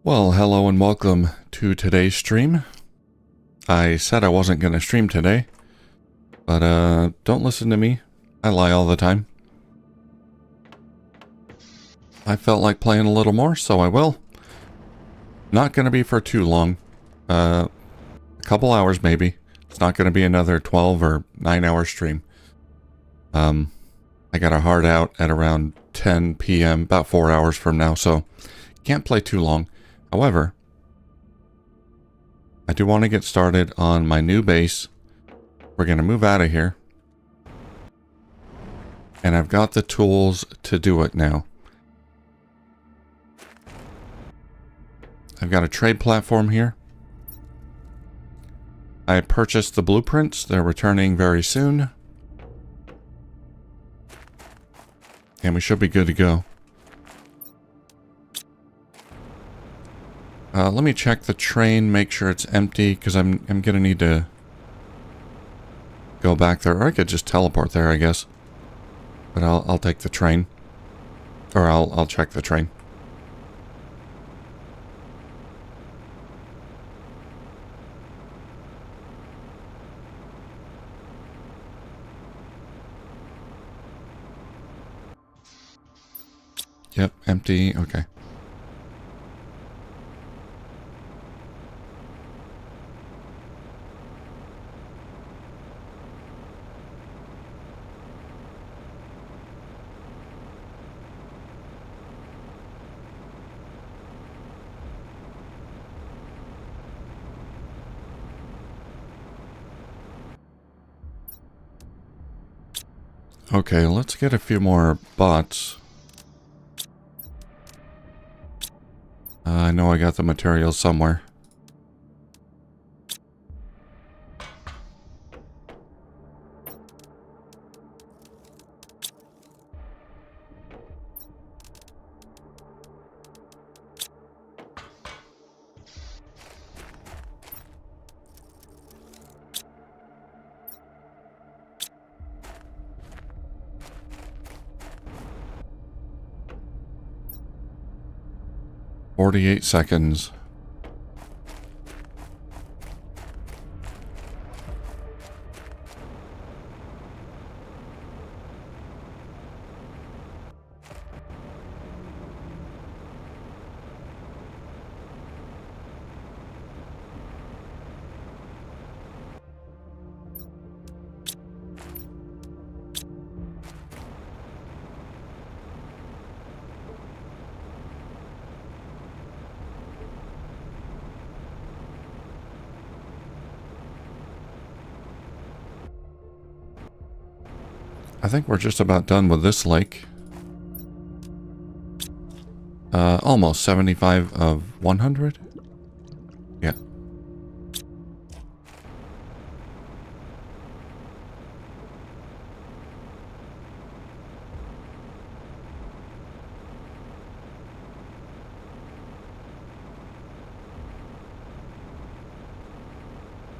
Well, hello and welcome to today's stream. I said I wasn't going to stream today, but don't listen to me. I lie all the time. I felt like playing a little more, so I will. Not going to be for too long. A couple hours maybe. It's not going to be another 12 or 9-hour stream. I got a hard out at around 10 p.m., about 4 hours from now, so can't play too long. However, I do want to get started on my new base. We're going to move out of here. And I've got the tools to do it now. I've got a trade platform here. I purchased the blueprints. They're returning very soon. And we should be good to go. Let me check the train, make sure it's empty, because I'm gonna need to go back there. Or I could just teleport there, I guess. But I'll take the train. Or I'll check the train. Yep, empty. Okay. Okay, let's get a few more bots. I know I got the materials somewhere. "48 seconds. I think we're just about done with this lake. Almost 75 of 100? Yeah.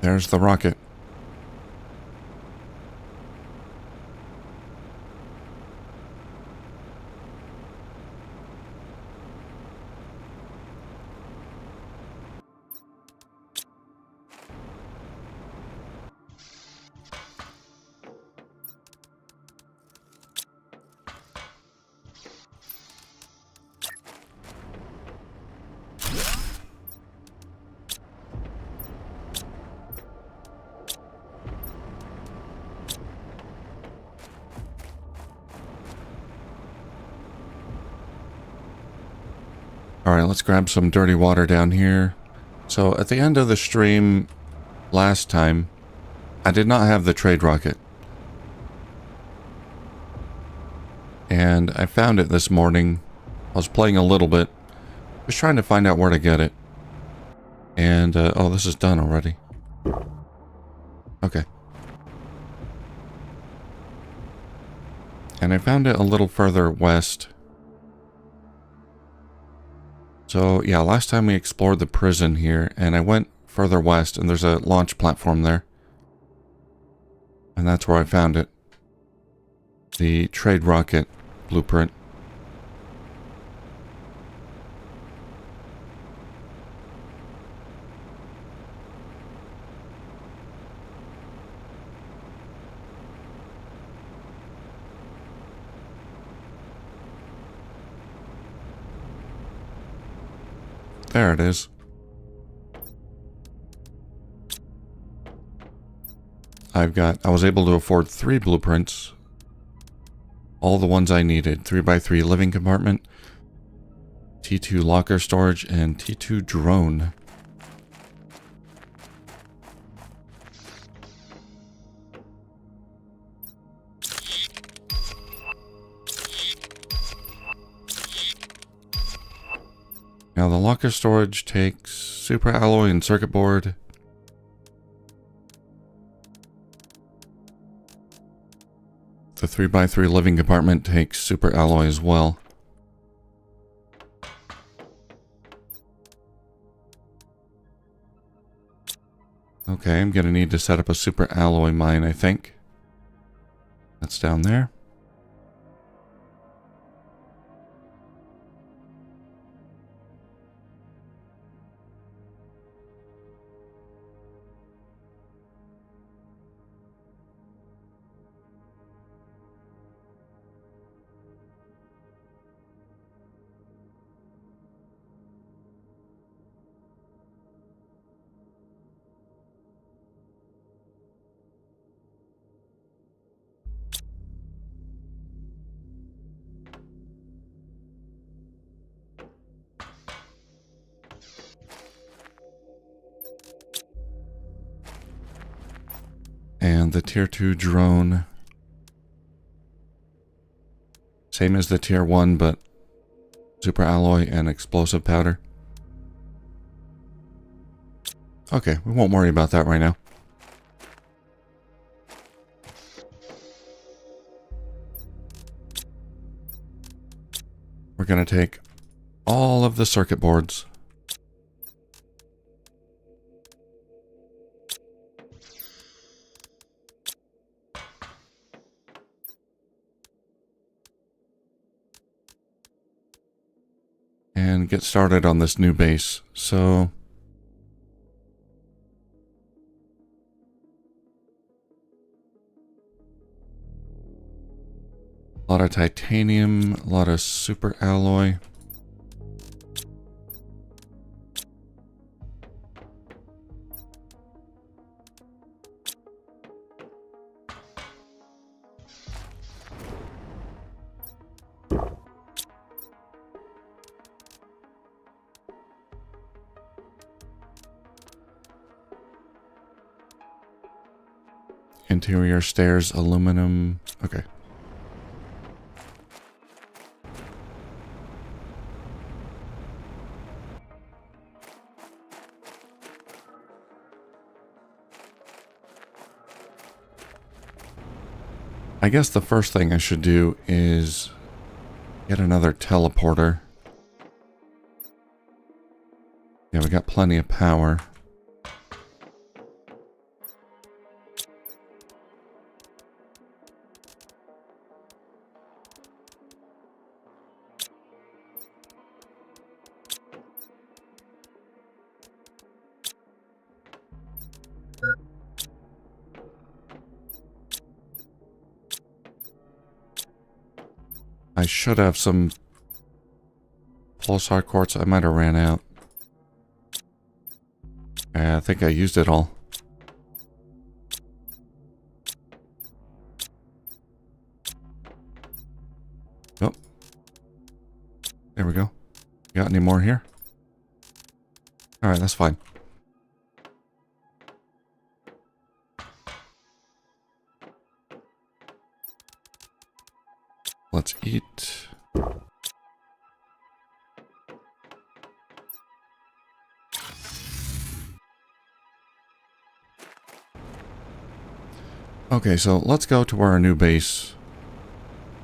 There's the rocket. Alright, let's grab some dirty water down here. So, at the end of the stream last time, I did not have the trade rocket. And I found it this morning. I was playing a little bit. Just trying to find out where to get it. And, oh, this is done already. Okay. And I found it a little further west. So, yeah, last time we explored the prison here, and I went further west, and there's a launch platform there. And that's where I found it. The trade rocket. 「 blueprint. 「 blueprint. 」 「」 blueprint. 」 « blueprint. 」 « blueprint. 」 « blueprint. 」 « blueprint. 」 « blueprint. 」 « blueprint. 」 « blueprint. 」 « blueprint. 」 « There it is. I was able to afford 3 blueprints. All the ones I needed. 3x3 living compartment, T2 locker storage, and T2 drone. Now the locker storage takes super alloy and circuit board. The 3x3 living compartment takes super alloy as well. Okay, I'm gonna need to set up a super alloy mine, I think. That's down there. And the tier 2 drone. Same as the tier 1, but super alloy and explosive powder. Okay, we won't worry about that right now. We're going to take all of the circuit boards. And get started on this new base. So a lot of titanium, a lot of super alloy. Interior stairs, aluminum. Okay. I guess the first thing I should do is get another teleporter. Yeah, we got plenty of power. I should have some pulsar quartz. I might have ran out. I think I used it all. Oh. There we go. Got any more here? Alright, that's fine. Let's eat. Okay, so let's go to where our new base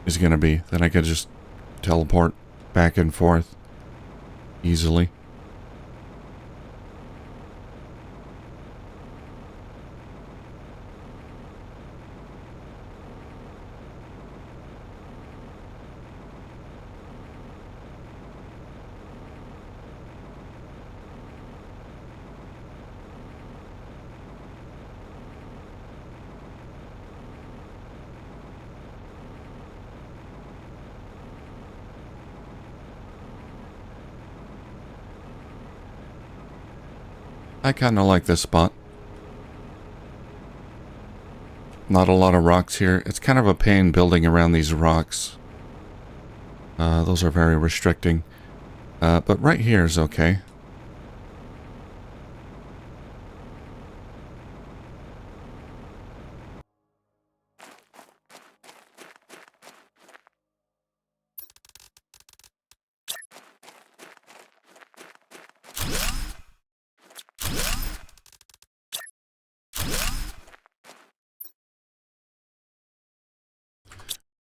is going to be. Then I could just teleport back and forth easily. I kind of like this spot. Not a lot of rocks here. It's kind of a pain building around these rocks. Those are very restricting. But right here is okay.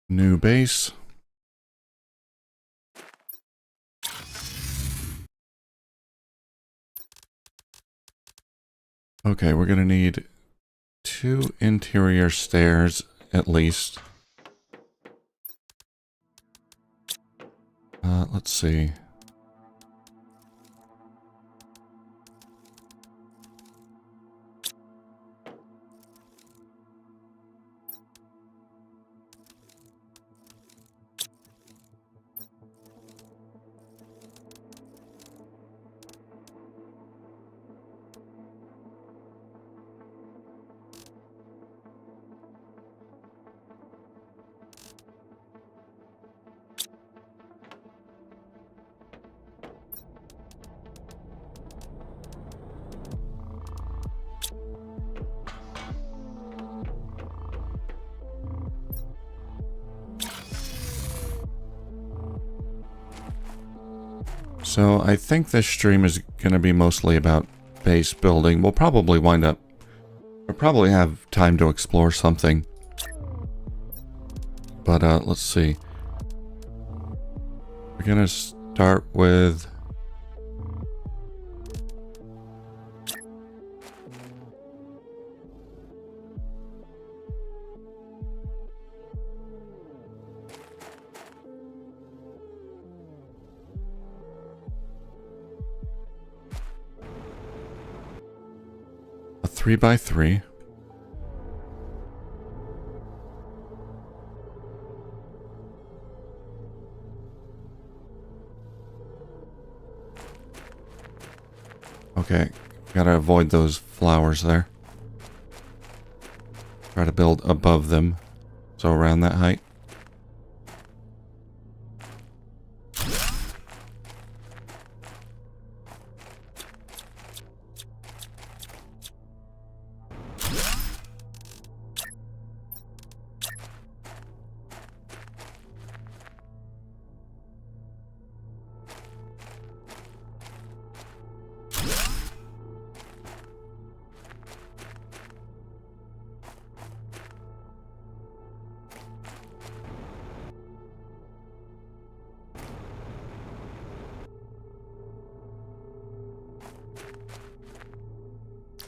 New base. Okay, we're gonna need 2 interior stairs at least. Let's see. So I think this stream is going to be mostly about base building. We'll probably have time to explore something. But let's see. We're going to start with... a 3x3. Okay, gotta avoid those flowers there. Try to build above them, so around that height.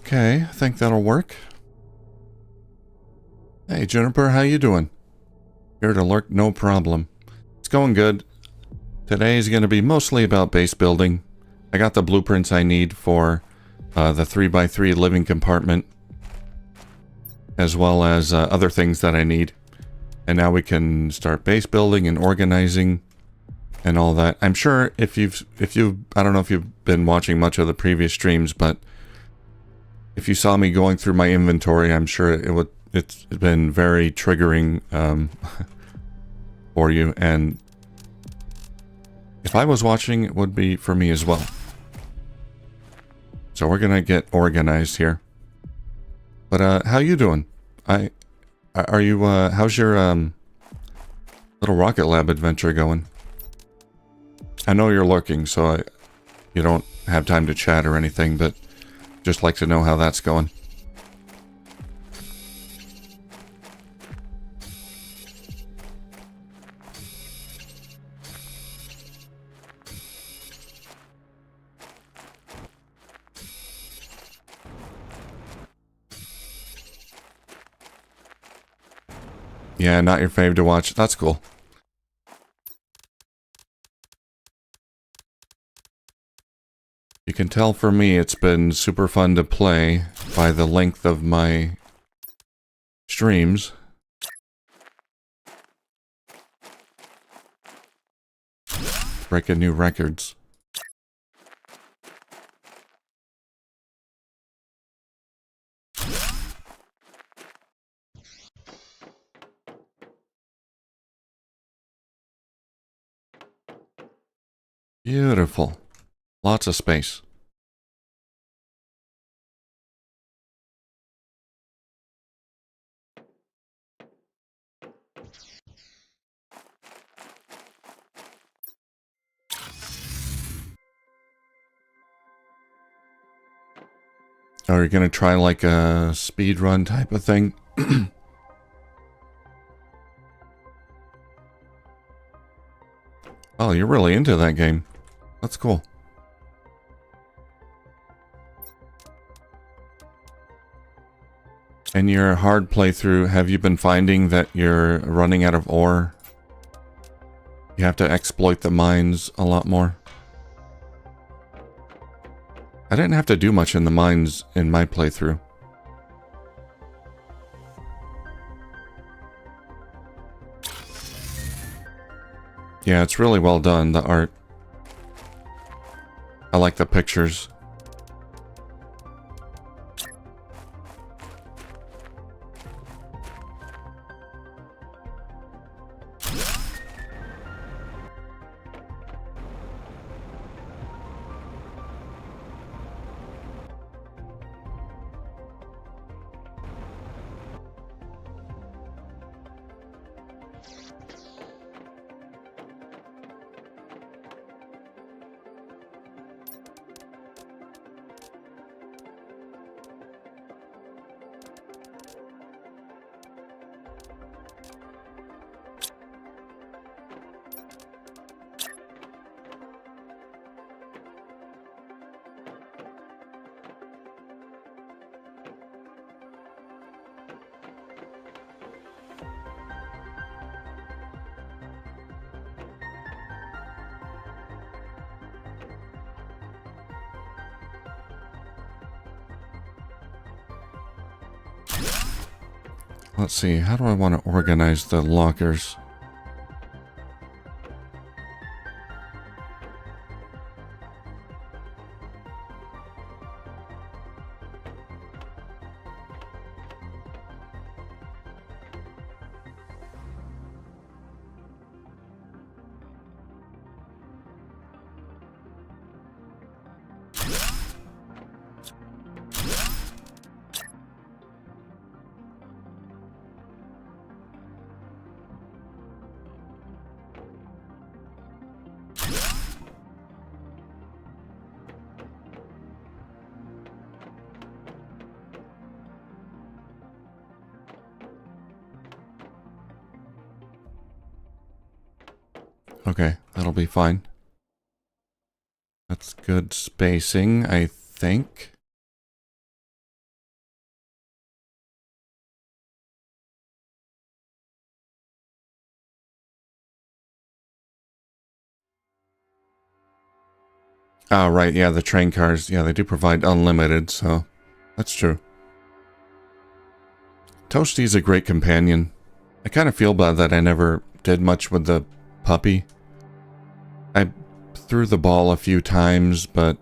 Okay, I think that'll work. Hey, Juniper, how you doing? Here to lurk, no problem. It's going good. Today is going to be mostly about base building. I got the blueprints I need for the 3x3 living compartment, as well as other things that I need. And now we can start base building and organizing and all that. I'm sure I don't know if you've been watching much of the previous streams, but if you saw me going through my inventory, I'm sure it's been very triggering for you. And if I was watching, it would be for me as well. So we're gonna get organized here. But how you doing? How's your little Rocket Lab adventure going? I know you're lurking, so you don't have time to chat or anything, but just like to know how that's going. Yeah, not your fave to watch. That's cool. You can tell for me it's been super fun to play by the length of my streams. Breaking new records. Beautiful. Lots of space. Are you going to try like a speed run type of thing? Oh, you're really into that game. That's cool. In your hard playthrough, have you been finding that you're running out of ore? You have to exploit the mines a lot more? I didn't have to do much in the mines in my playthrough. Yeah, it's really well done, the art. I like the pictures. Let's see, how do I want to organize the lockers? Okay, that'll be fine. That's good spacing, I think. Oh, right, yeah, the train cars, yeah, they do provide unlimited, so that's true. Toasty's a great companion. I kind of feel bad that I never did much with the puppy. I threw the ball a few times, but...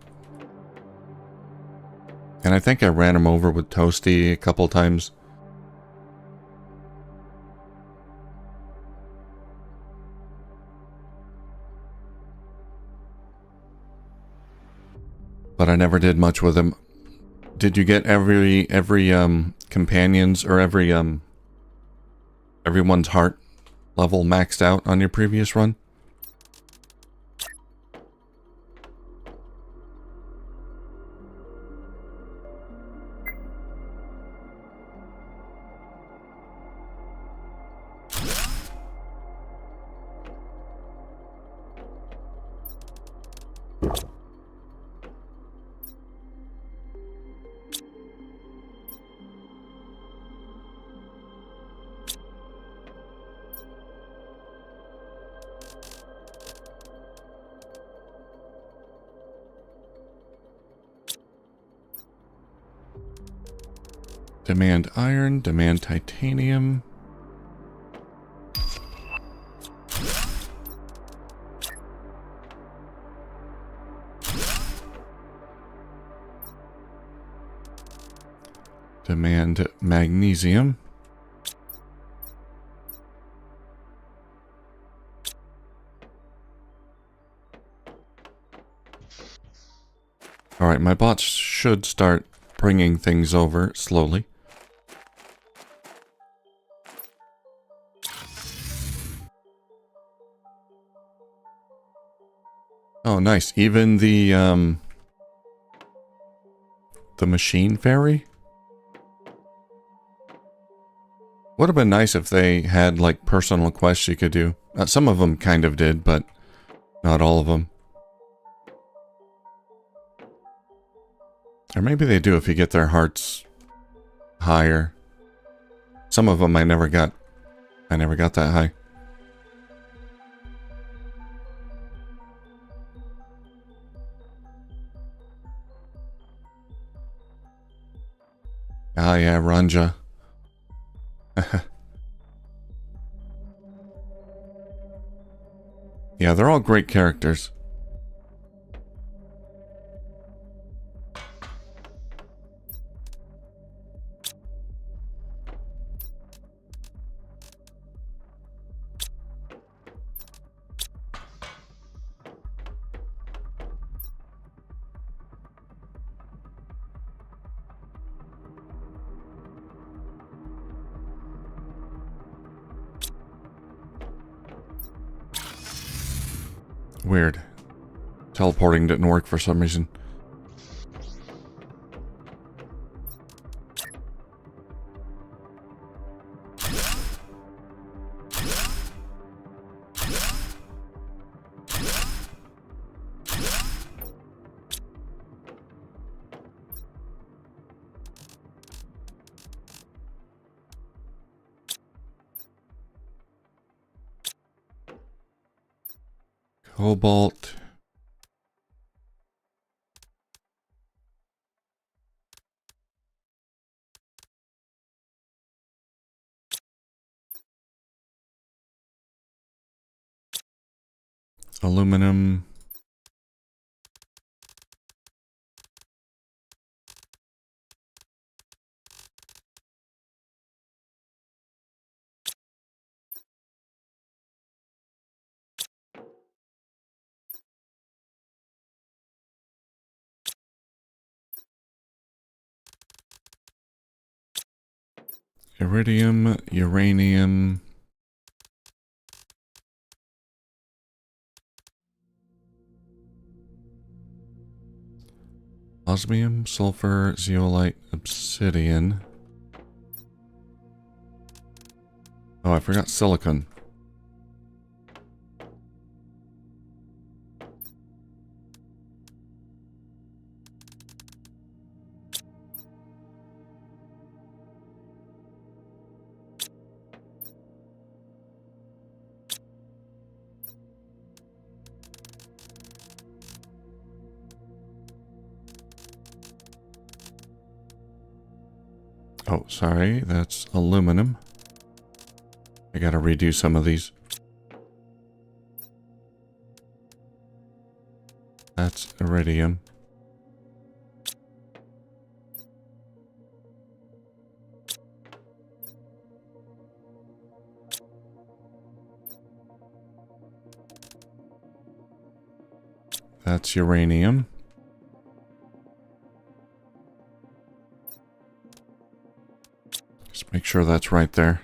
And I think I ran him over with Toasty a couple times. But I never did much with him. Did you get every companions or everyone's heart level maxed out on your previous run? Demand iron, demand titanium. Demand magnesium. Alright, my bots should start bringing things over slowly. Oh, nice. Even the machine fairy? Would have been nice if they had, like, personal quests you could do. Some of them kind of did, but not all of them. Or maybe they do if you get their hearts higher. Some of them I never got that high. Ah, yeah, Ranja. Yeah, they're all great characters. Weird. Teleporting didn't work for some reason. Cobalt. Aluminum. Iridium, uranium. Osmium, sulfur, zeolite, obsidian. Oh, I forgot silicon. Oh, sorry, that's aluminum. I gotta redo some of these. That's iridium. That's uranium. Just make sure that's right there.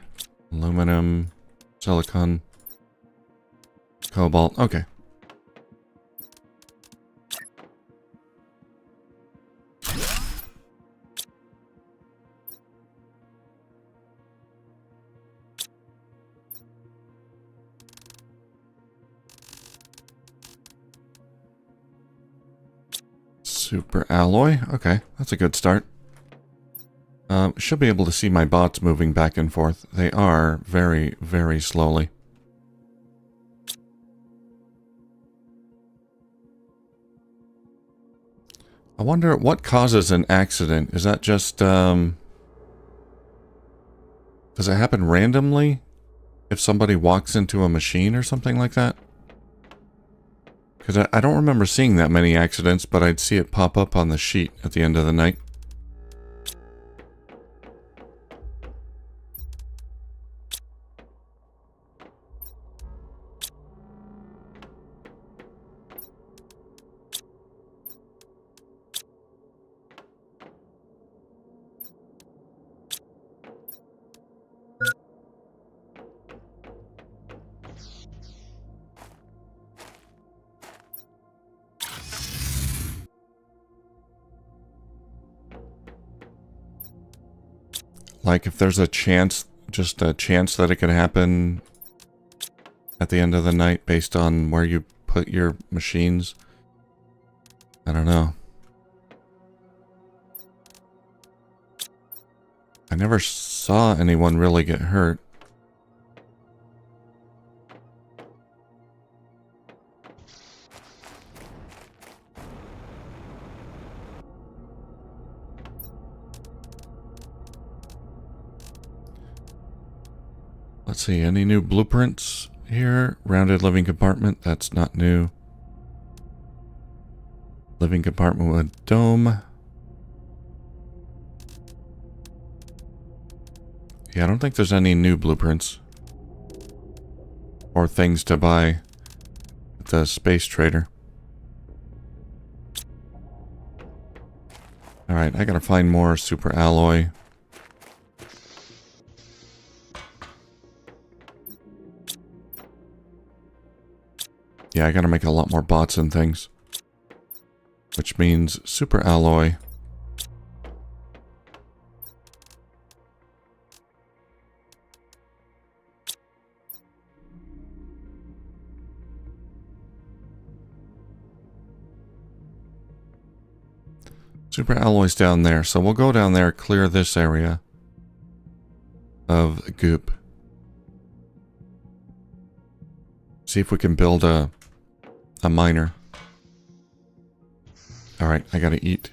Aluminum, silicon, cobalt. Okay. Super alloy. Okay, that's a good start. Should be able to see my bots moving back and forth. They are very, very slowly. I wonder what causes an accident. Is that just, does it happen randomly? If somebody walks into a machine or something like that? Because I don't remember seeing that many accidents, but I'd see it pop up on the sheet at the end of the night. Like if there's a chance, just a chance that it could happen at the end of the night based on where you put your machines. I don't know. I never saw anyone really get hurt. Let's see, any new blueprints here? Rounded living compartment, that's not new. Living compartment with dome. Yeah, I don't think there's any new blueprints. Or things to buy at the space trader. Alright, I gotta find more super alloy. Yeah, I gotta make a lot more bots and things. Which means super alloy. Super alloy's down there, so we'll go down there, clear this area of goop. See if we can build a miner. Alright, I gotta eat.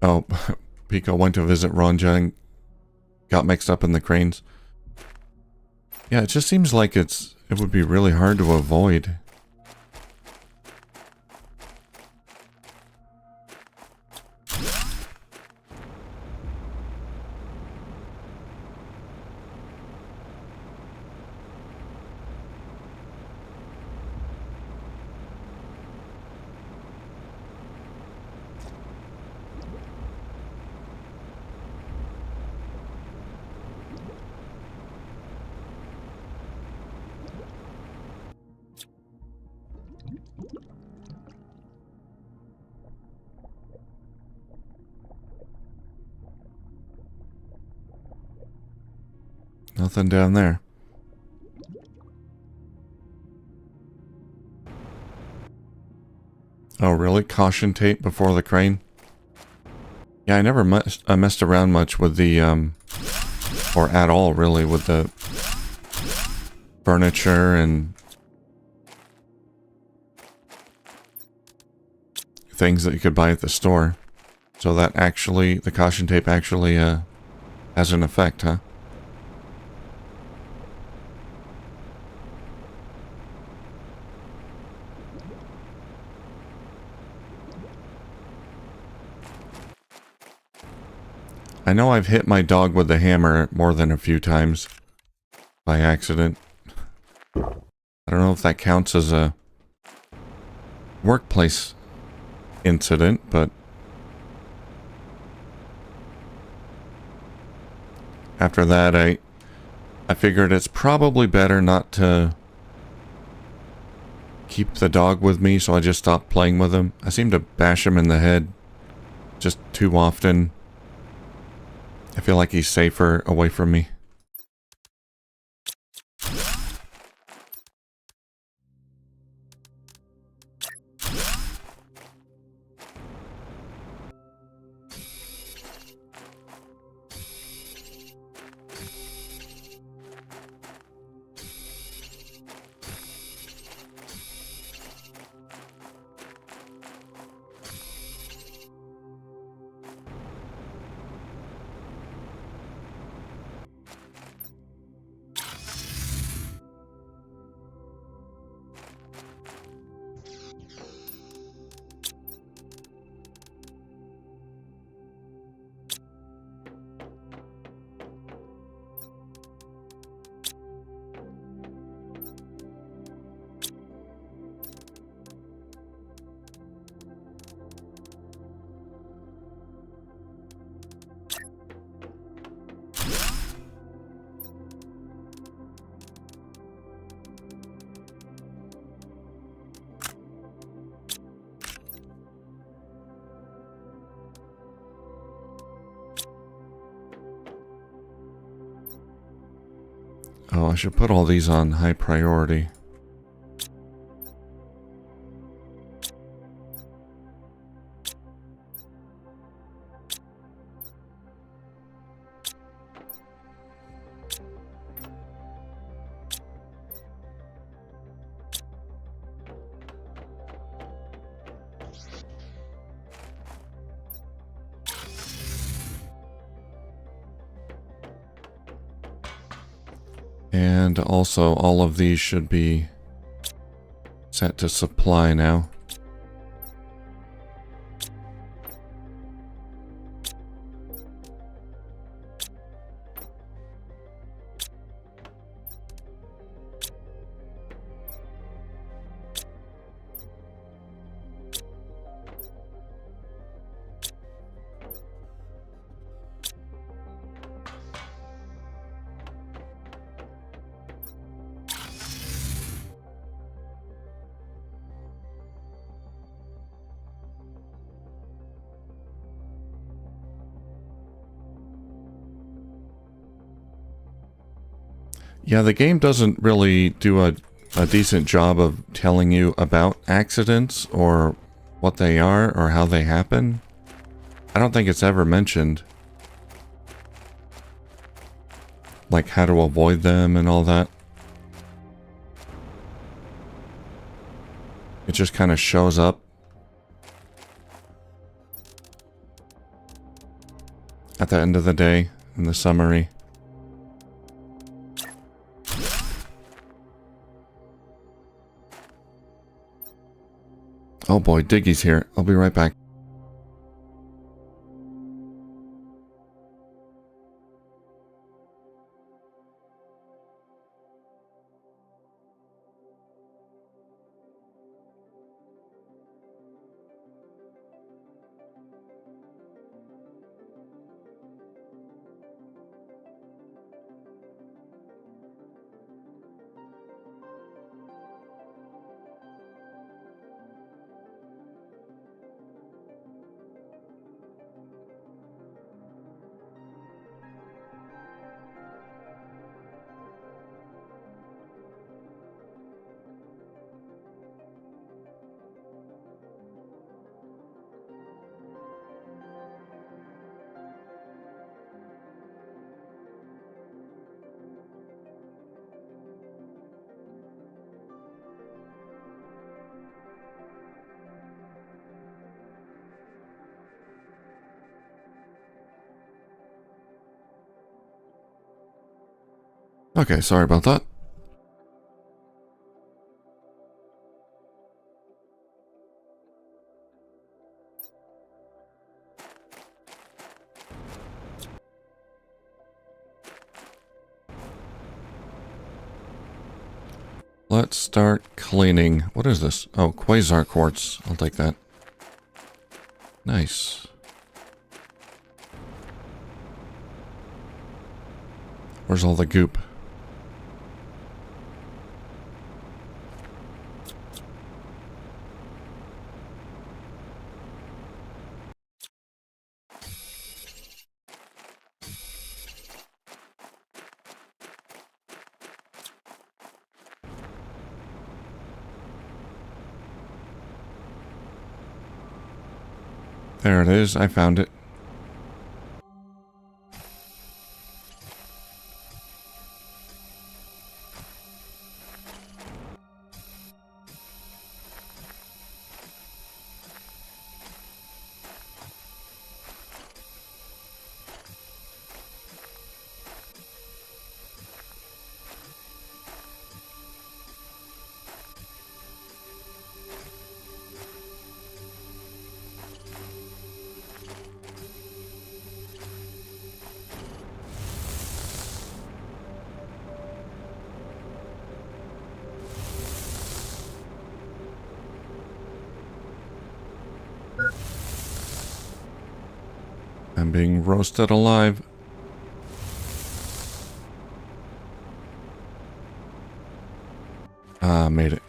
Oh, Pico went to visit Ronja and got mixed up in the cranes. Yeah, it just seems like it would be really hard to avoid. Nothing down there. Oh, really? Caution tape before the crane? Yeah, I never messed around much with the, or at all, really, with the furniture and things that you could buy at the store. So that actually, the caution tape actually, has an effect, huh? I know I've hit my dog with the hammer more than a few times by accident. I don't know if that counts as a workplace incident, but after that I figured it's probably better not to keep the dog with me, so I just stopped playing with him. I seem to bash him in the head just too often. I feel like he's safer away from me. I should put all these on high priority. And also, all of these should be set to supply now. Yeah, the game doesn't really do a decent job of telling you about accidents or what they are or how they happen. I don't think it's ever mentioned. Like how to avoid them and all that. It just kind of shows up at the end of the day in the summary. Oh boy, Diggy's here. I'll be right back. Okay, sorry about that. Let's start cleaning. What is this? Oh, quasar quartz. I'll take that. Nice. Where's all the goop? There it is. I found it. I'm being roasted alive. Ah, made it.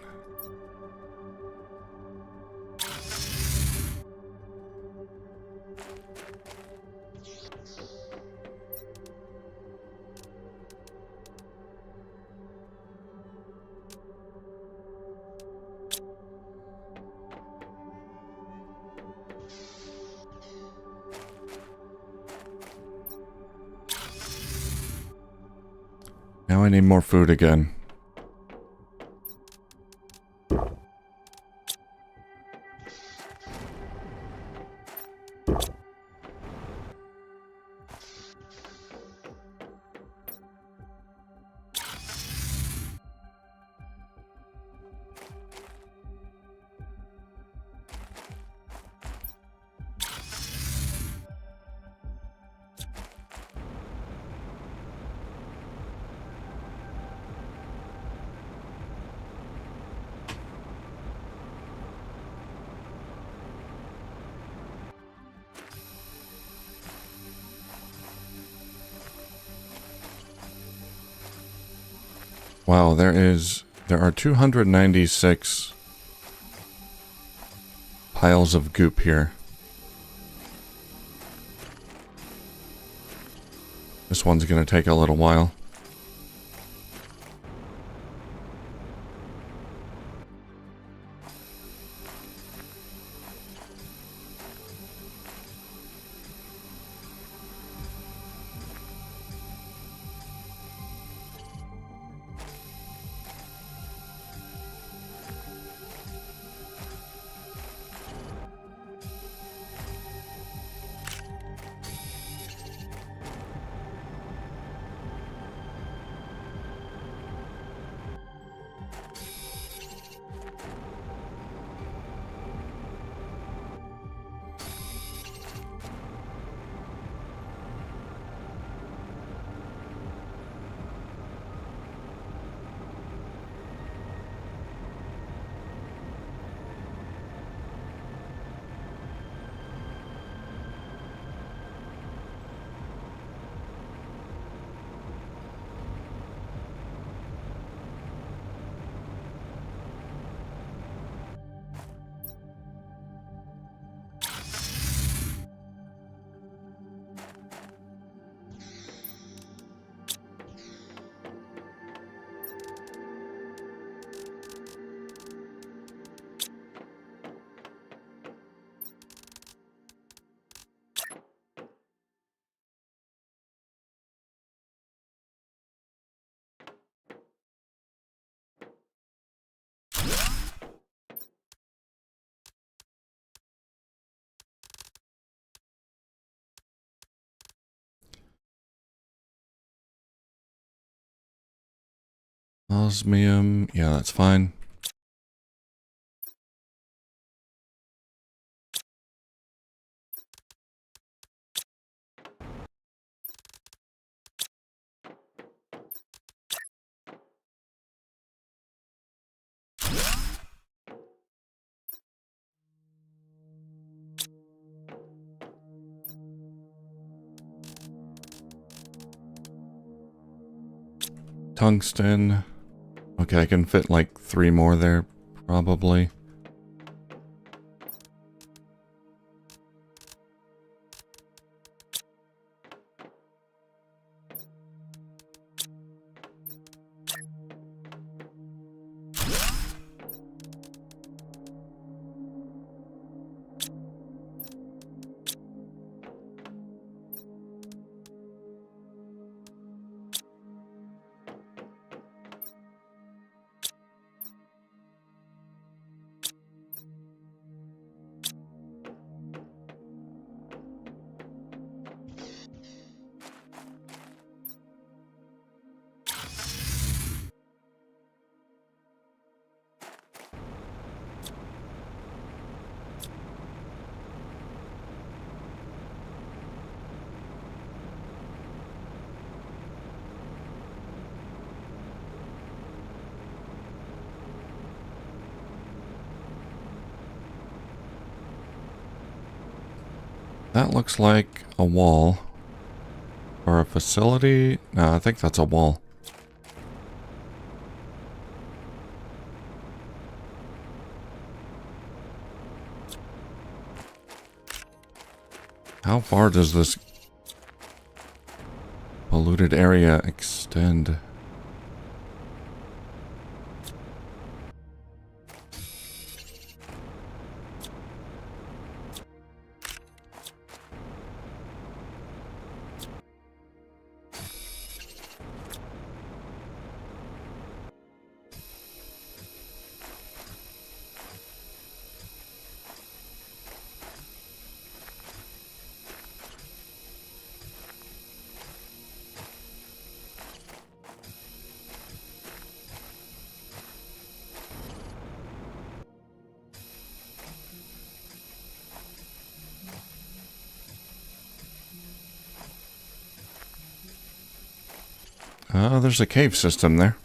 I need more food again. Wow, there are 296 piles of goop here. This one's gonna take a little while. Osmium, yeah, that's fine. Tungsten. Okay, I can fit like 3 more there, probably. That looks like a wall. Or a facility? No, I think that's a wall. How far does this polluted area extend? There's a cave system there.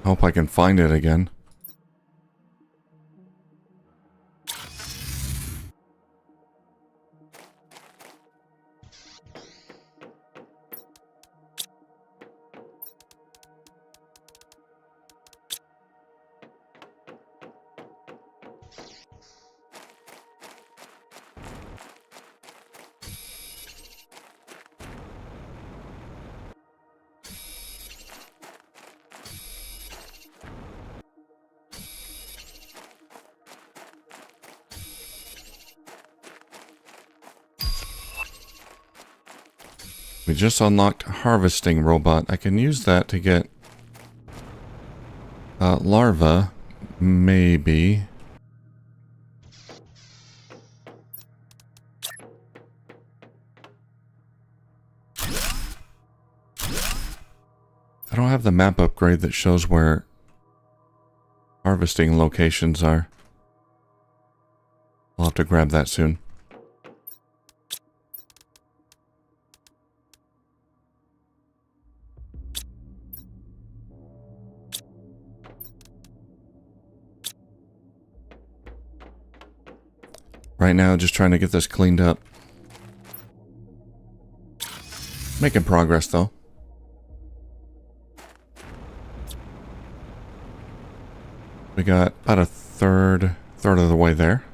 Hope I can find it again. We just unlocked a harvesting robot. I can use that to get larva, maybe. I don't have the map upgrade that shows where harvesting locations are. I'll have to grab that soon. Right now, just trying to get this cleaned up. Making progress, though. We got about a third of the way there.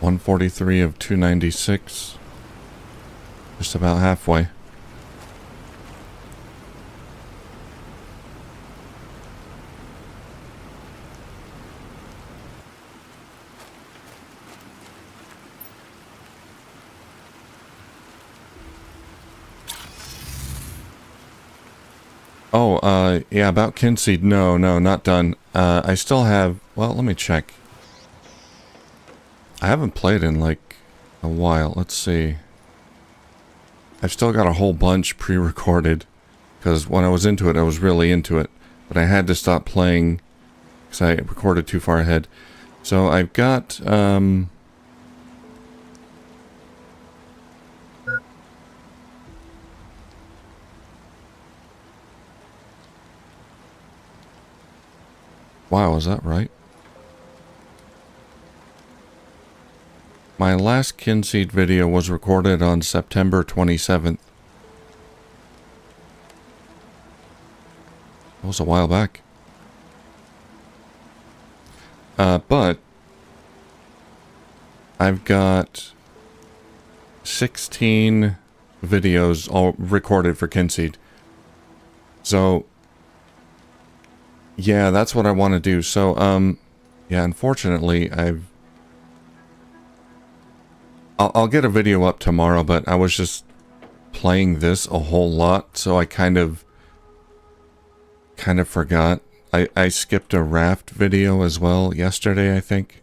$143 of $296. Just about halfway. Oh, yeah, about Kinseed. No, not done. I still have, well, let me check. I haven't played in like a while. Let's see. I've still got a whole bunch pre-recorded because when I was into it, I was really into it. But I had to stop playing because I recorded too far ahead. So I've got, wow, is that right? My last Kinseed video was recorded on September 27th. That was a while back. But I've got 16 videos all recorded for Kinseed. So Yeah, that's what I want to do. So, yeah, unfortunately, I'll get a video up tomorrow, but I was just playing this a whole lot, so I kind of forgot. I skipped a raft video as well yesterday, I think.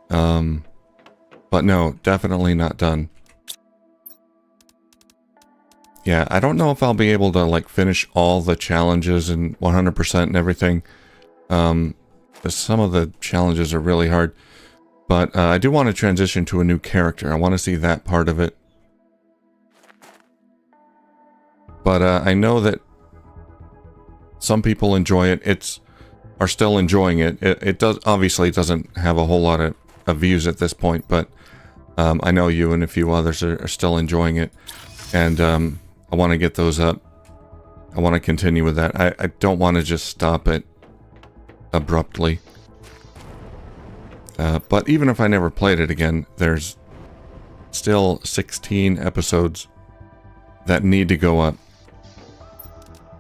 But no, definitely not done. Yeah, I don't know if I'll be able to like finish all the challenges and 100% and everything. Some of the challenges are really hard. But I do want to transition to a new character. I want to see that part of it. But I know that some people enjoy it. Are still enjoying it. It does obviously doesn't have a whole lot of views at this point, but I know you and a few others are still enjoying it, and I want to get those up. I want to continue with that. I don't want to just stop it abruptly. But even if I never played it again, there's still 16 episodes that need to go up.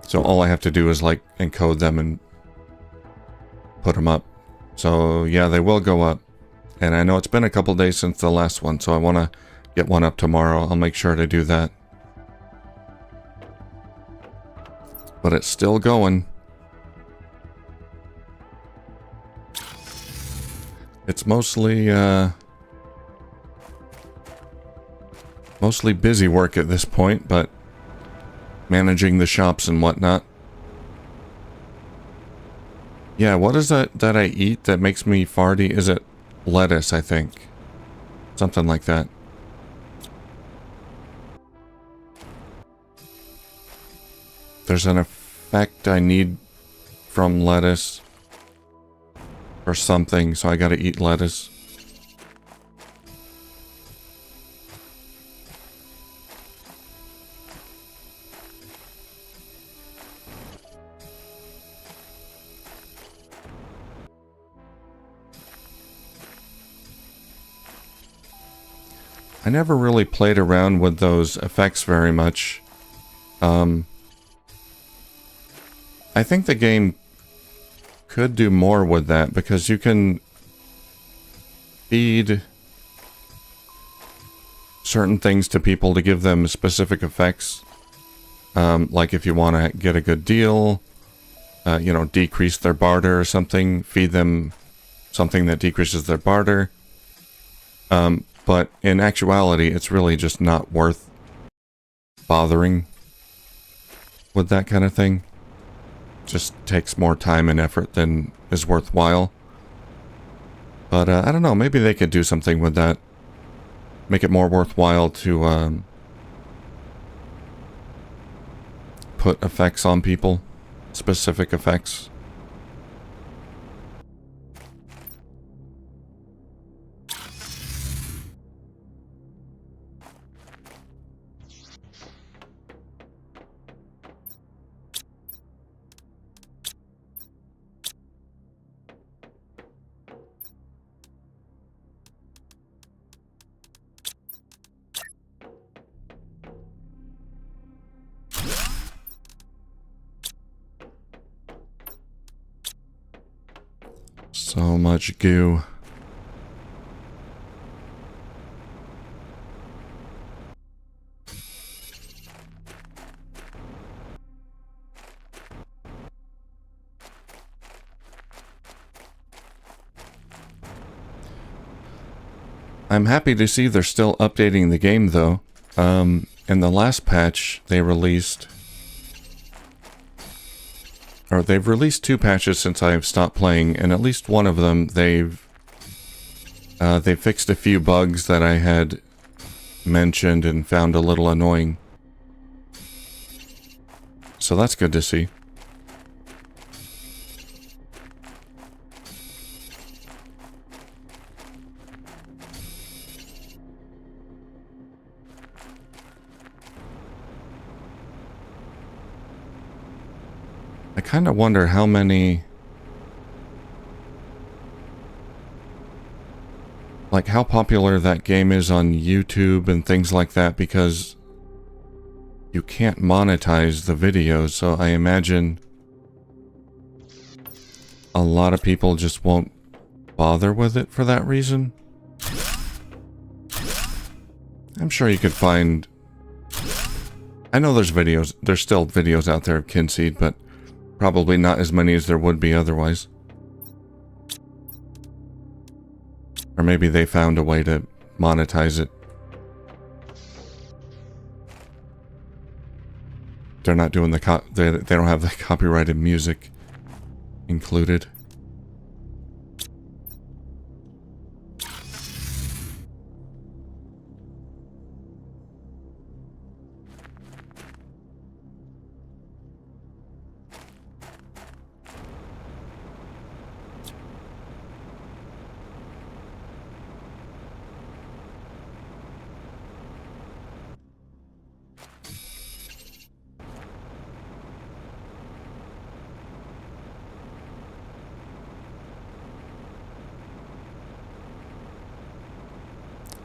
So all I have to do is like encode them and put them up. So yeah, they will go up. And I know it's been a couple days since the last one, so I want to get one up tomorrow. I'll make sure to do that. But it's still going. It's mostly busy work at this point, but managing the shops and whatnot. Yeah, what is that I eat that makes me farty? Is it lettuce, I think? Something like that. There's an effect I need from lettuce or something, so I gotta eat lettuce. I never really played around with those effects very much. I think the game could do more with that, because you can feed certain things to people to give them specific effects. Like if you want to get a good deal, you know, decrease their barter or something, feed them something that decreases their barter. But in actuality, it's really just not worth bothering with that kind of thing. Just takes more time and effort than is worthwhile. But I don't know, maybe they could do something with that. Make it more worthwhile to put effects on people. Specific effects. So much goo. I'm happy to see they're still updating the game, though. In the last patch they released, or they've released 2 patches since I've stopped playing, and at least one of them they fixed a few bugs that I had mentioned and found a little annoying. So that's good to see. I kind of wonder how many, like how popular that game is on YouTube and things like that, because you can't monetize the videos, so I imagine a lot of people just won't bother with it for that reason. I'm sure you could find... I know there's still videos out there of Kinseed, but probably not as many as there would be otherwise. Or maybe they found a way to monetize it. They're not doing the they don't have the copyrighted music included.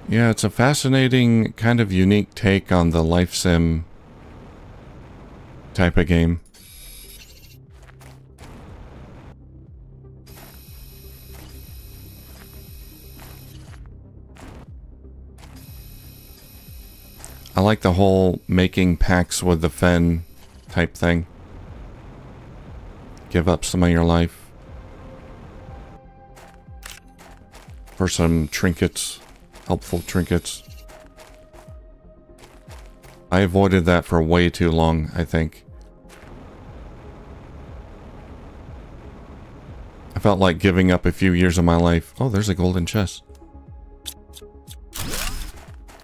Yeah, it's a fascinating, kind of unique take on the life sim type of game. I like the whole making pacts with the Fen type thing. Give up some of your life for some trinkets. Helpful trinkets. I avoided that for way too long, I think. I felt like giving up a few years of my life. Oh, there's a golden chest.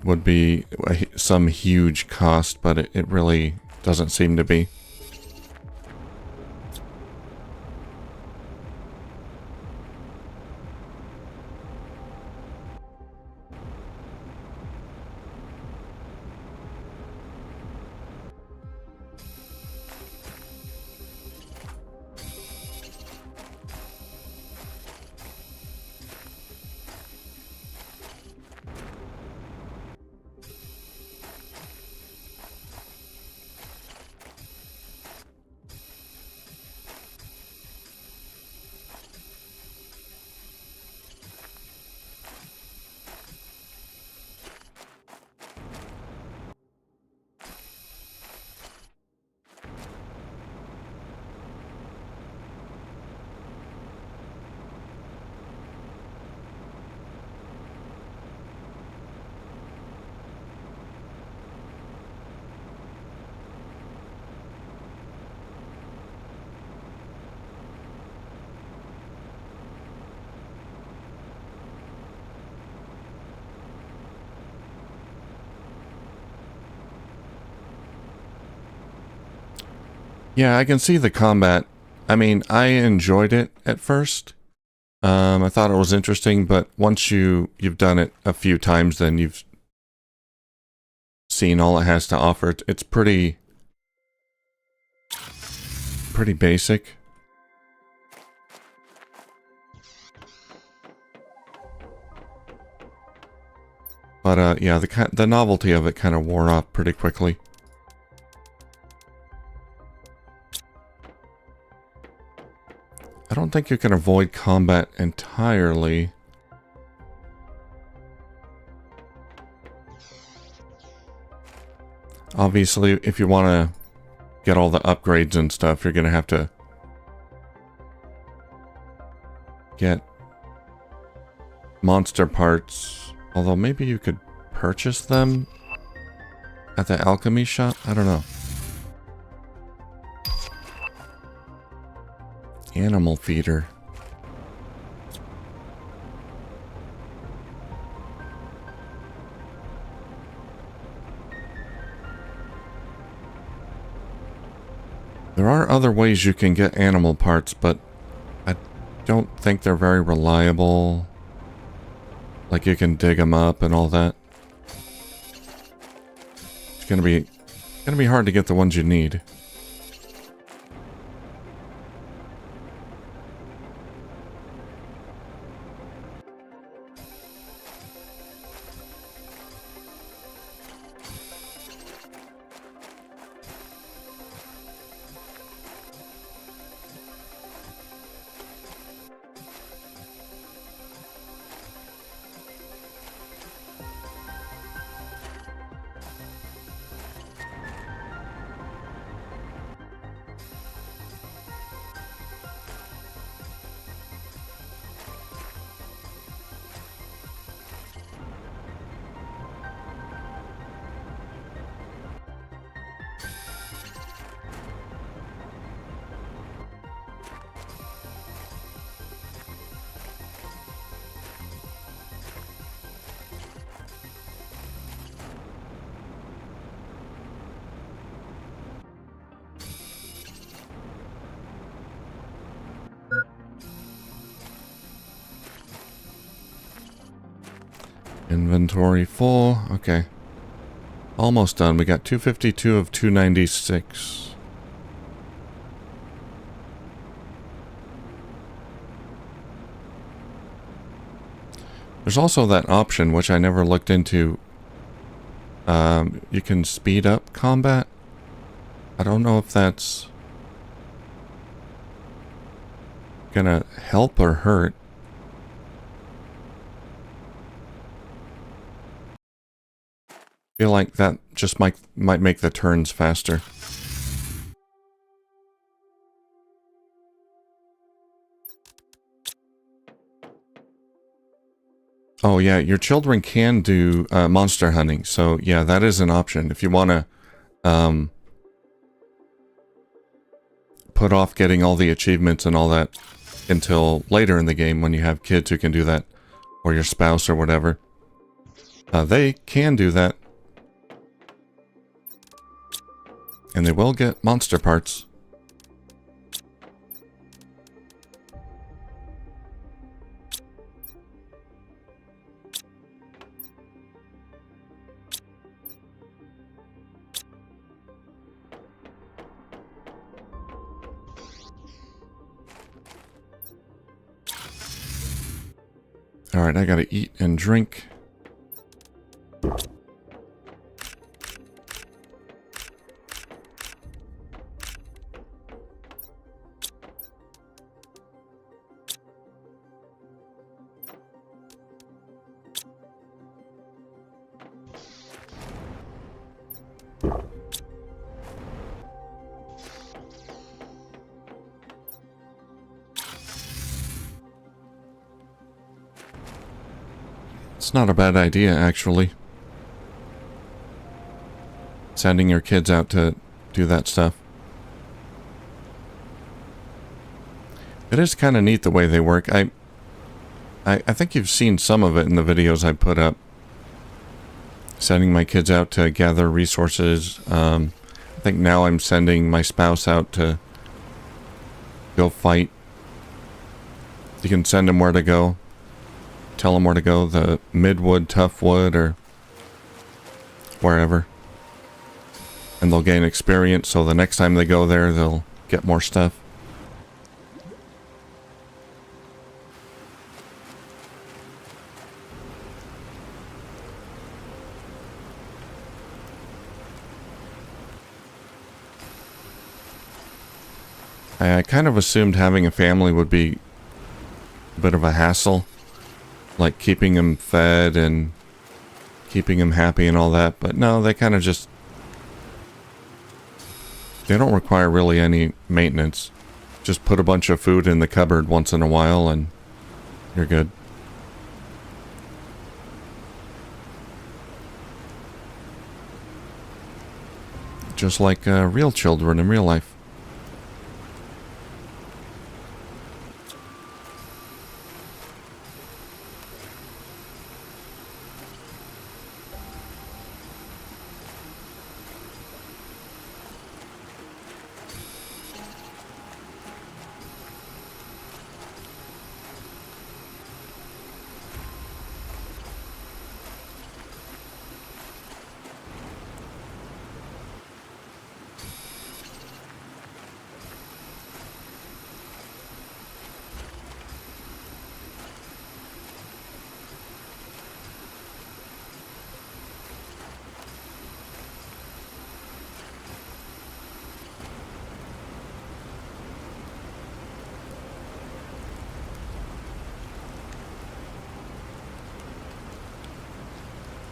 Would be some huge cost, but it really doesn't seem to be. Yeah, I can see the combat. I mean, I enjoyed it at first. I thought it was interesting, but once you've done it a few times, then you've seen all it has to offer. It's pretty basic. But yeah, the novelty of it kind of wore off pretty quickly. I don't think you can avoid combat entirely. Obviously, if you want to get all the upgrades and stuff, you're going to have to get monster parts. Although maybe you could purchase them at the alchemy shop? I don't know. Animal feeder. There are other ways you can get animal parts, but I don't think they're very reliable. Like you can dig them up and all that. It's gonna be hard to get the ones you need. Inventory full. Okay. Almost done. We got 252 of 296. There's also that option, which I never looked into. You can speed up combat. I don't know if that's gonna help or hurt. Feel like that just might make the turns faster. Oh yeah, your children can do monster hunting, so yeah, that is an option if you want to put off getting all the achievements and all that until later in the game when you have kids who can do that, or your spouse or whatever. They can do that. And they will get monster parts. Alright, I gotta eat and drink. It's not a bad idea, actually. Sending your kids out to do that stuff. It is kind of neat the way they work. I think you've seen some of it in the videos I put up. Sending my kids out to gather resources. I think now I'm sending my spouse out to go fight. You can send them where to go. Tell them where to go, the Midwood, Toughwood, or wherever. And they'll gain experience, so the next time they go there, they'll get more stuff. I kind of assumed having a family would be a bit of a hassle. Like keeping them fed and keeping them happy and all that. But no, they kind of just... They don't require really any maintenance. Just put a bunch of food in the cupboard once in a while and you're good. Just like real children in real life.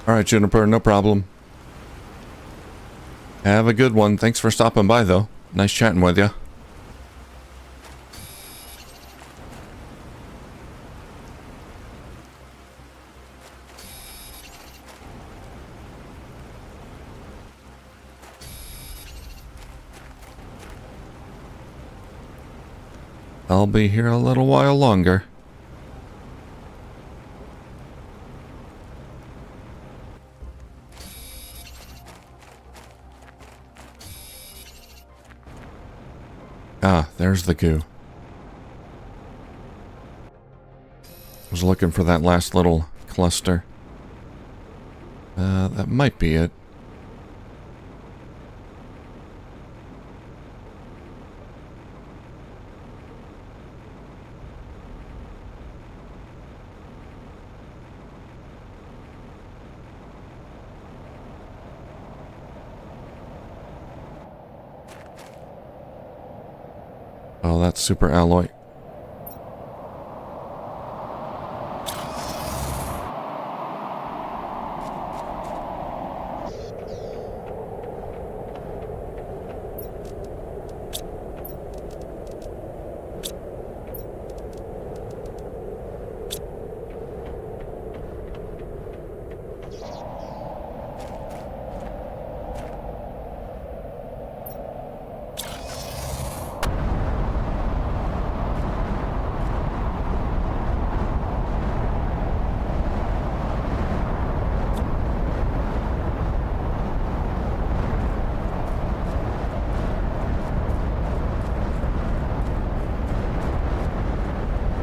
Alright, Juniper, no problem. Have a good one. Thanks for stopping by, though. Nice chatting with you. I'll be here a little while longer. Ah, there's the goo. I was looking for that last little cluster. That might be it. Oh, that's super alloy.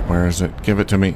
Where is it? Give it to me.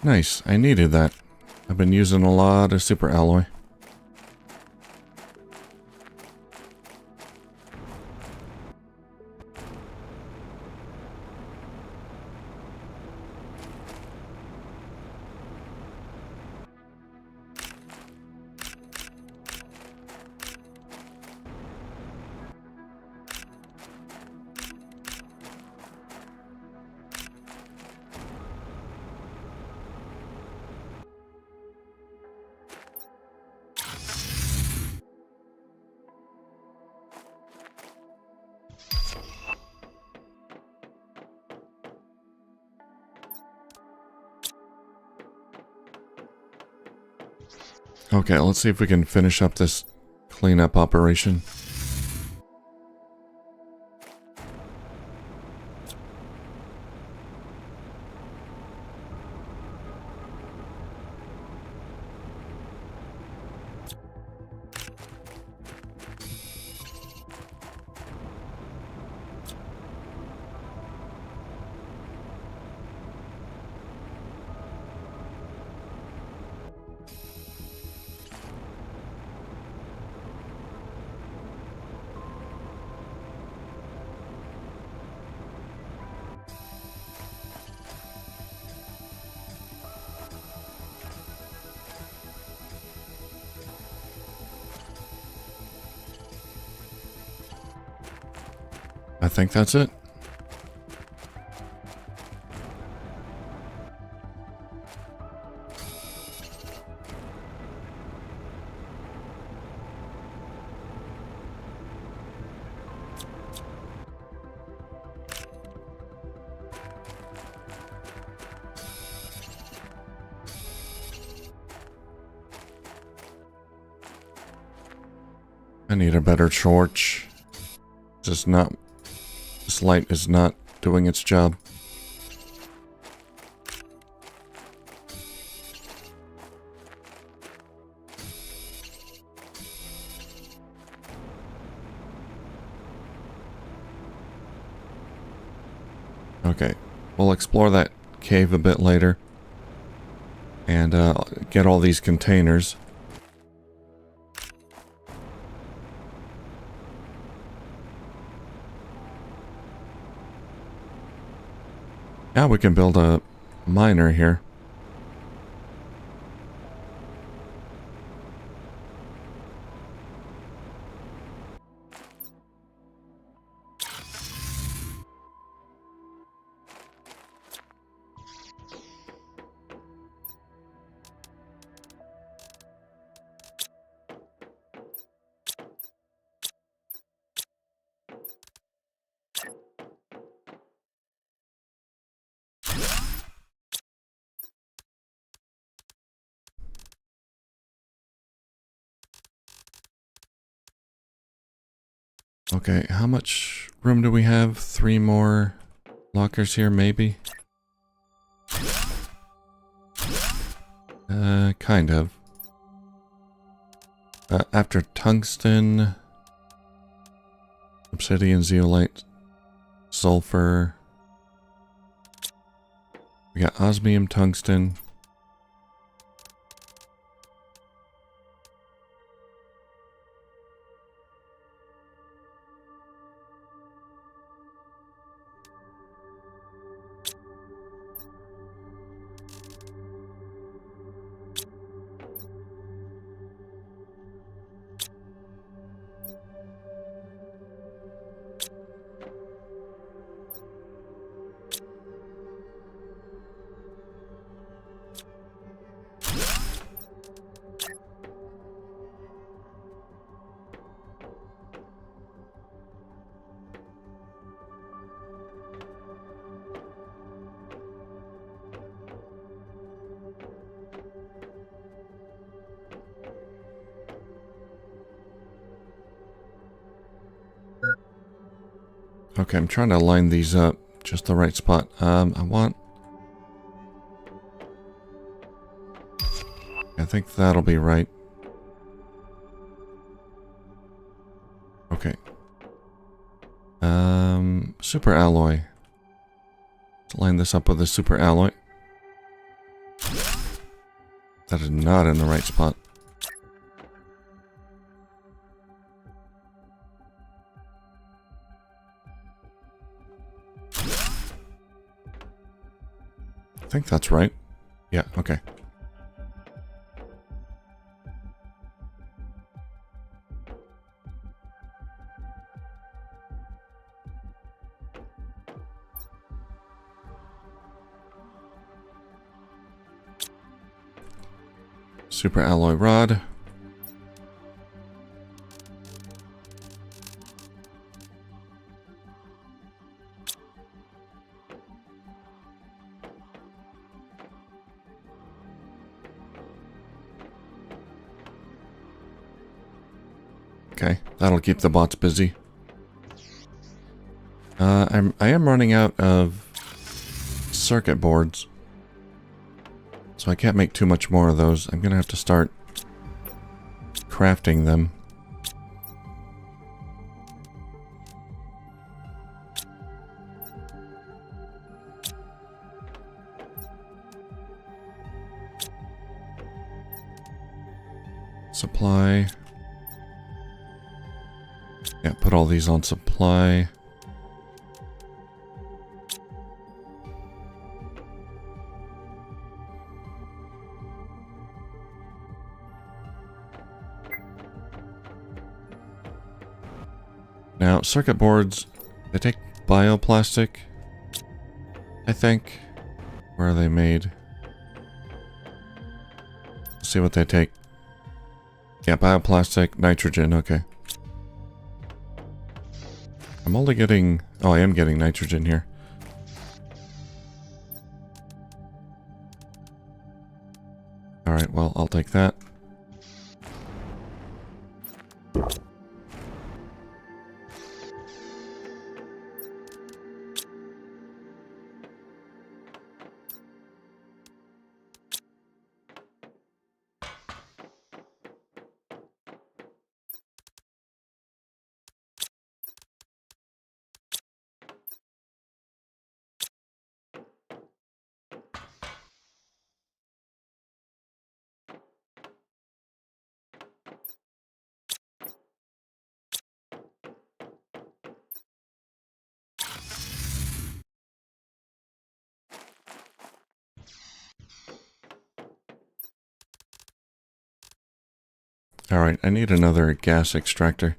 Nice. I needed that. I've been using a lot of super alloy. Okay, let's see if we can finish up this cleanup operation. I think that's it. I need a better torch. Just not... This light is not doing its job. Okay, we'll explore that cave a bit later. And get all these containers. Now we can build a miner here. Okay, how much room do we have? 3 more lockers here, maybe? Kind of. After tungsten, obsidian, zeolite, sulfur. We got osmium, tungsten. Okay, I'm trying to line these up just the right spot. I think that'll be right. Okay. Super alloy. Let's line this up with a super alloy. That is not in the right spot. I think that's right. Yeah, okay. Super alloy rod. Okay, that'll keep the bots busy. I am running out of circuit boards, so I can't make too much more of those. I'm gonna have to start crafting them. Supply. Yeah, put all these on supply. Now, circuit boards, they take bioplastic, I think. Where are they made? Let's see what they take. Yeah, bioplastic, nitrogen, okay. I'm only getting... Oh, I am getting nitrogen here. Alright, well, I'll take that. Alright, I need another gas extractor.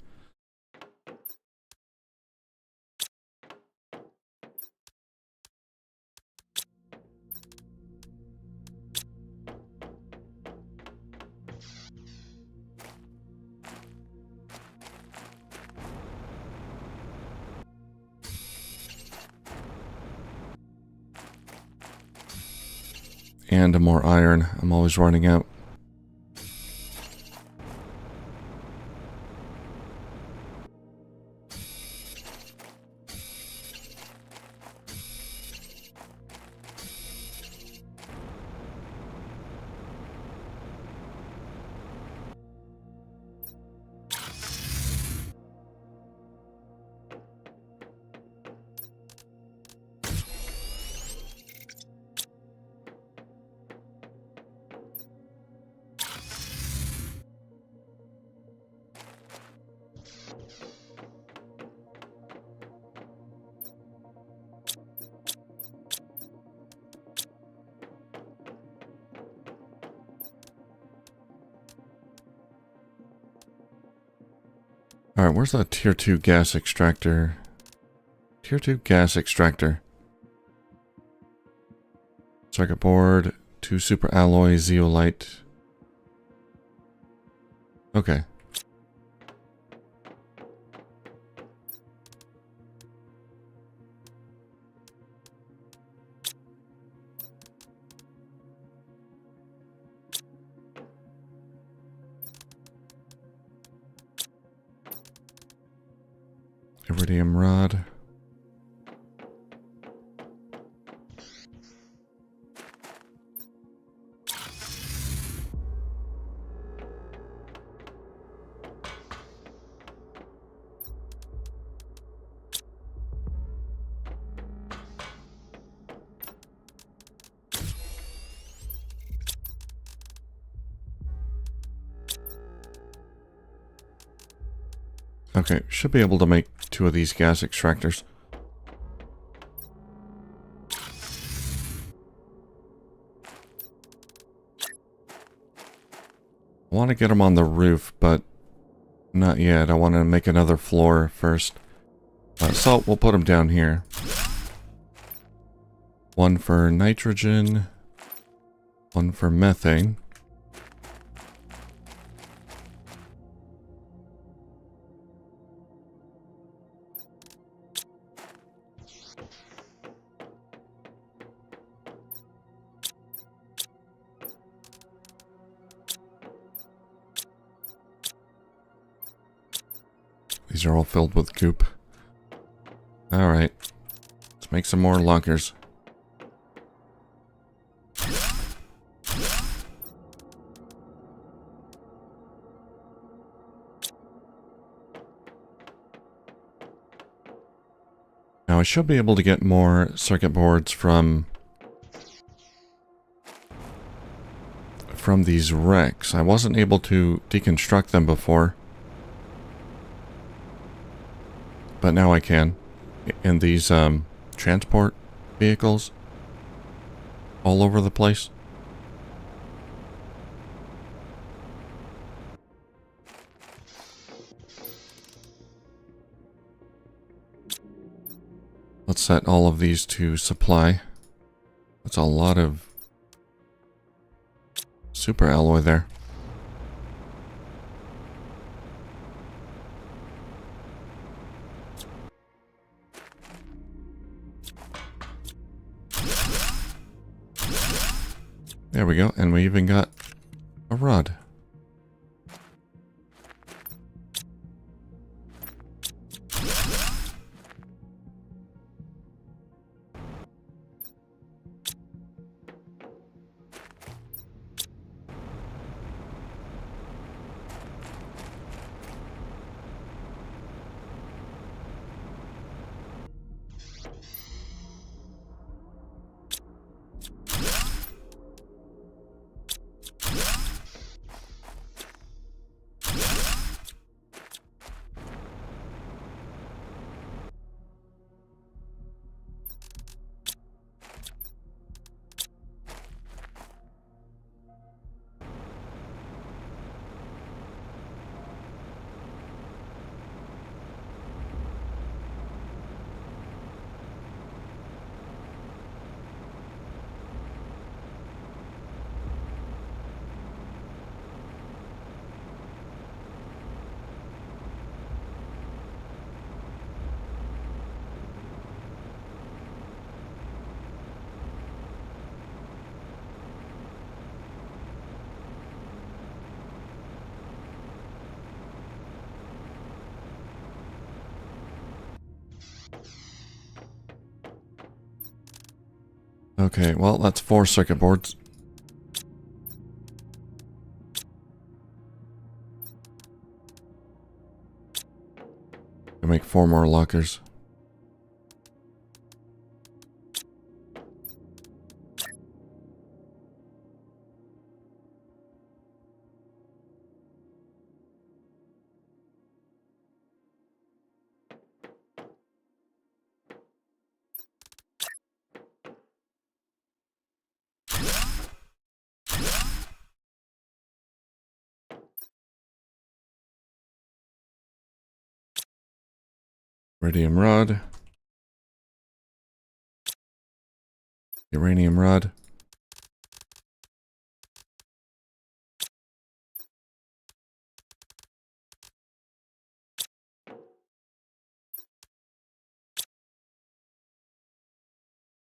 And more iron. I'm always running out. Alright, where's that tier 2 gas extractor? Tier 2 gas extractor. Circuit board, 2 super alloy, zeolite. Okay. Iridium rod. Okay, should be able to make 2 of these gas extractors. I want to get them on the roof, but not yet. I want to make another floor first. So we'll put them down here. 1 for nitrogen, 1 for methane. These are all filled with goop. Alright. Let's make some more lockers. Now I should be able to get more circuit boards from these wrecks. I wasn't able to deconstruct them before, but now I can. In these transport vehicles all over the place. Let's set all of these to supply. That's a lot of super alloy there. There we go, and we even got a rod. Okay, well, that's 4 circuit boards. I'll make 4 more lockers. Iridium rod. Uranium rod.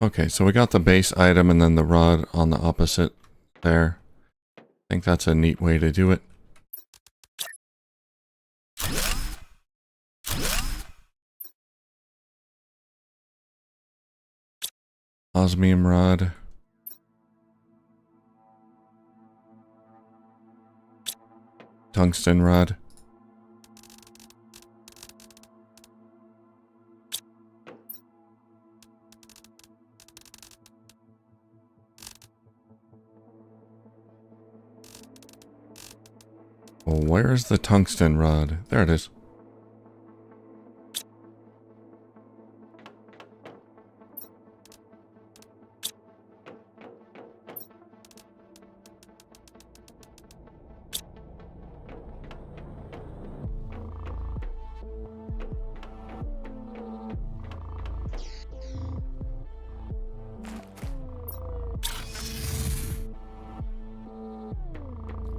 Okay, so we got the base item and then the rod on the opposite there. I think that's a neat way to do it. Osmium rod. Tungsten rod. Well, where is the tungsten rod? There it is.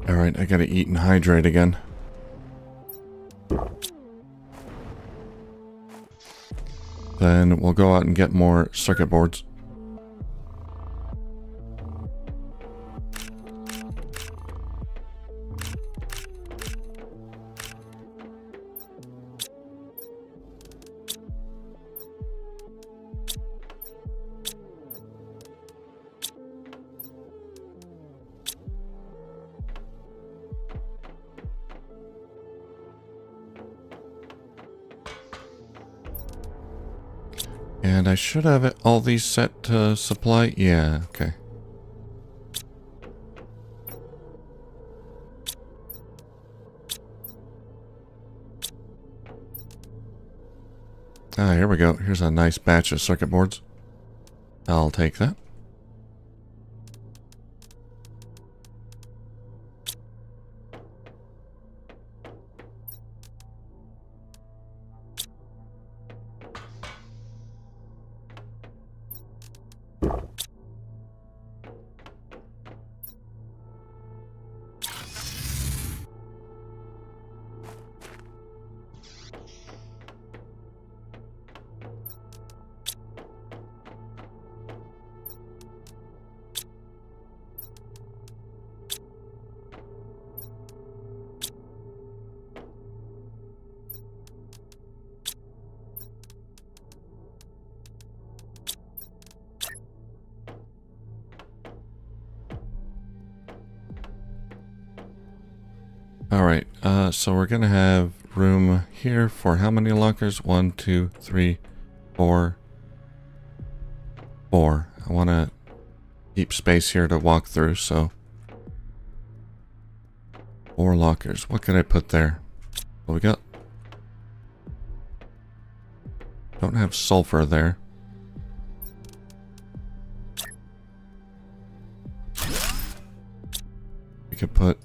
Alright, I gotta eat and hydrate again. Then we'll go out and get more circuit boards. And I should have all these set to supply. Yeah, okay. Ah, here we go. Here's a nice batch of circuit boards. I'll take that. Alright, so we're gonna have room here for how many lockers? 1, 2, 3, 4. 4. I want to keep space here to walk through, so 4 lockers. What could I put there? What we got? Don't have sulfur there. We could put...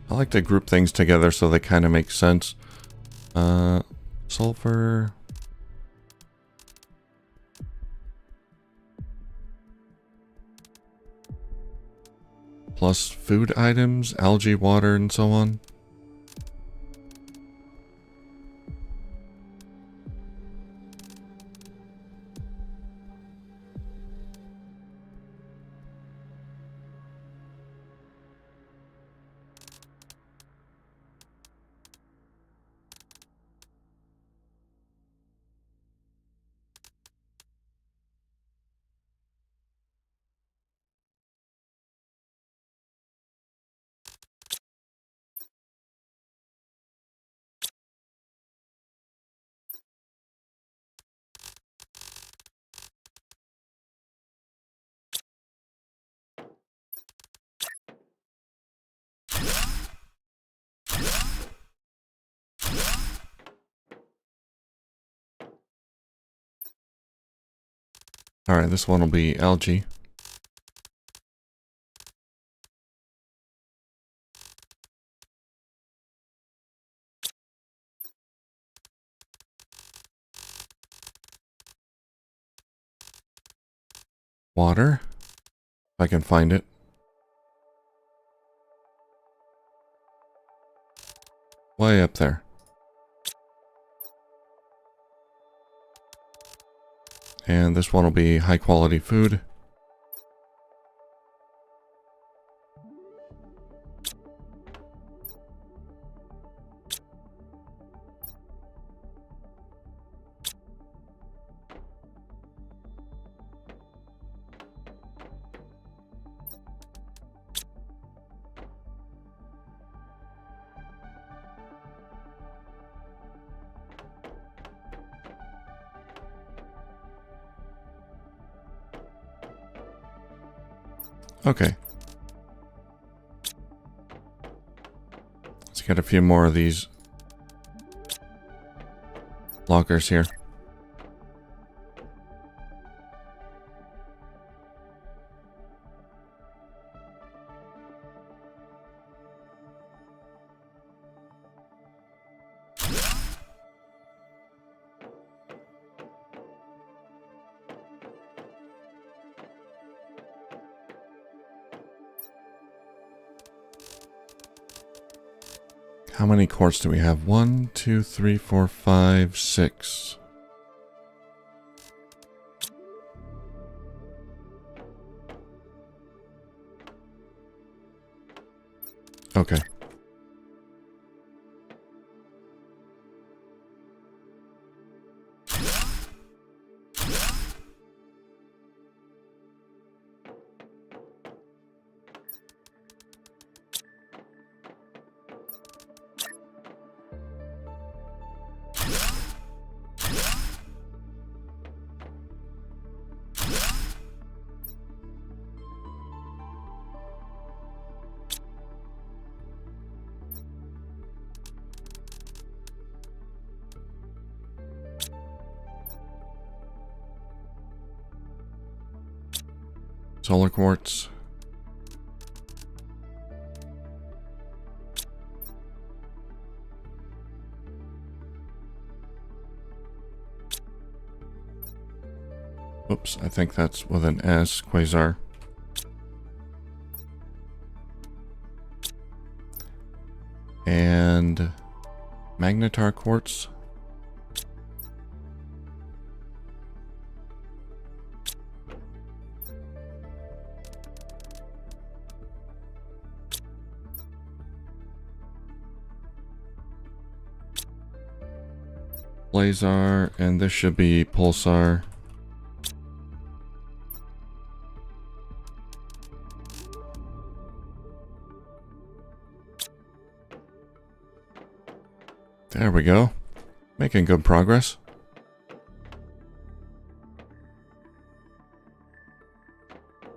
I like to group things together so they kind of make sense. Sulfur... plus food items, algae water, and so on. Alright, this one will be algae. Water. If I can find it. Way up there. And this one will be high quality food. Okay. Let's get a few more of these lockers here. How many quartz do we have? 1, 2, 3, 4, 5, 6. Okay. Solar quartz. Oops, I think that's with an S, quasar. And magnetar quartz. Blazar, and this should be pulsar. There we go. Making good progress.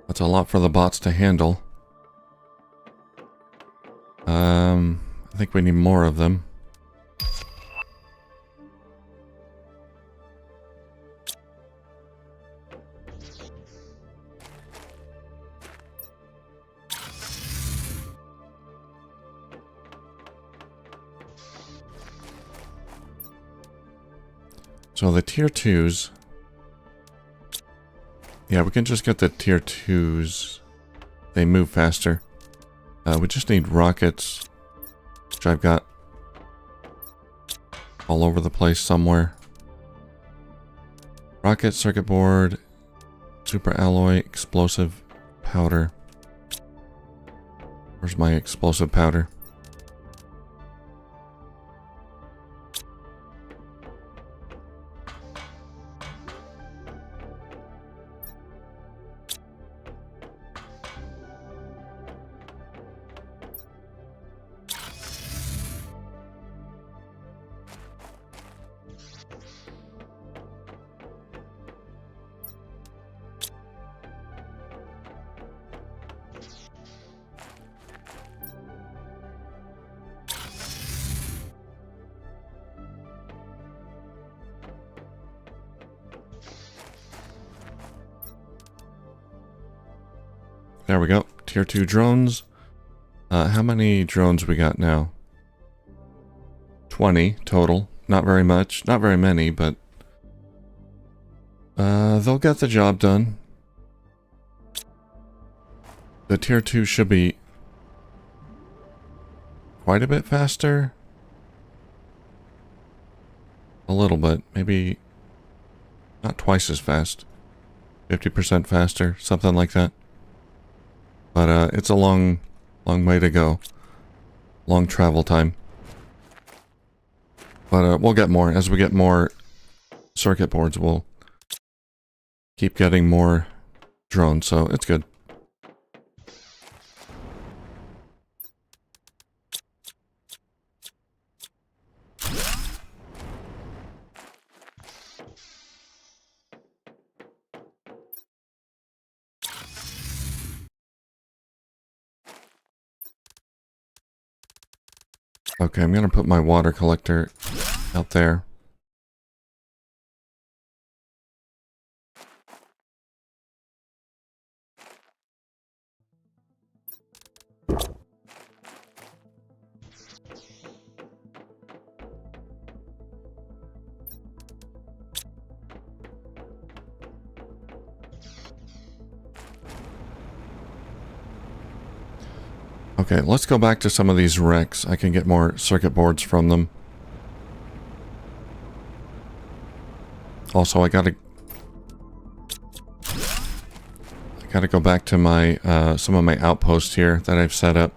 That's a lot for the bots to handle. I think we need more of them. So the tier 2s. Yeah, we can just get the tier 2s. They move faster. We just need rockets, which I've got all over the place somewhere. Rocket, circuit board, super alloy, explosive powder. Where's my explosive powder? There we go. Tier 2 drones. How many drones we got now? 20 total. Not very much. Not very many, but they'll get the job done. The tier 2 should be quite a bit faster. A little bit. Maybe not twice as fast. 50% faster. Something like that. But it's a long way to go. Long travel time. But we'll get more. As we get more circuit boards, we'll keep getting more drones, so it's good. Okay, I'm gonna put my water collector out there. Okay, let's go back to some of these wrecks. I can get more circuit boards from them. Also, I gotta go back to my some of my outposts here that I've set up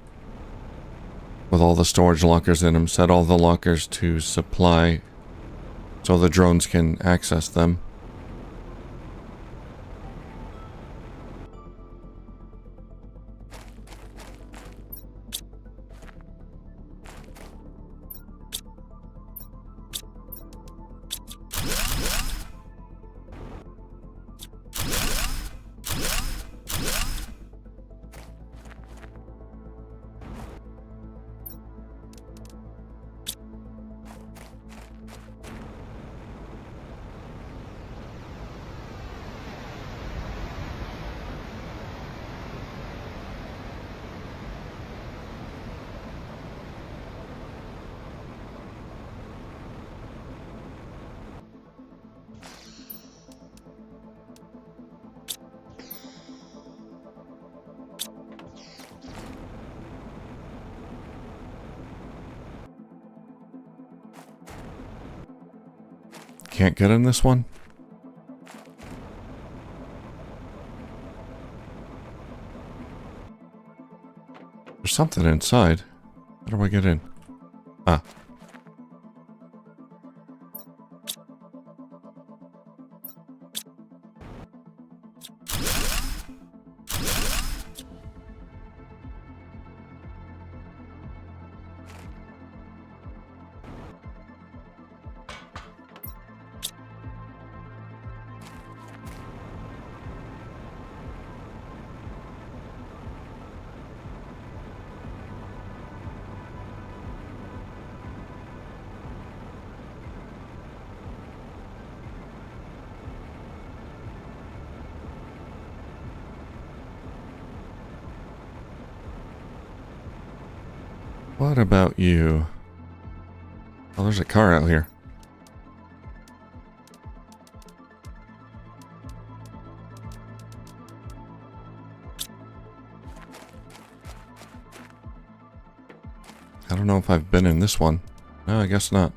with all the storage lockers in them. Set all the lockers to supply so the drones can access them. Can't get in this one? There's something inside. How do I get in? Ah. What about you? Oh, there's a car out here. I don't know if I've been in this one. No, I guess not.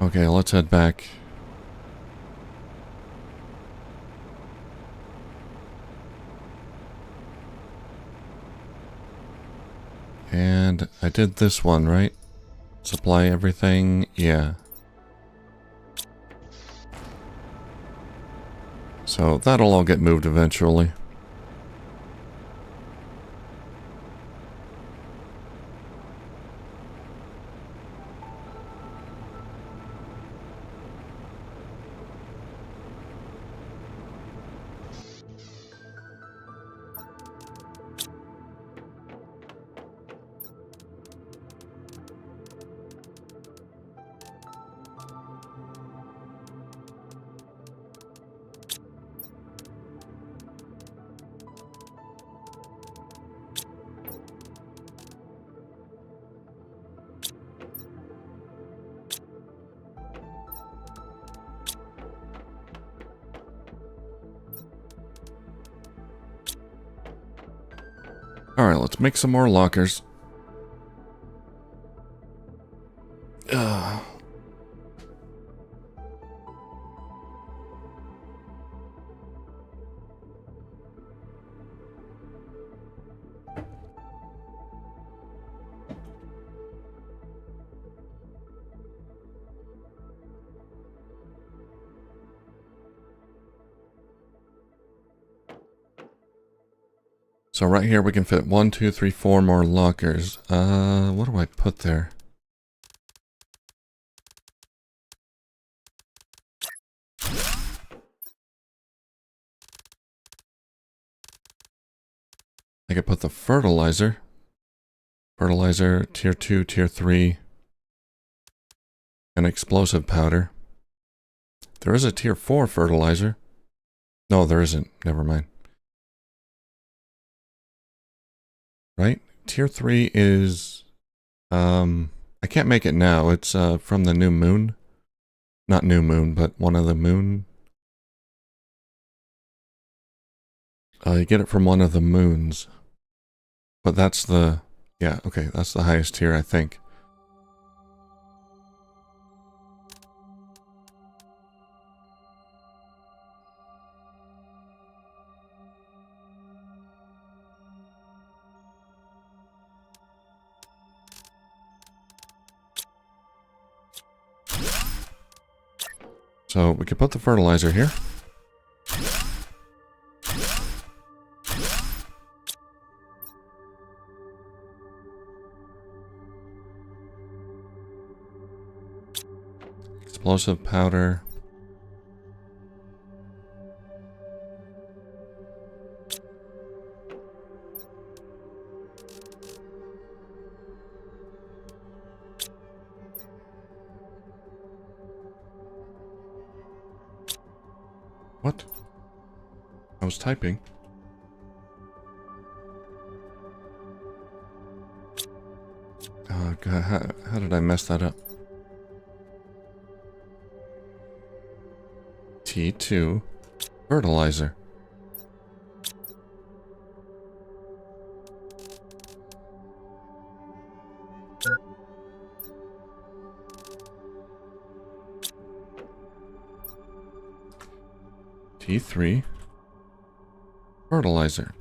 Okay, let's head back. And I did this one, right? Supply everything, yeah. So that'll all get moved eventually. let's make some more lockers. So right here we can fit 1, 2, 3, 4 more lockers. What do I put there? I could put the fertilizer. Fertilizer, tier 2, tier 3. An explosive powder. There is a tier 4 fertilizer. No, there isn't. Never mind. Right? Tier 3 is... I can't make it now. It's from the new moon. Not new moon, but one of the moon. You get it from one of the moons. But that's the... Yeah, okay, that's the highest tier, I think. So we could put the fertilizer here. Explosive powder. What? I was typing. Oh god, how did I mess that up? T2 fertilizer. T3 fertilizer.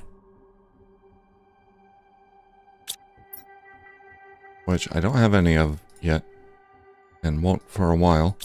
Which I don't have any of yet, and won't for a while.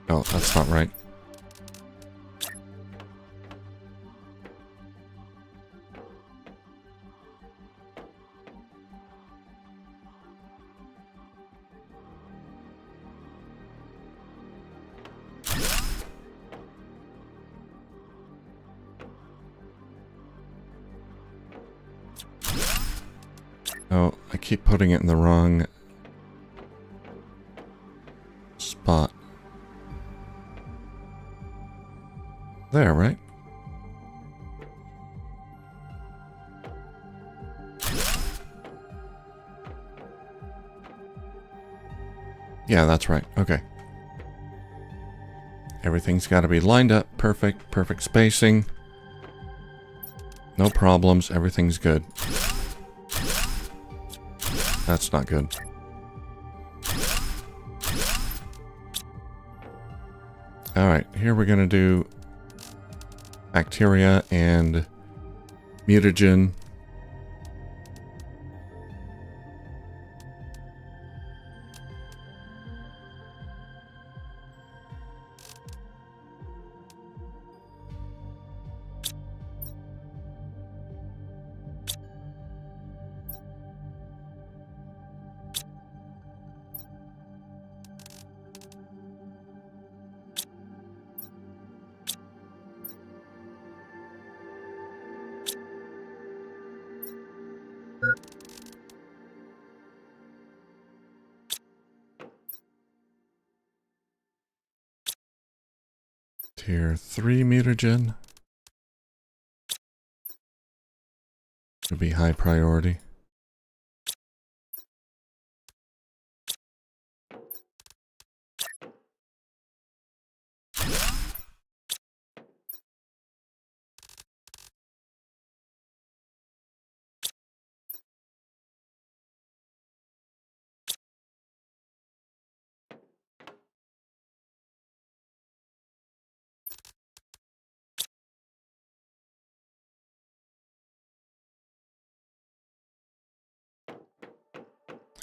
Oh, that's not right. Oh, I keep putting it in the wrong spot. There, right? Yeah, that's right. Okay. Everything's got to be lined up. Perfect. Perfect spacing. No problems. Everything's good. That's not good. Alright, here we're going to do bacteria and mutagen. Tier 3 mutagen would be high priority.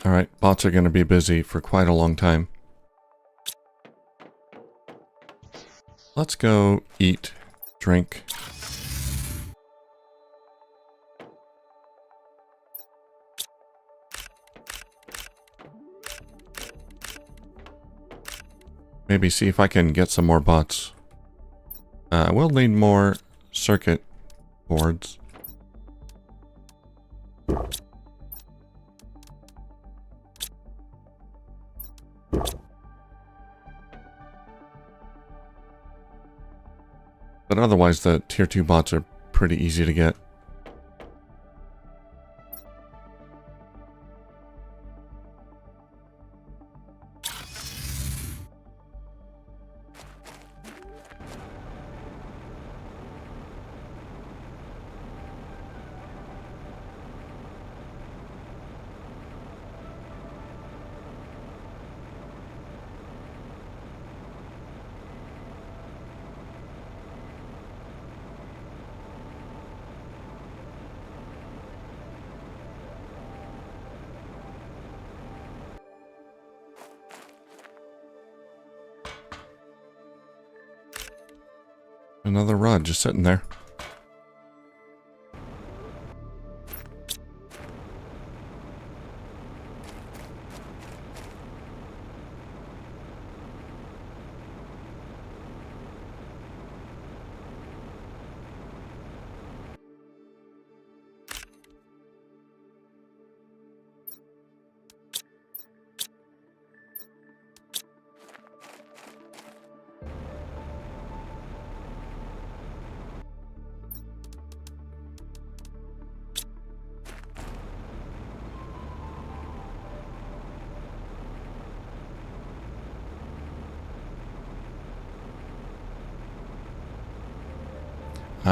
Alright, bots are going to be busy for quite a long time. Let's go eat, drink. Maybe see if I can get some more bots. We'll need more circuit boards. But otherwise, the tier 2 bots are pretty easy to get. Another rod just sitting there.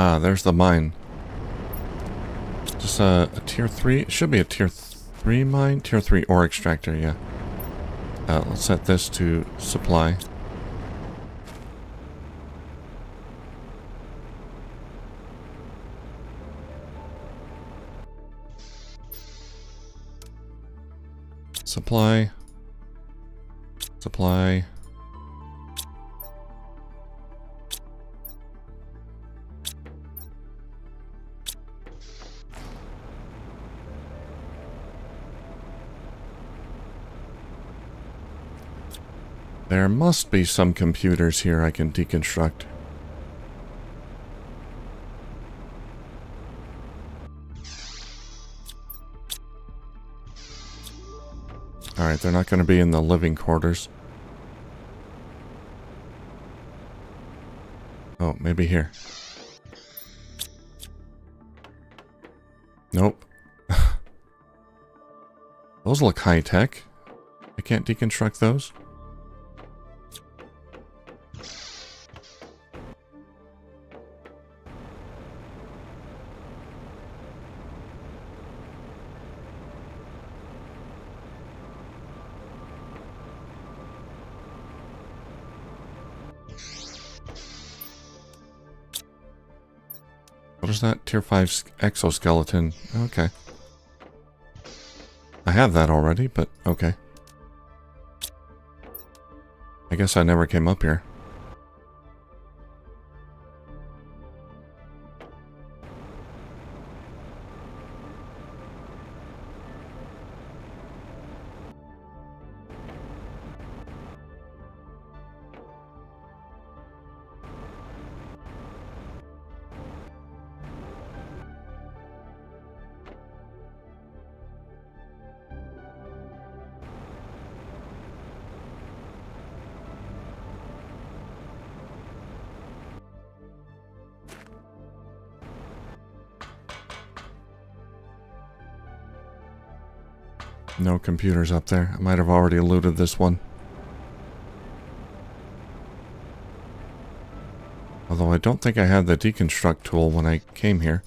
Ah, there's the mine. Just a tier 3? It should be a tier 3 mine? Tier 3 ore extractor, yeah. Let's set this to supply. Supply. Supply. There must be some computers here I can deconstruct. Alright, they're not going to be in the living quarters. Oh, maybe here. Nope. Those look high-tech. I can't deconstruct those. What is that? Tier 5 exoskeleton. Okay. I have that already, but okay. I guess I never came up here. No computers up there. I might have already looted this one. Although I don't think I had the deconstruct tool when I came here.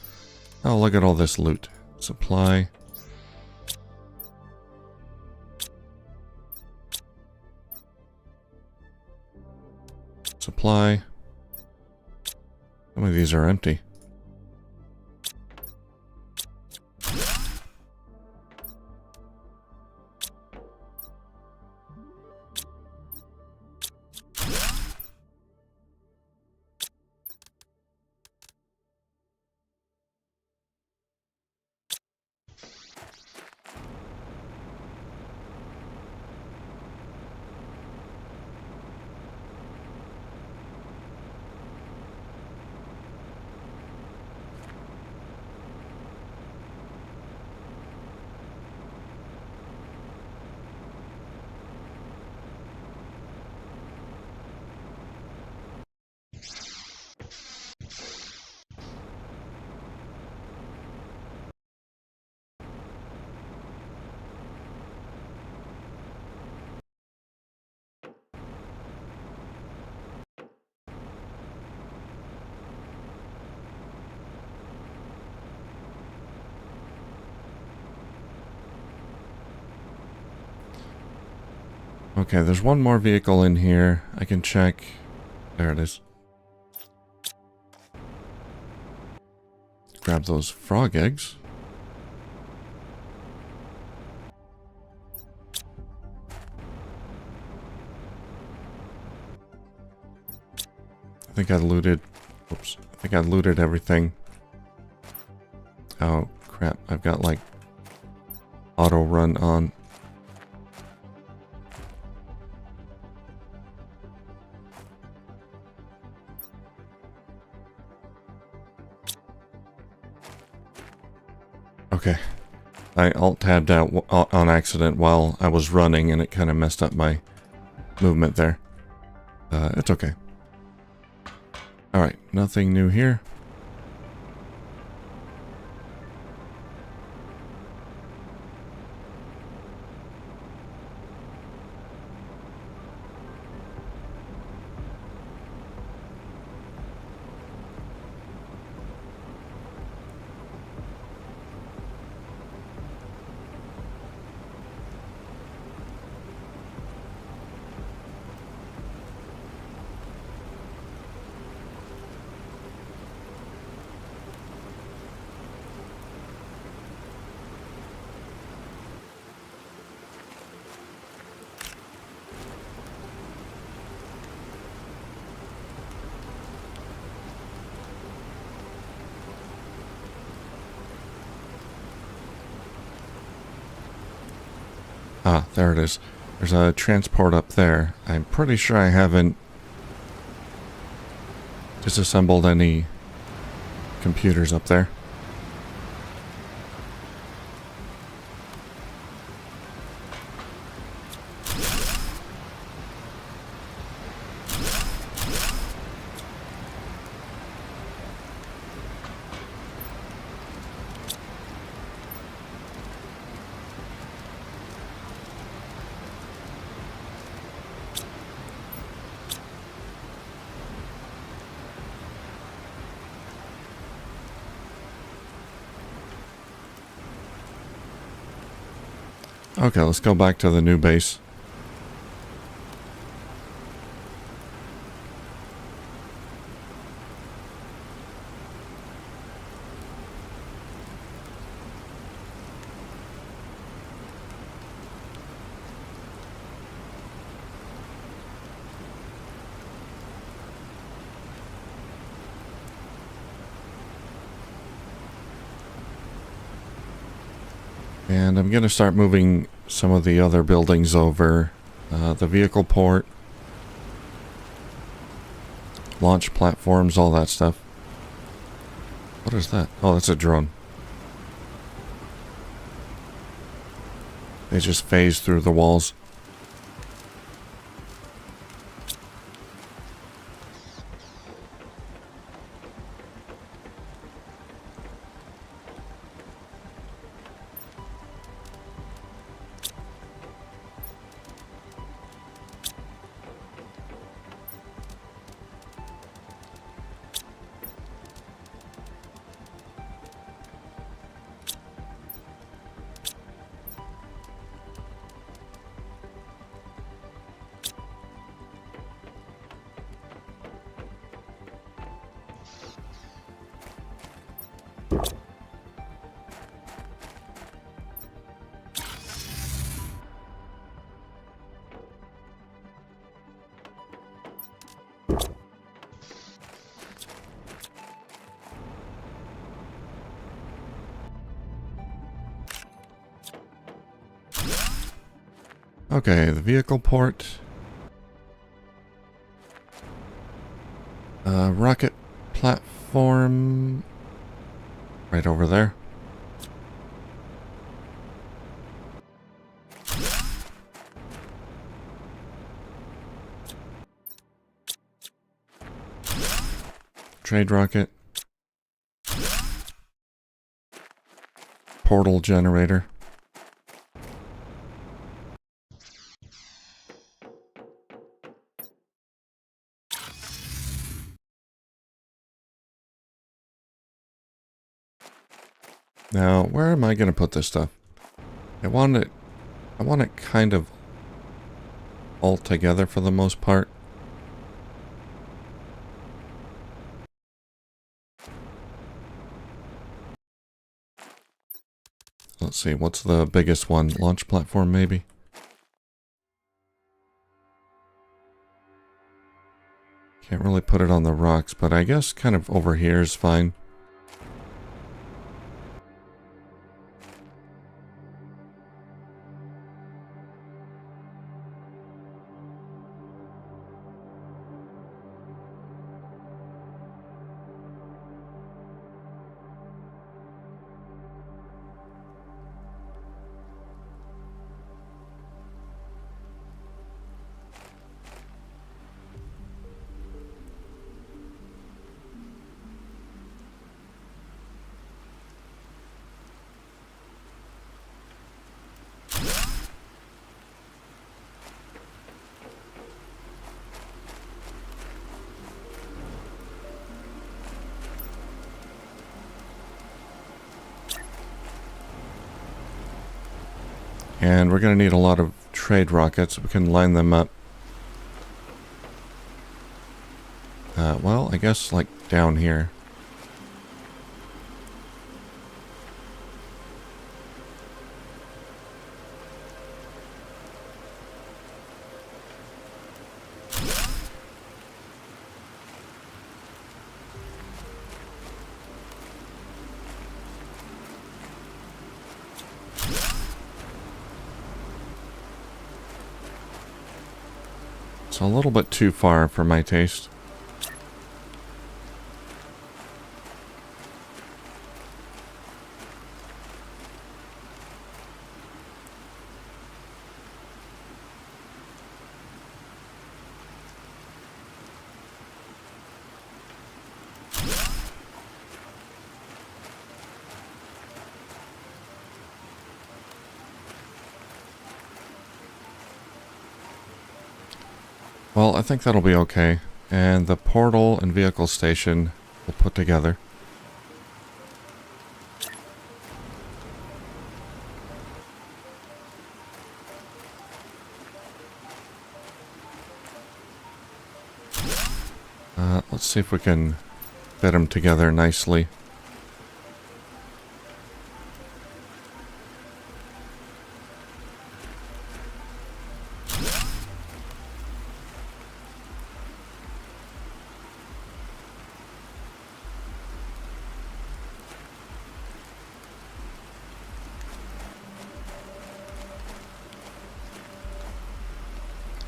Oh, look at all this loot. Supply. Supply. Some of these are empty. Okay, there's one more vehicle in here. I can check. There it is. Grab those frog eggs. I think I looted... Oops. I think I looted everything. Oh, crap. I've got, like, auto run on. Okay. I alt-tabbed out on accident while I was running, and it kind of messed up my movement there. It's okay. Alright, nothing new here. Ah, there it is. There's a transport up there. I'm pretty sure I haven't disassembled any computers up there. Okay, let's go back to the new base. And I'm going to start moving some of the other buildings over. The vehicle port, launch platforms, all that stuff. What is that? Oh, that's a drone. They just phase through the walls. Okay, the vehicle port. Rocket platform. Right over there. Trade rocket. Portal generator. Now, where am I going to put this stuff? I want it kind of all together for the most part. Let's see, what's the biggest one? Launch platform, maybe? Can't really put it on the rocks, but I guess kind of over here is fine. And we're going to need a lot of trade rockets. We can line them up. Well, I guess like down here. It's a little bit too far for my taste. Well, I think that'll be okay. And the portal and vehicle station we'll put together. Let's see if we can fit them together nicely.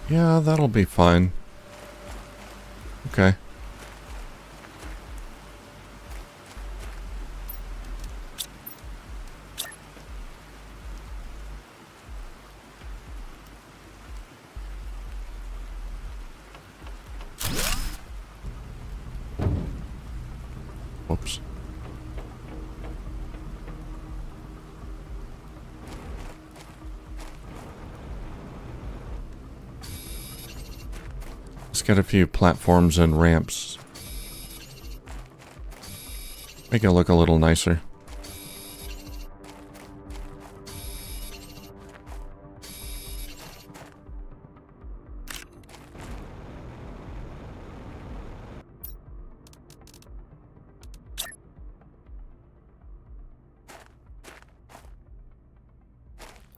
Yeah, that'll be fine. Okay. Whoops. Let's get a few platforms and ramps. Make it look a little nicer.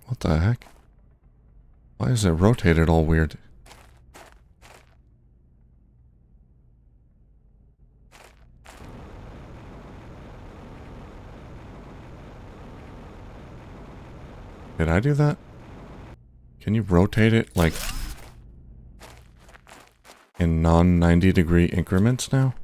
What the heck? Why is it rotated all weird? Did I do that? Can you rotate it, like, in non-90 degree increments now?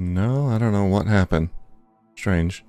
No, I don't know what happened. Strange.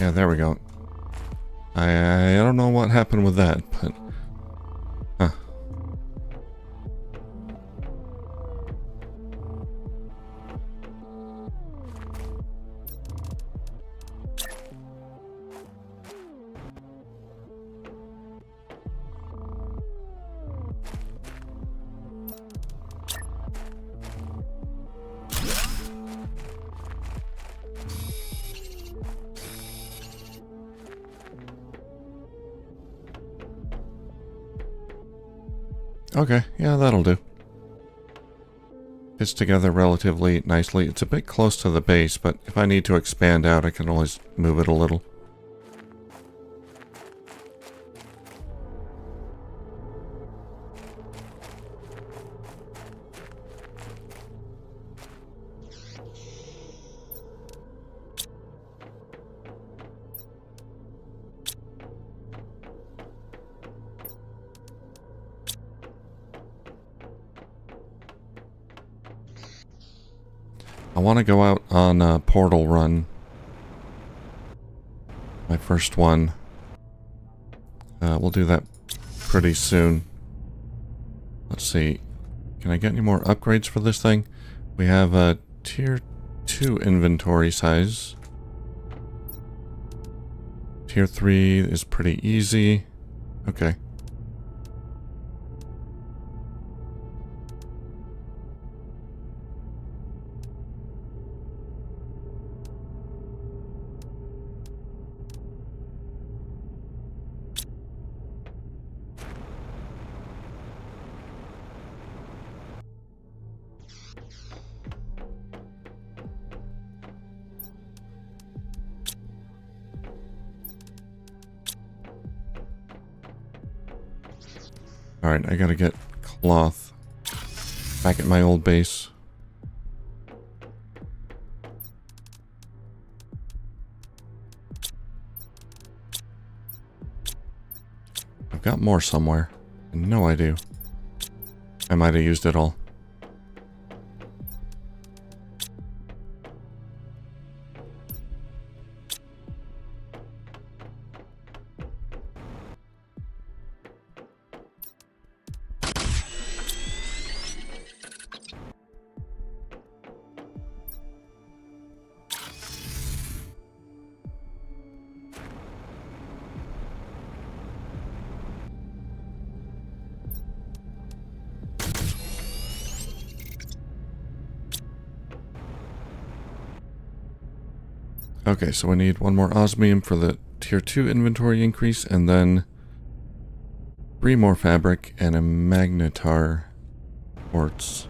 Yeah, there we go. I don't know what happened with that, but... Huh. Okay, yeah, that'll do. Fits together relatively nicely. It's a bit close to the base, but if I need to expand out, I can always move it a little. I want to go out on a portal run. My first one. We'll do that pretty soon. Let's see. Can I get any more upgrades for this thing? We have a tier 2 inventory size. Tier 3 is pretty easy. Okay. Alright, I gotta get cloth back at my old base. I've got more somewhere. No idea. I might have used it all. Okay, so we need one more osmium for the tier 2 inventory increase, and then 3 more fabric and a magnetar quartz.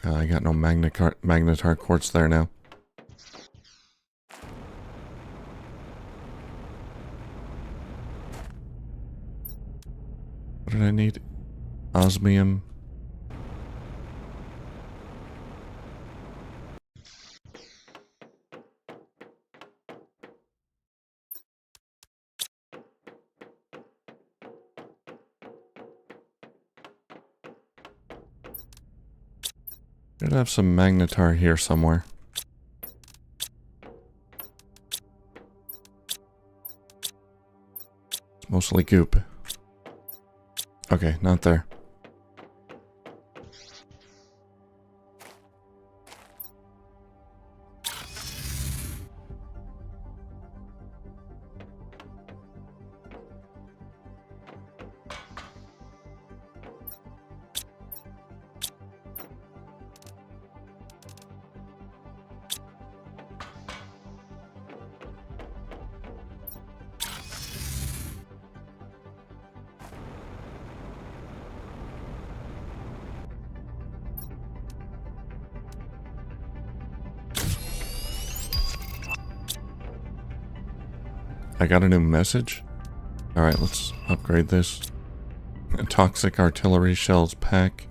I got no magnetar quartz there now. What did I need? Osmium. Should have some magnetar here somewhere. Mostly goop. Okay, not there. I got a new message. Alright, let's upgrade this. Toxic artillery shells pack.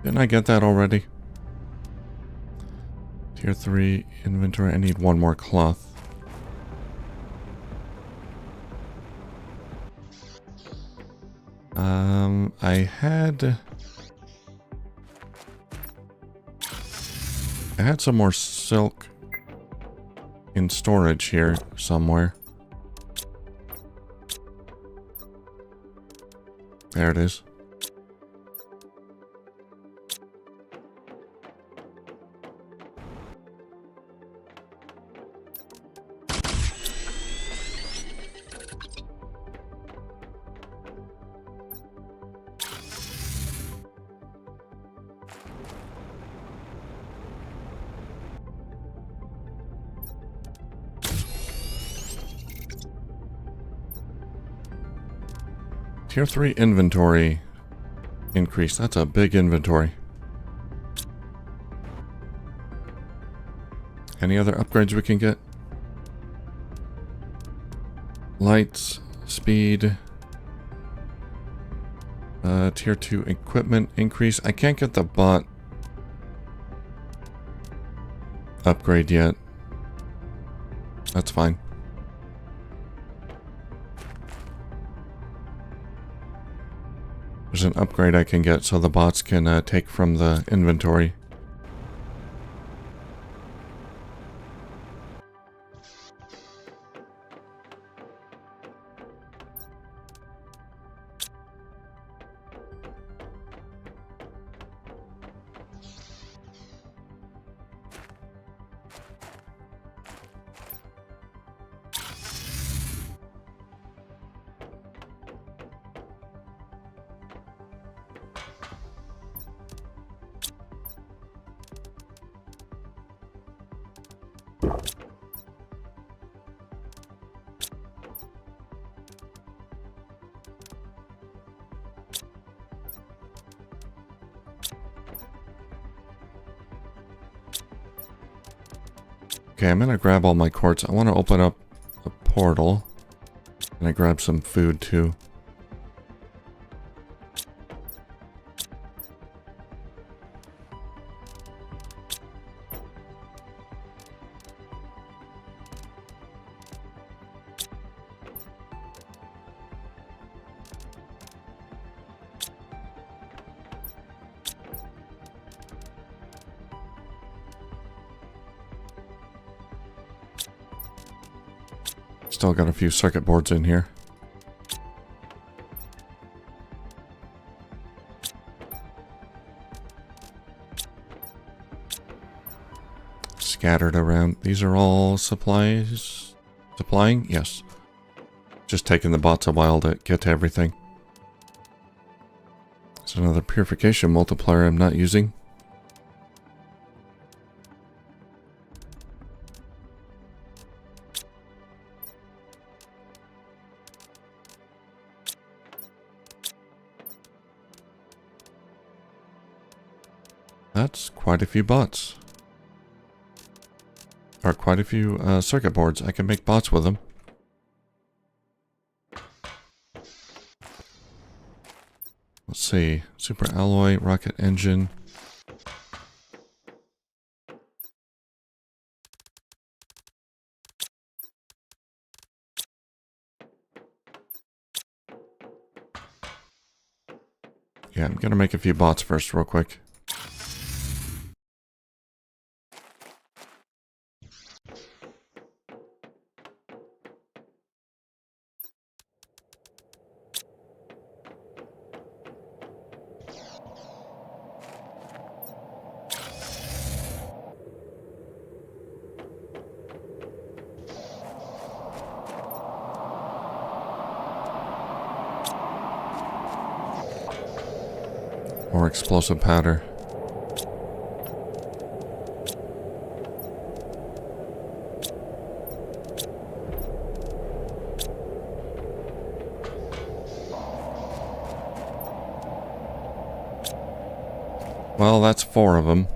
Didn't I get that already? Tier 3 inventory. I need one more cloth. I had some more silk in storage here somewhere. There it is. Tier 3 inventory increase. That's a big inventory. Any other upgrades we can get? Lights, speed. Tier 2 equipment increase. I can't get the bot upgrade yet. That's fine. There's an upgrade I can get so the bots can take from the inventory. Okay, I'm gonna grab all my quartz. I want to open up a portal. And I grab some food too. Still got a few circuit boards in here. Scattered around. These are all supplies. Supplying? Yes. Just taking the bots a while to get to everything. There's another purification multiplier I'm not using. That's quite a few bots. Or quite a few circuit boards. I can make bots with them. Let's see. Super alloy, rocket engine. Yeah, I'm gonna make a few bots first real quick. or explosive powder. Well, that's 4 of them.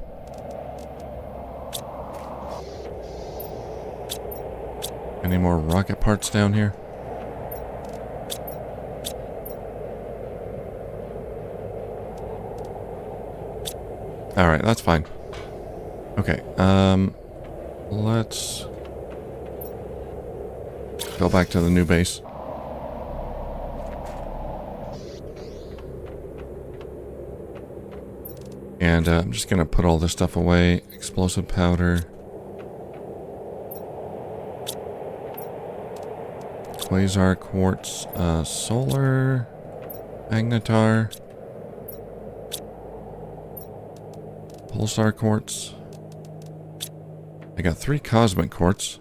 Any more rocket parts down here? Alright, that's fine. Okay, let's go back to the new base. And I'm just gonna put all this stuff away. Explosive powder. Quasar quartz, solar, magnetar, pulsar quartz. I got 3 cosmic quartz.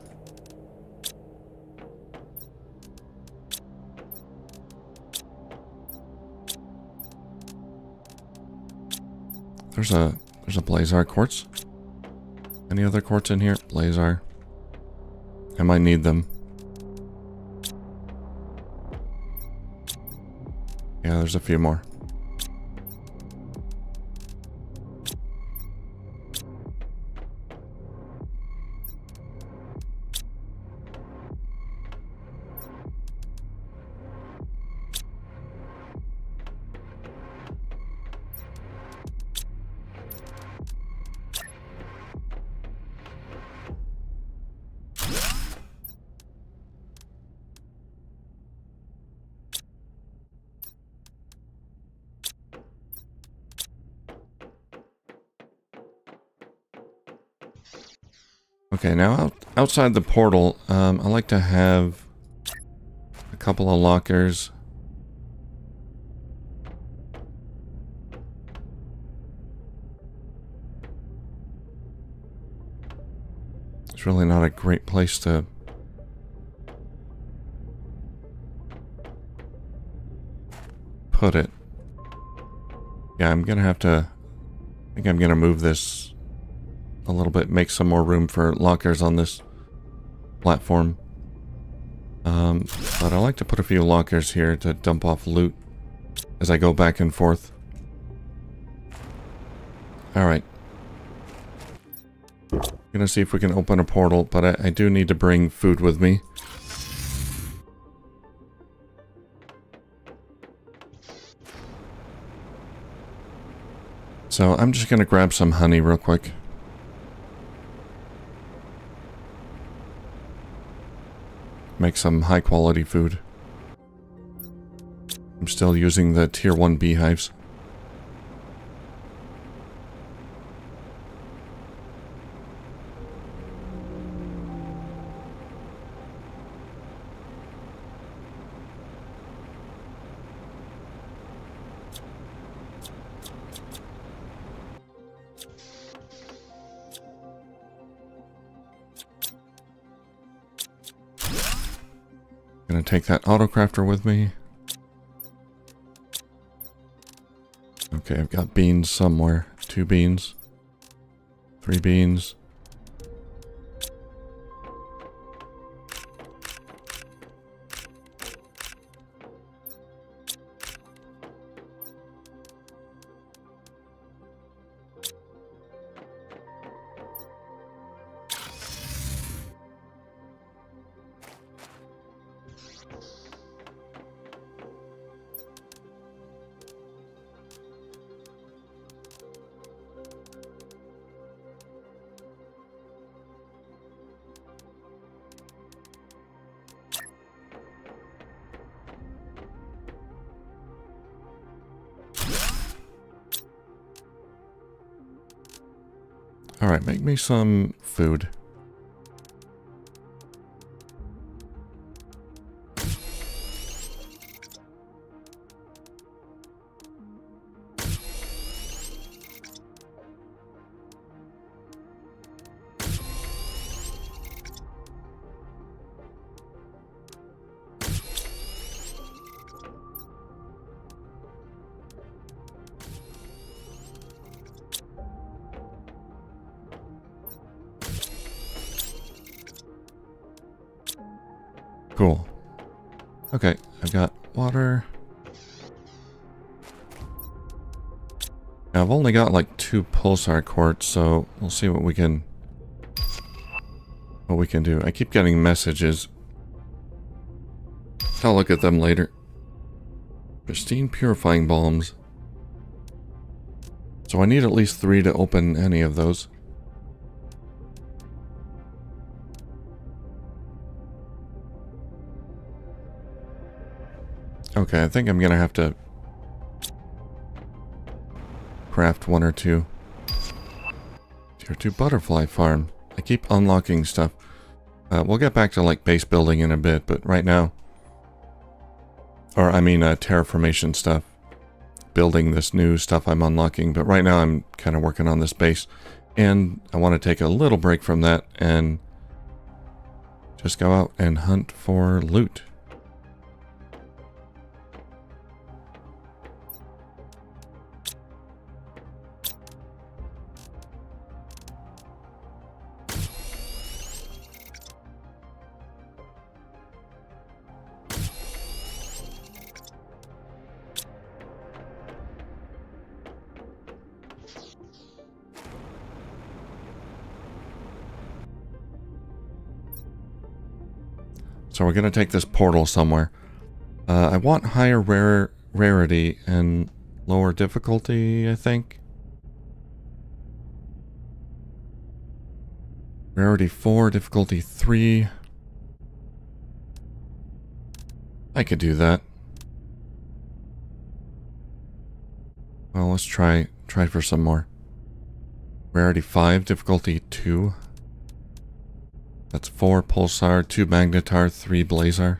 There's a blazar quartz. Any other quartz in here? Blazar. I might need them. Yeah, there's a few more. Okay, now outside the portal, I like to have a couple of lockers. It's really not a great place to put it. Yeah, I'm gonna have to, I think I'm gonna move this a little bit, make some more room for lockers on this platform. But I like to put a few lockers here to dump off loot as I go back and forth. Alright. Gonna see if we can open a portal, but I do need to bring food with me. So I'm just gonna grab some honey real quick. Make some high quality food. I'm still using the tier 1 beehives. Gonna take that autocrafter with me. Okay, I've got beans somewhere. 2 beans. 3 beans. Alright, make me some food. Cool. Okay, I've got water. Now, I've only got like 2 pulsar quartz, so we'll see what we can do. I keep getting messages. I'll look at them later. Pristine purifying bombs. So I need at least 3 to open any of those. Okay, I think I'm gonna have to craft 1 or 2. Tier 2 butterfly farm. I keep unlocking stuff. We'll get back to like base building in a bit, but right now, or I mean terraformation stuff. Building this new stuff I'm unlocking, but right now I'm kind of working on this base, and I want to take a little break from that and just go out and hunt for loot. So we're going to take this portal somewhere. I want higher rarity and lower difficulty, I think. Rarity 4, difficulty 3. I could do that. Well, let's try for some more. Rarity 5, difficulty 2. That's 4 pulsar, 2 magnetar, 3 blazar.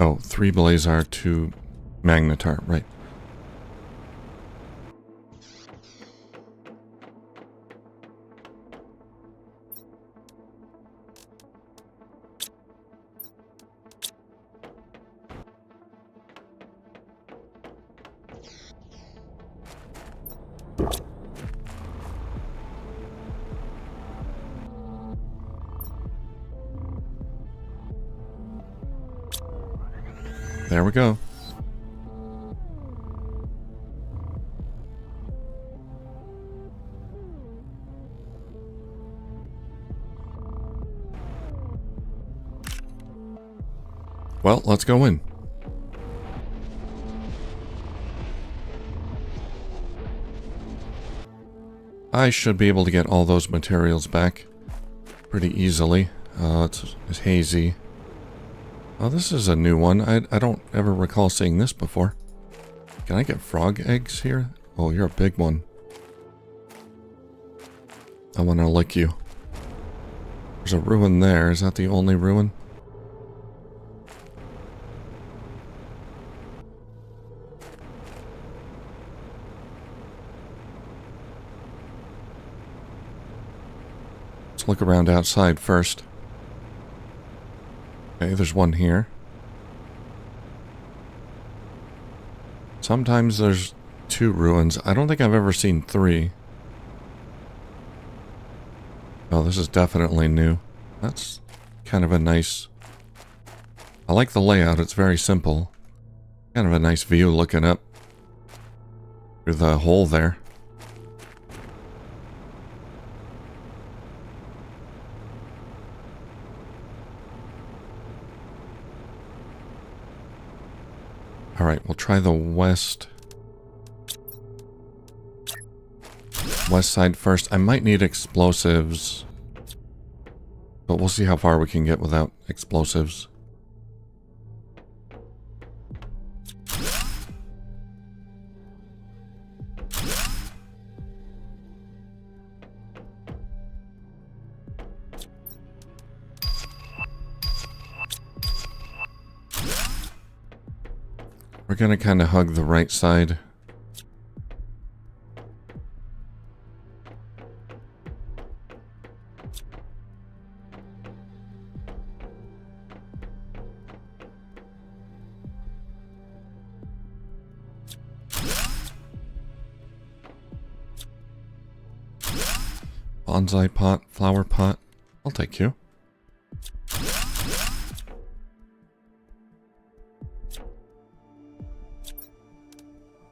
Oh, 3 blazar, 2 magnetar, right. There we go. Well, let's go in. I should be able to get all those materials back pretty easily. It's hazy. Oh, this is a new one. I don't ever recall seeing this before. Can I get frog eggs here? Oh, you're a big one. I want to lick you. There's a ruin there. Is that the only ruin? Let's look around outside first. Okay, there's one here. Sometimes there's 2 ruins. I don't think I've ever seen 3. Oh, this is definitely new. That's kind of a nice... I like the layout. It's very simple. Kind of a nice view looking up through the hole there. Alright, we'll try the west side first. I might need explosives, but we'll see how far we can get without explosives. We're going to kind of hug the right side. Bonsai pot, flower pot. I'll take you.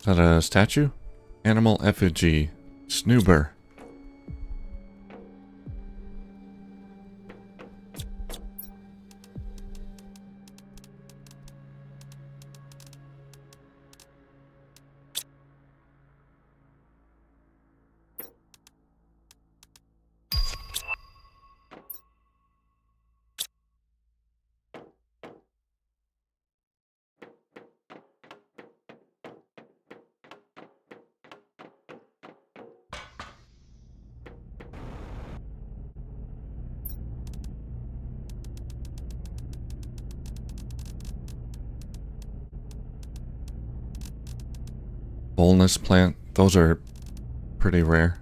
Is that a statue? Animal effigy. Snoober. Bolnus plant. Those are pretty rare.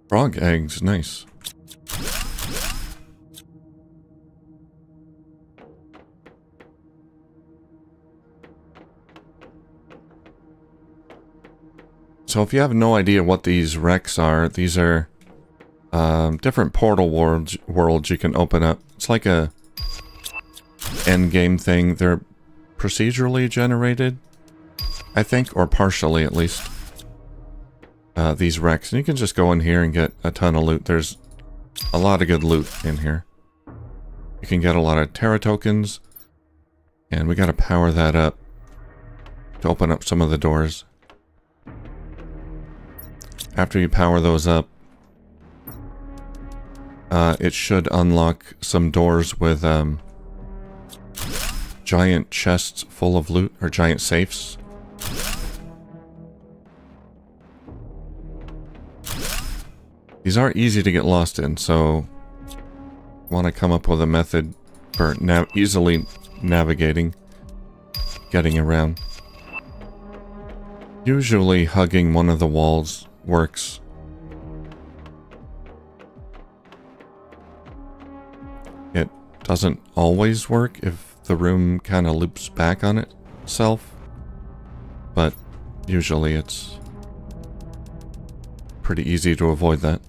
Frog eggs, nice. So if you have no idea what these wrecks are, these are different portal worlds you can open up. It's like a end game thing. They're procedurally generated, I think, or partially at least. These wrecks, and you can just go in here and get a ton of loot. There's a lot of good loot in here. You can get a lot of Terra tokens, and we got to power that up to open up some of the doors. After you power those up, it should unlock some doors with giant chests full of loot, or giant safes. These are easy to get lost in, so want to come up with a method for easily navigating, getting around. Usually hugging one of the walls works. It doesn't always work if the room kind of loops back on itself, but usually it's pretty easy to avoid that.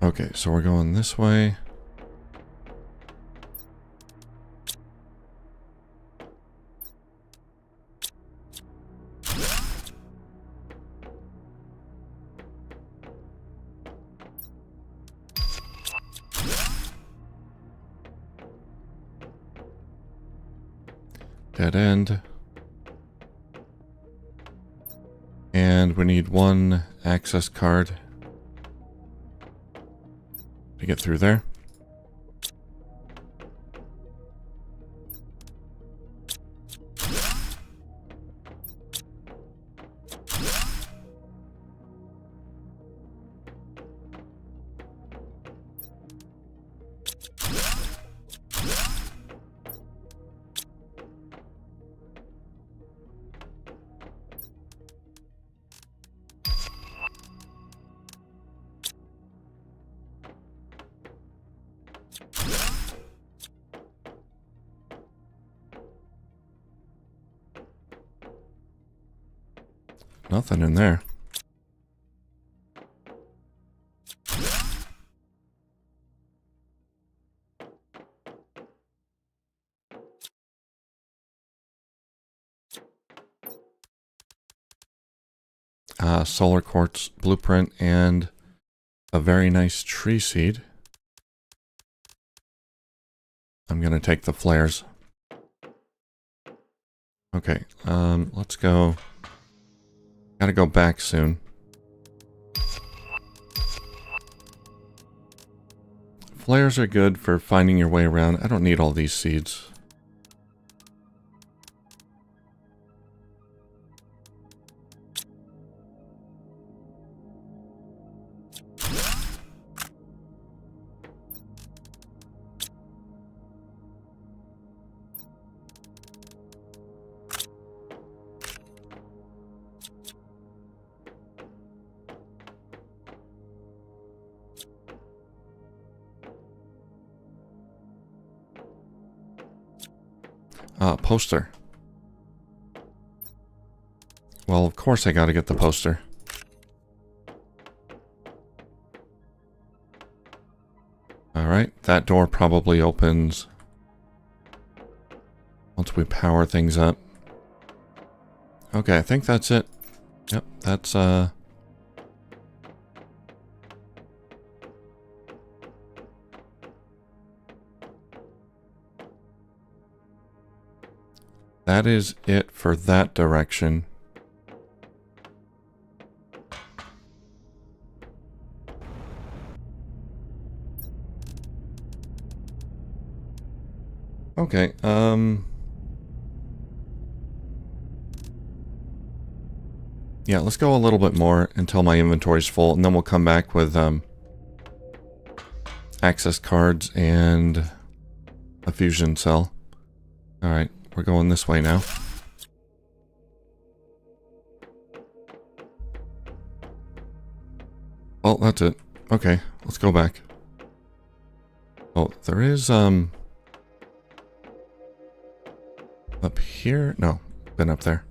Okay, so we're going this way. Dead end. And we need one access card to get through there. Nothing in there. Solar quartz blueprint and a very nice tree seed. I'm gonna take the flares. Okay, let's go. Gotta go back soon. Flares are good for finding your way around. I don't need all these seeds. Poster. Well, of course I gotta get the poster. Alright, that door probably opens once we power things up. Okay, I think that's it. Yep, that's, that is it for that direction. Okay, yeah, let's go a little bit more until my inventory's full, and then we'll come back with, access cards and a fusion cell. Alright, we're going this way now. Oh, that's it. Okay, let's go back. Oh, there is, up here? No, been up there.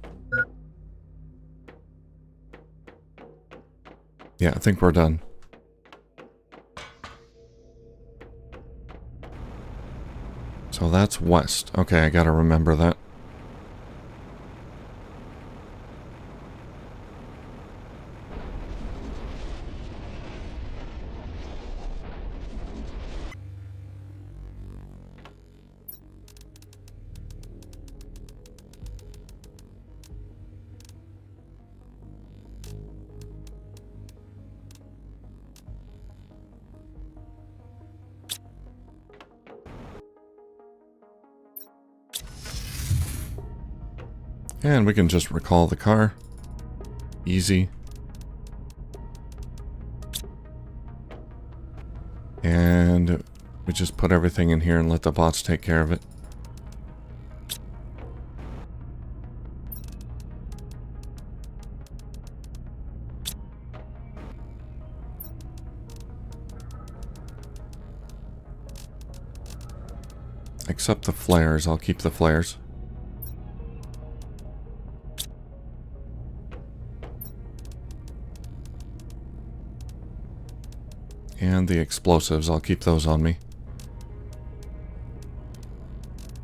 Yeah, I think we're done. So that's west. Okay, I gotta remember that. And we can just recall the car. Easy. And we just put everything in here and let the bots take care of it. Except the flares. I'll keep the flares. And the explosives, I'll keep those on me.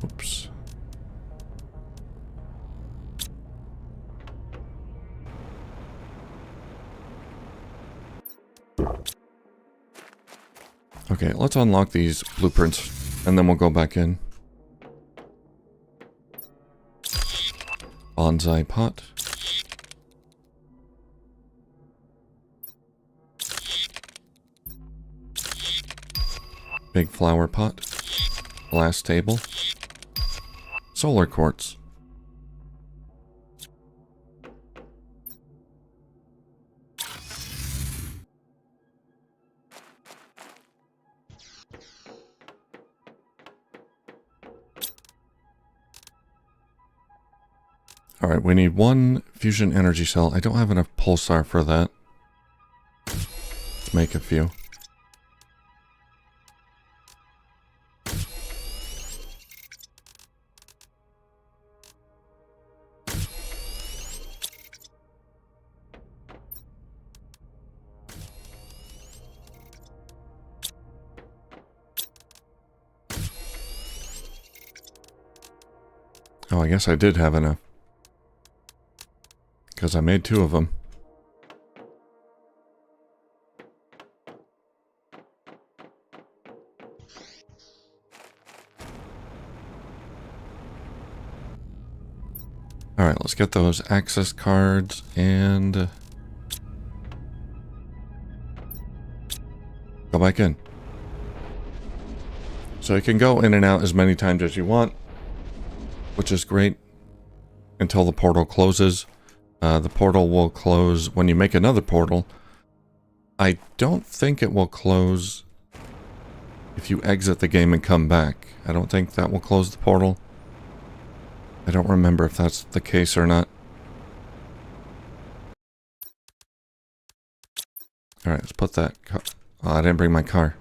Oops. Okay, let's unlock these blueprints, and then we'll go back in. Bonsai pot. Big flower pot. Glass table. Solar quartz. Alright, we need one fusion energy cell. I don't have enough pulsar for that. Make a few. I guess I did have enough. Because I made 2 of them. Alright, let's get those access cards and go back in. So you can go in and out as many times as you want, which is great until the portal closes. The portal will close when you make another portal. I don't think it will close if you exit the game and come back. I don't think that will close the portal. I don't remember if that's the case or not. Alright, let's put that car. Oh, I didn't bring my car.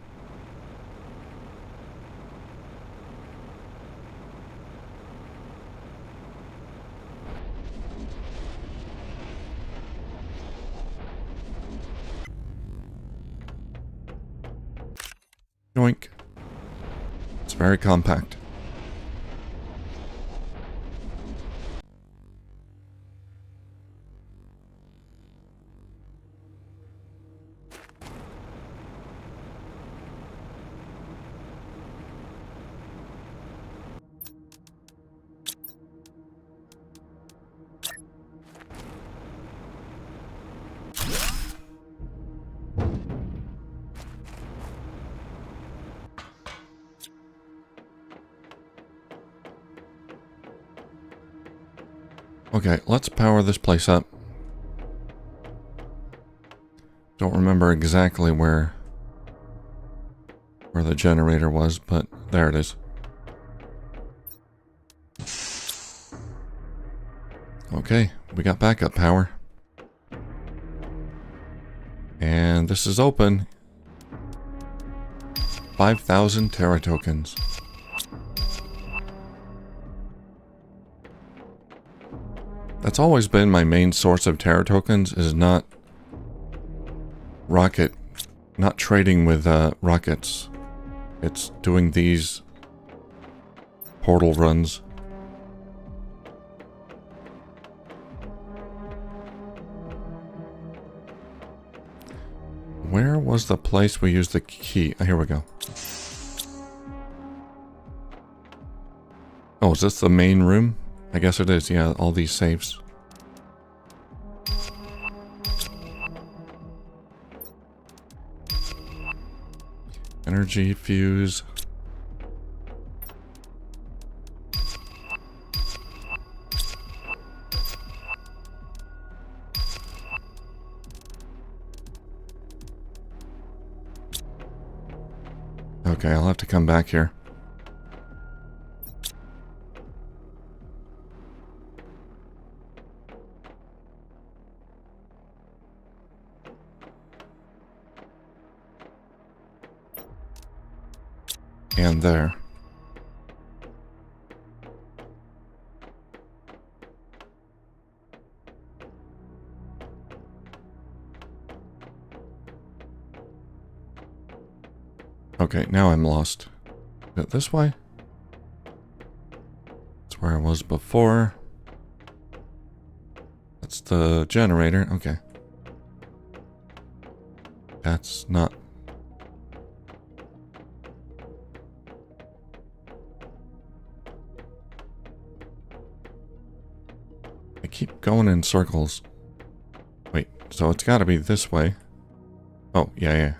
Yoink. It's very compact. Okay, let's power this place up. Don't remember exactly where the generator was, but there it is. Okay, we got backup power. And this is open. 5,000 Terra tokens. That's always been my main source of Terra tokens, is not trading with rockets. It's doing these portal runs. Where was the place we used the key? Oh, here we go. Oh, is this the main room? I guess it is, yeah, all these safes. Energy fuse. Okay, I'll have to come back here. And there. Okay, now I'm lost. Is it this way? That's where I was before. That's the generator. Okay. That's not... I keep going in circles. Wait, so it's gotta be this way. Oh, yeah.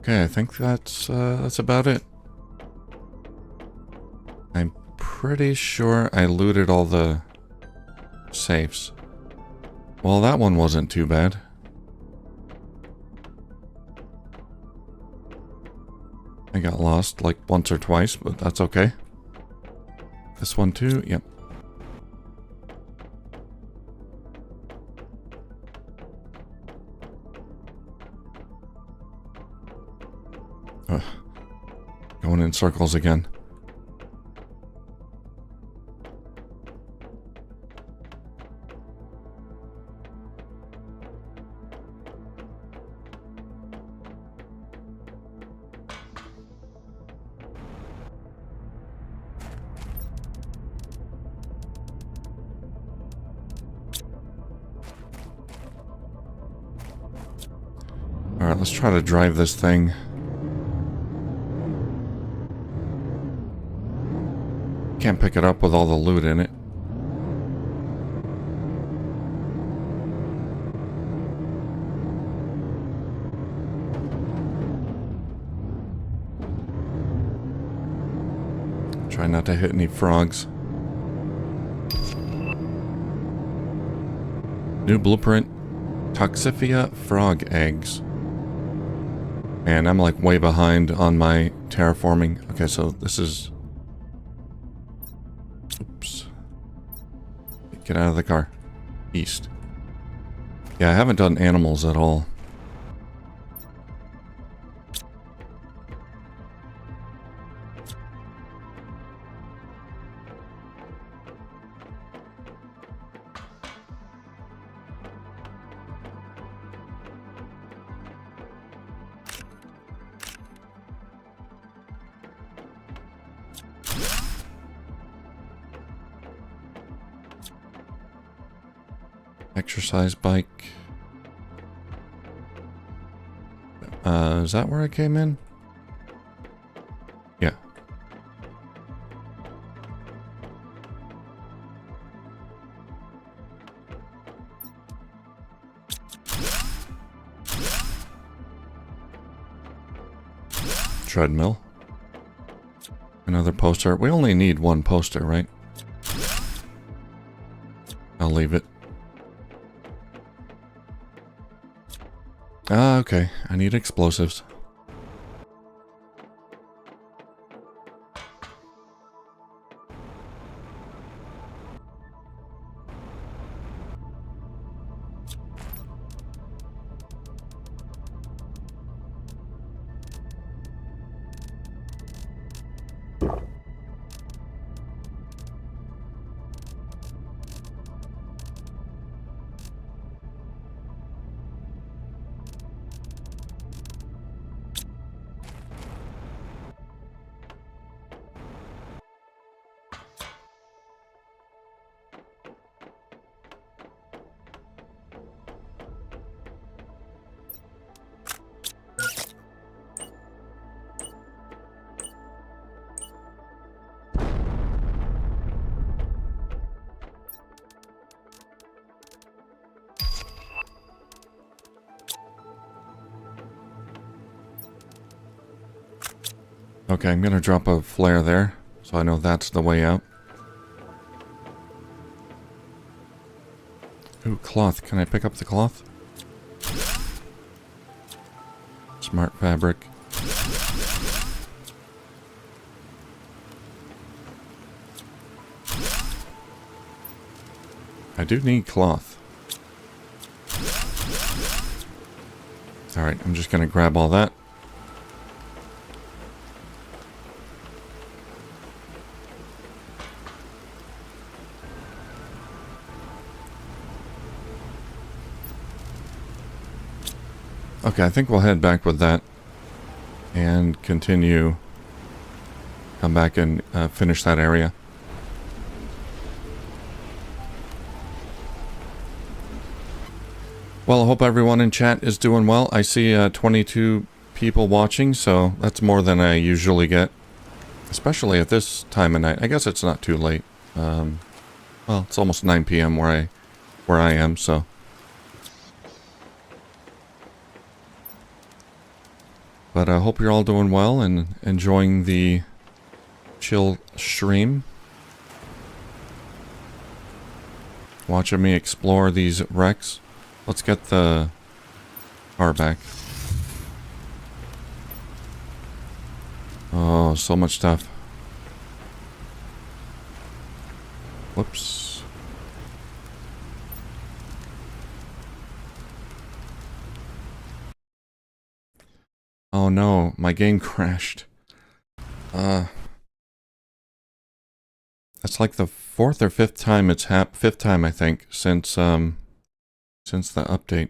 Okay, I think that's about it. I'm pretty sure I looted all the safes. Well, that one wasn't too bad. I got lost like once or twice, but that's okay. This one too, yep. Ugh. Going in circles again. Alright, let's try to drive this thing. Can't pick it up with all the loot in it. Try not to hit any frogs. New blueprint. Toxicity frog eggs. And I'm like way behind on my terraforming. Okay, so this is... Oops. Get out of the car. East. Yeah, I haven't done animals at all. Exercise bike. Is that where I came in? Yeah. Treadmill. Another poster. We only need one poster, right? I'll leave it. Ah, okay. I need explosives. Okay, I'm gonna drop a flare there, so I know that's the way out. Ooh, cloth. Can I pick up the cloth? Smart fabric. I do need cloth. Alright, I'm just gonna grab all that. Okay, I think we'll head back with that and continue. Come back and finish that area. Well, I hope everyone in chat is doing well. I see 22 people watching, so that's more than I usually get. Especially at this time of night. I guess it's not too late. Well, it's almost 9 p.m. where I am, so... But I hope you're all doing well and enjoying the chill stream. Watching me explore these wrecks. Let's get the car back. Oh, so much stuff. Whoops. Oh no, my game crashed. That's like the fourth or fifth time it's fifth time I think since the update.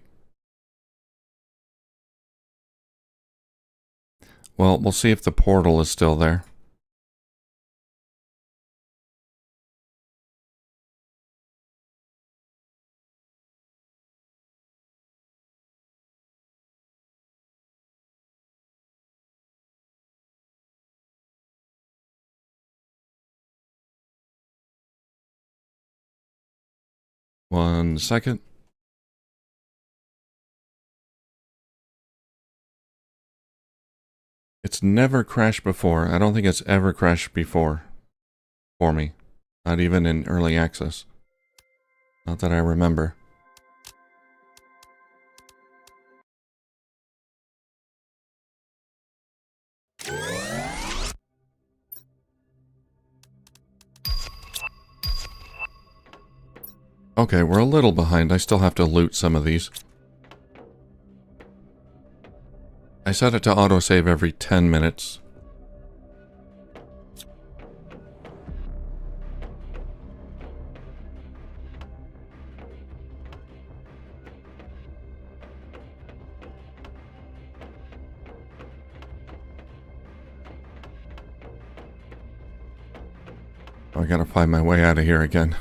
Well, we'll see if the portal is still there. One second. It's never crashed before. I don't think it's ever crashed before for me. Not even in early access. Not that I remember. Okay, we're a little behind. I still have to loot some of these. I set it to autosave every 10 minutes. I gotta find my way out of here again.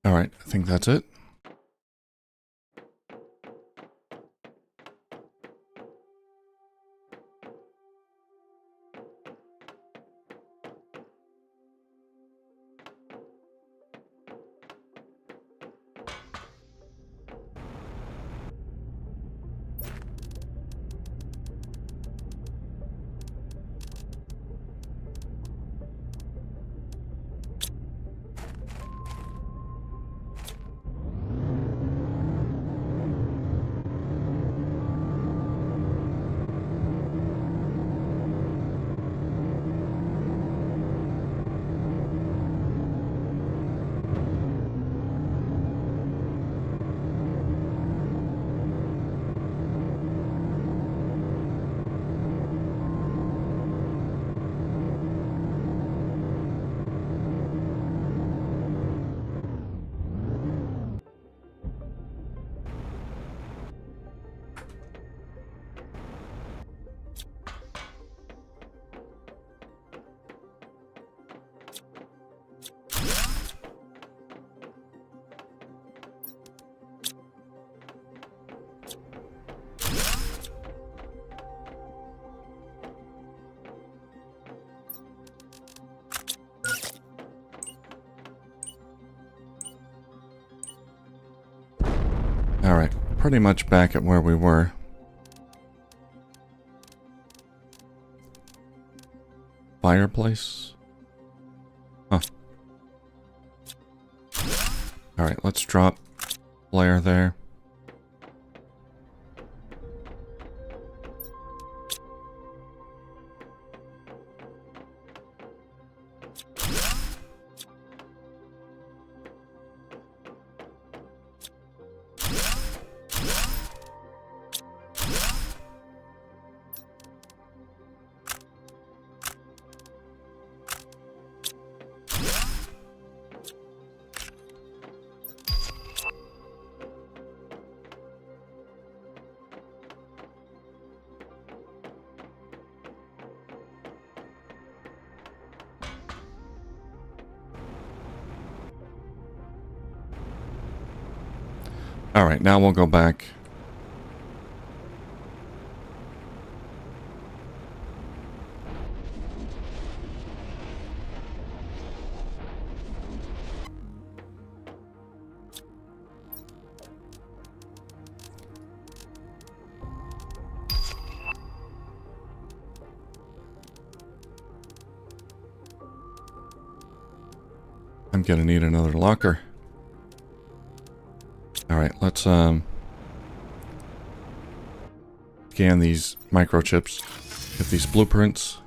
Alright, I think that's it. Alright, pretty much back at where we were. Fireplace? Huh. Alright, let's drop flare there. Alright, now we'll go back. I'm gonna need another locker. Alright, let's scan these microchips. Get these blueprints.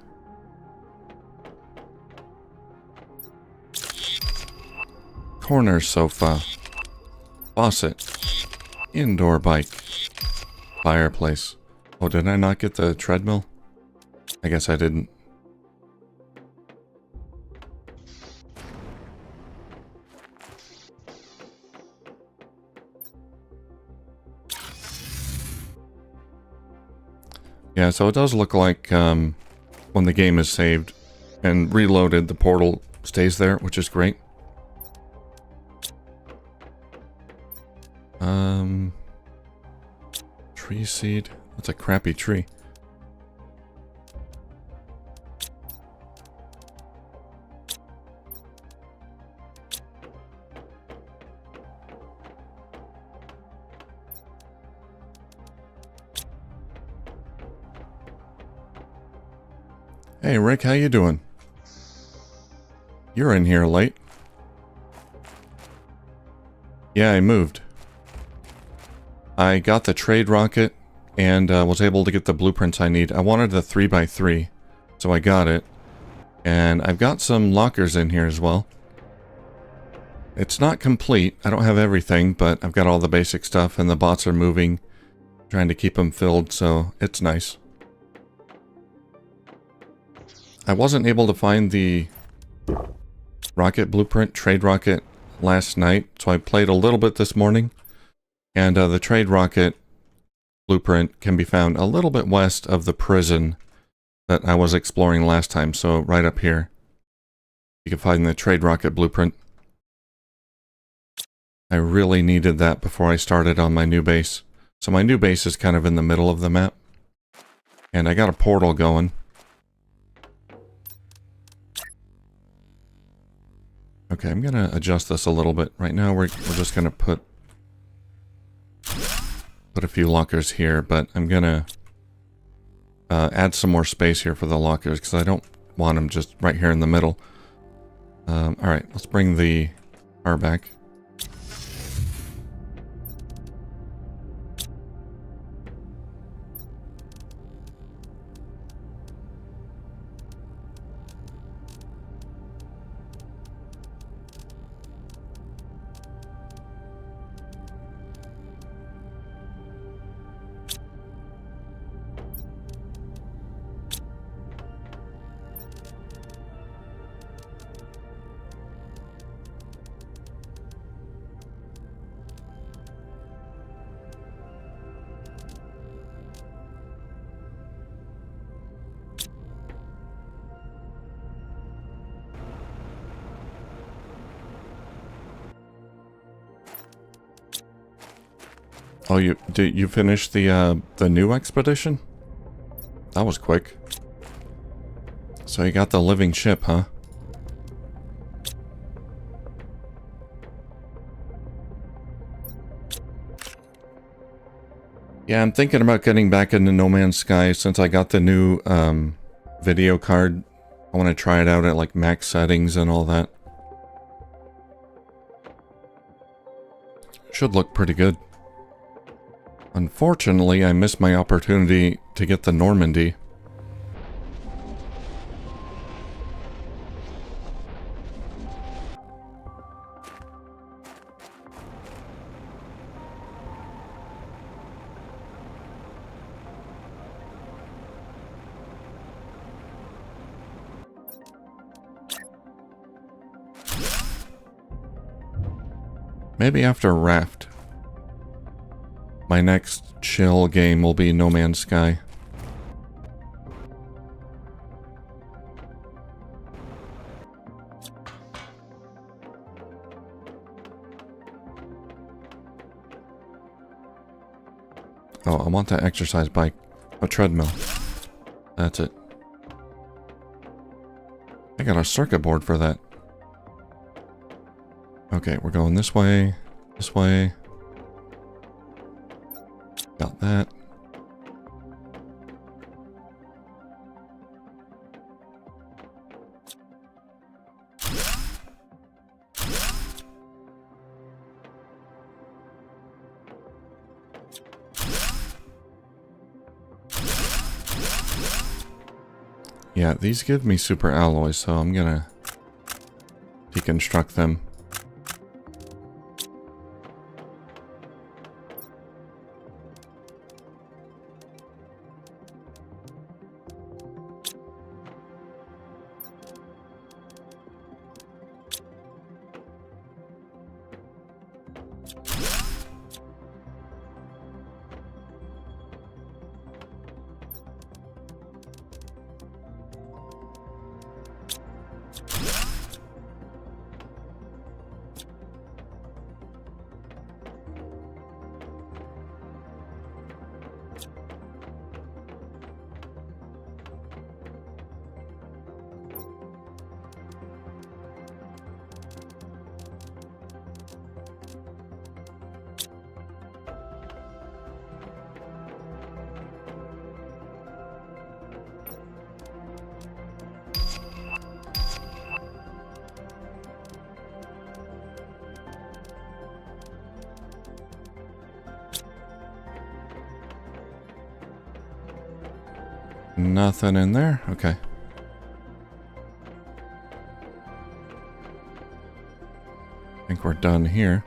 Corner sofa. Faucet. Indoor bike. Fireplace. Oh, did I not get the treadmill? I guess I didn't. Yeah, so it does look like when the game is saved and reloaded, the portal stays there, which is great. Tree seed. That's a crappy tree. Hey Rick, how you doing? You're in here late. Yeah, I moved. I got the trade rocket and was able to get the blueprints I need. I wanted the 3x3, so I got it. And I've got some lockers in here as well. It's not complete. I don't have everything, but I've got all the basic stuff and the bots are moving. Trying to keep them filled, so it's nice. I wasn't able to find the rocket blueprint, trade rocket, last night, so I played a little bit this morning. And the trade rocket blueprint can be found a little bit west of the prison that I was exploring last time, so right up here. You can find the trade rocket blueprint. I really needed that before I started on my new base. So my new base is kind of in the middle of the map. And I got a portal going. Okay, I'm gonna adjust this a little bit. Right now we're just gonna put a few lockers here, but I'm gonna add some more space here for the lockers because I don't want them just right here in the middle. Alright, let's bring the car back. Oh, did you finish the new expedition? That was quick. So you got the living ship, huh? Yeah, I'm thinking about getting back into No Man's Sky since I got the new video card. I want to try it out at like max settings and all that. Should look pretty good. Unfortunately, I missed my opportunity to get the Normandy. Maybe after Raft. My next chill game will be No Man's Sky. Oh, I want that exercise bike. A treadmill. That's it. I got a circuit board for that. Okay, we're going this way. This way. Got that. Yeah, these give me super alloys, so I'm gonna deconstruct them. Nothing in there? Okay. I think we're done here.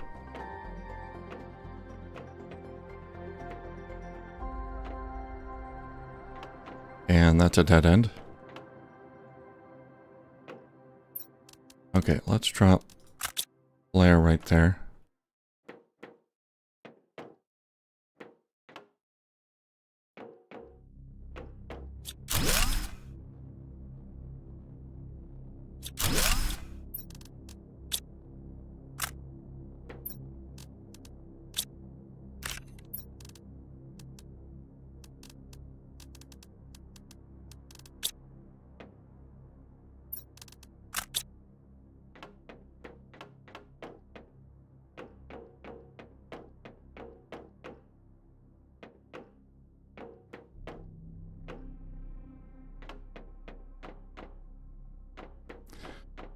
And that's a dead end. Okay, let's drop flare right there.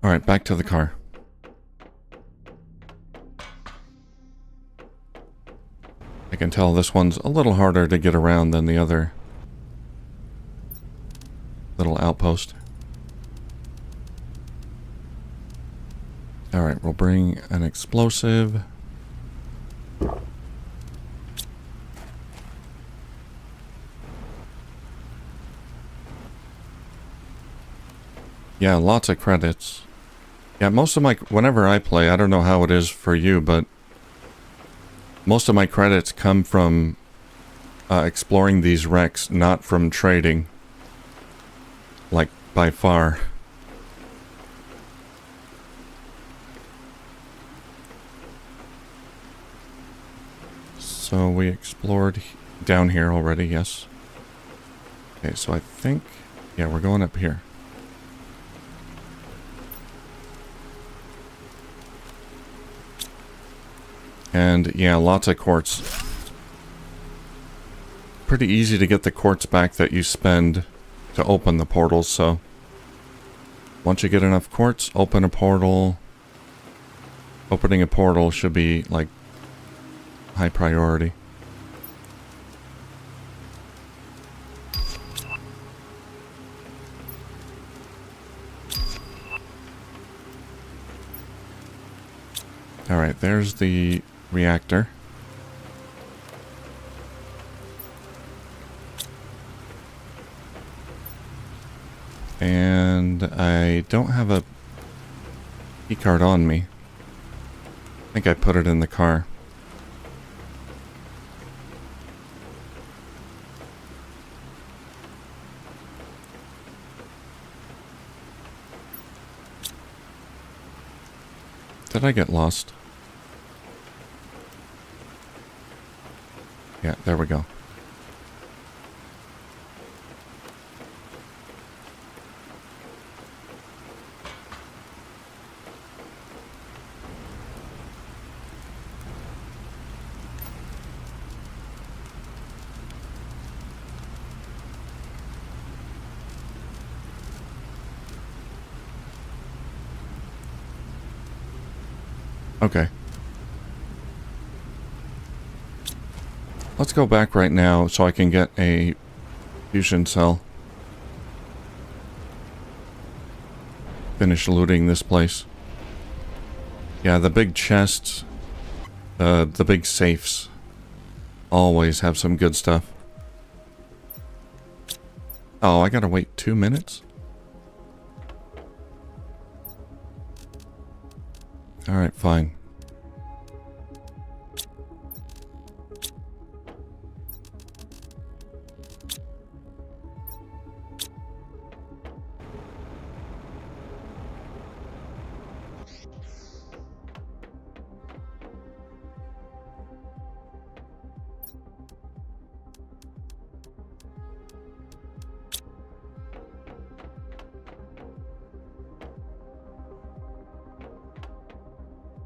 Alright, back to the car. I can tell this one's a little harder to get around than the other little outpost. Alright, we'll bring an explosive. Yeah, lots of credits. Yeah, most of my... Whenever I play, I don't know how it is for you, but most of my credits come from exploring these wrecks, not from trading. Like, by far. So we explored down here already, yes. Okay, so I think... Yeah, we're going up here. And yeah, lots of quartz. pretty easy to get the quartz back that you spend to open the portals, so once you get enough quartz, open a portal. Opening a portal should be, like, high priority. Alright, there's the reactor. And I don't have a key card on me. I think I put it in the car. Did I get lost? Yeah, there we go. Okay. Let's go back right now so I can get a fusion cell. Finish looting this place. Yeah, the big chests, the big safes always have some good stuff. Oh, I gotta wait 2 minutes? Alright, fine.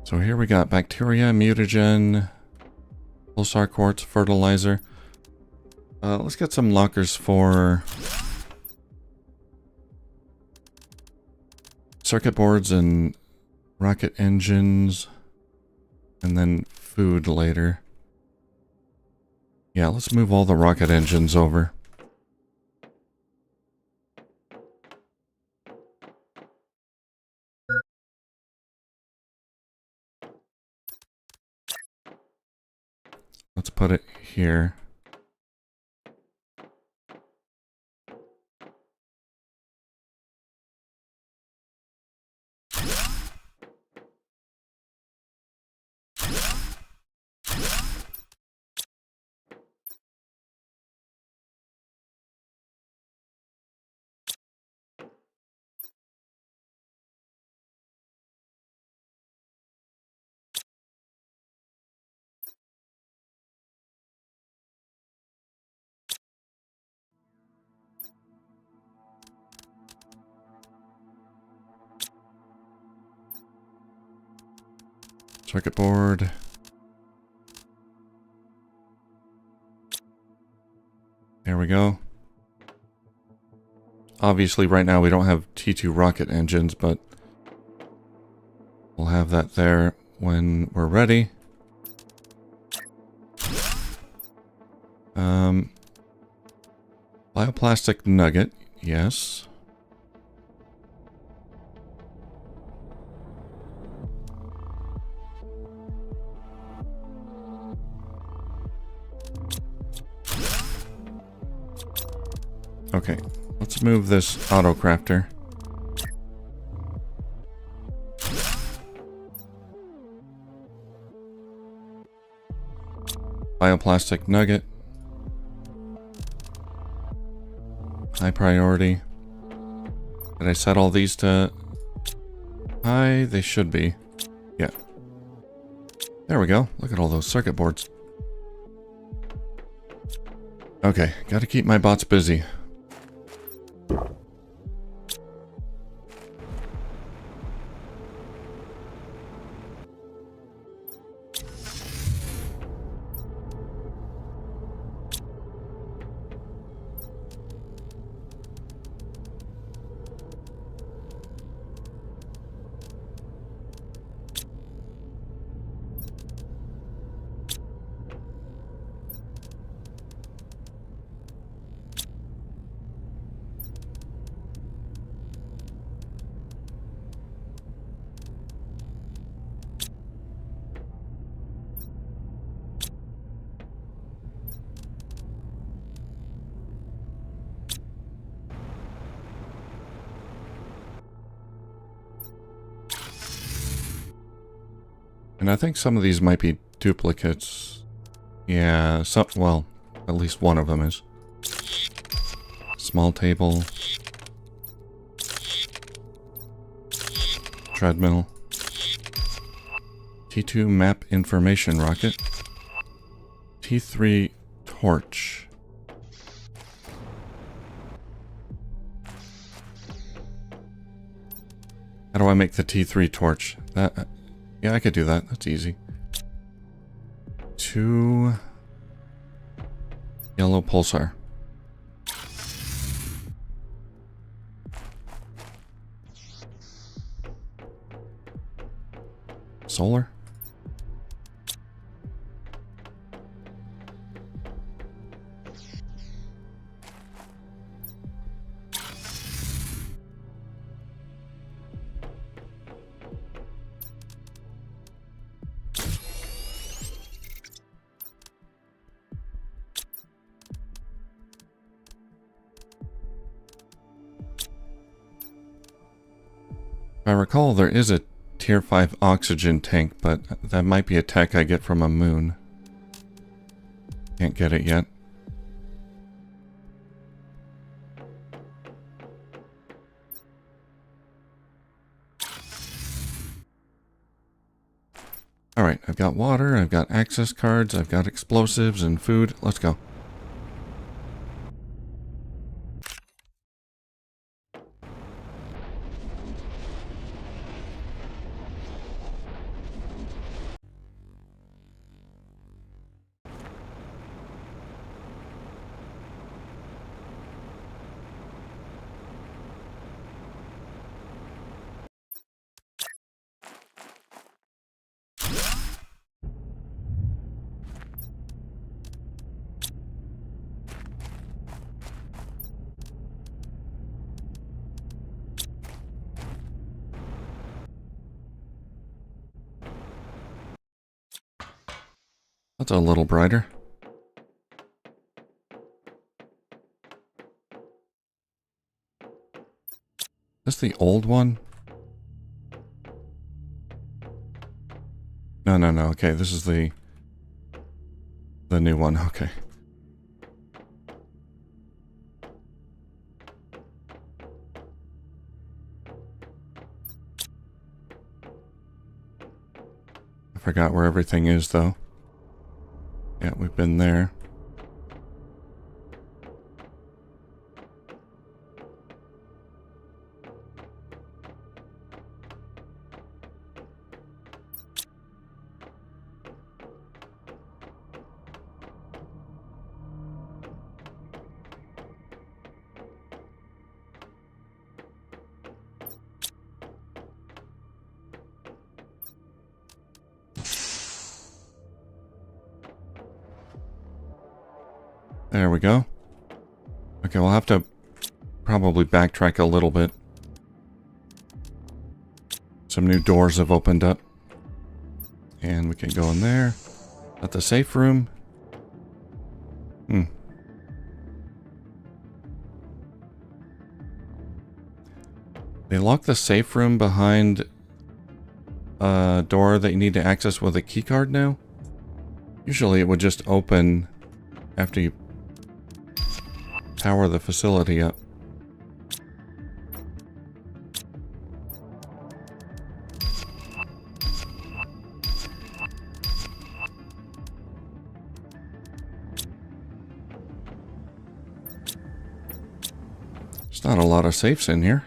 So here we got bacteria, mutagen, pulsar quartz, fertilizer. Let's get some lockers for circuit boards and rocket engines, and then food later. Yeah, let's move all the rocket engines over. Let's put it here. Circuit board. There we go. Obviously, right now we don't have T2 rocket engines, but we'll have that there when we're ready. Bioplastic nugget, yes. Okay, let's move this auto crafter. Bioplastic nugget. High priority. Did I set all these to high? They should be. Yeah. There we go. Look at all those circuit boards. Okay, gotta keep my bots busy. And I think some of these might be duplicates. Yeah, some, well, at least one of them is. Small table. Treadmill. T2 map information rocket. T3 torch. How do I make the T3 torch? That, yeah, I could do that. That's easy. 2 yellow pulsar. Solar? If I recall, there is a Tier 5 oxygen tank, but that might be a tech I get from a moon. Can't get it yet. Alright, I've got water, I've got access cards, I've got explosives and food. Let's go. That's a little brighter. Is this the old one? No, no, no. Okay, this is the new one. Okay. I forgot where everything is, though. Yeah, we've been there. There we go. Okay, we'll have to probably backtrack a little bit. Some new doors have opened up. And we can go in there. At the safe room. They lock the safe room behind a door that you need to access with a keycard now? Usually it would just open after you power the facility up. There's not a lot of safes in here.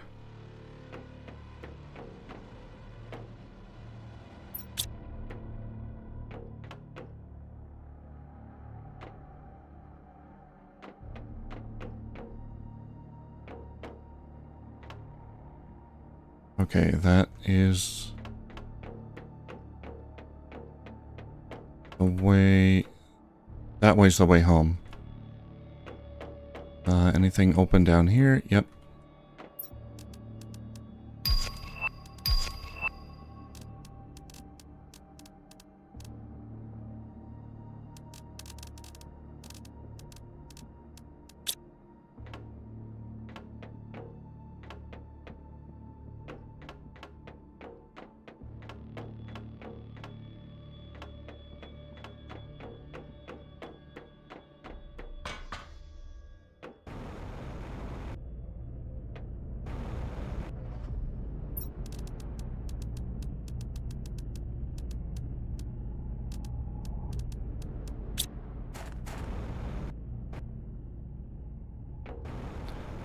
Okay, that is the way. That way's the way home. Anything open down here? Yep.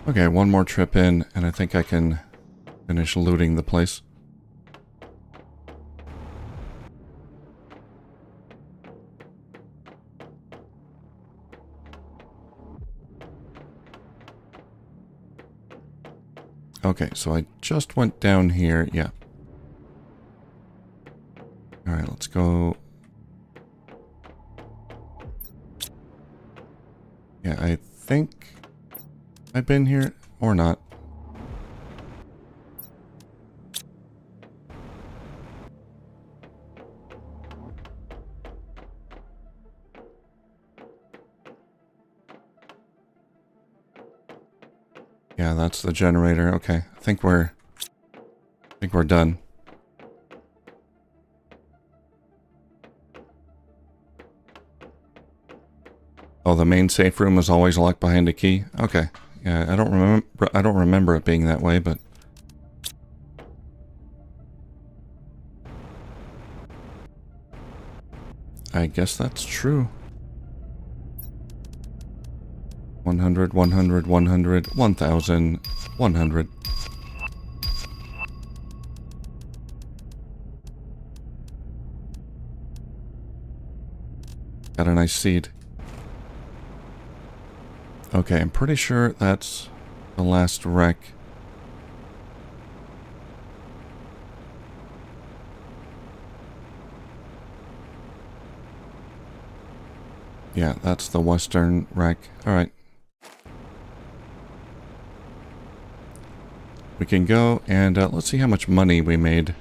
Okay, one more trip in, and I think I can finish looting the place. Okay, so I just went down here. Yeah. Alright, let's go. Yeah, I think I've been here or not. Yeah, that's the generator. Okay, I think we're done. Oh, the main safe room is always locked behind a key. Okay. Yeah, I don't remember it being that way, but I guess that's true. 100, 100, 100, 1000, 100. Got a nice seed. Okay, I'm pretty sure that's the last wreck. Yeah, that's the western wreck. Alright. We can go and let's see how much money we made.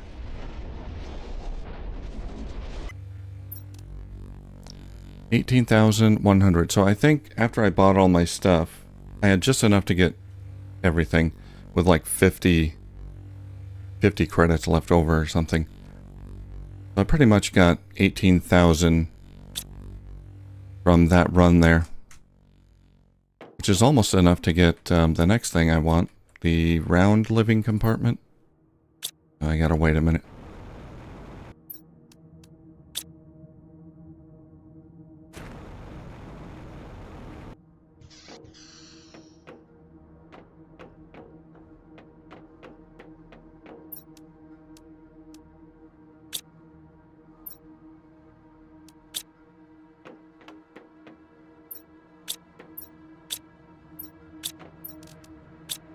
$18,100. So I think after I bought all my stuff, I had just enough to get everything with like 50 credits left over or something. I pretty much got 18,000 from that run there, which is almost enough to get the next thing I want, the round living compartment. I gotta wait a minute.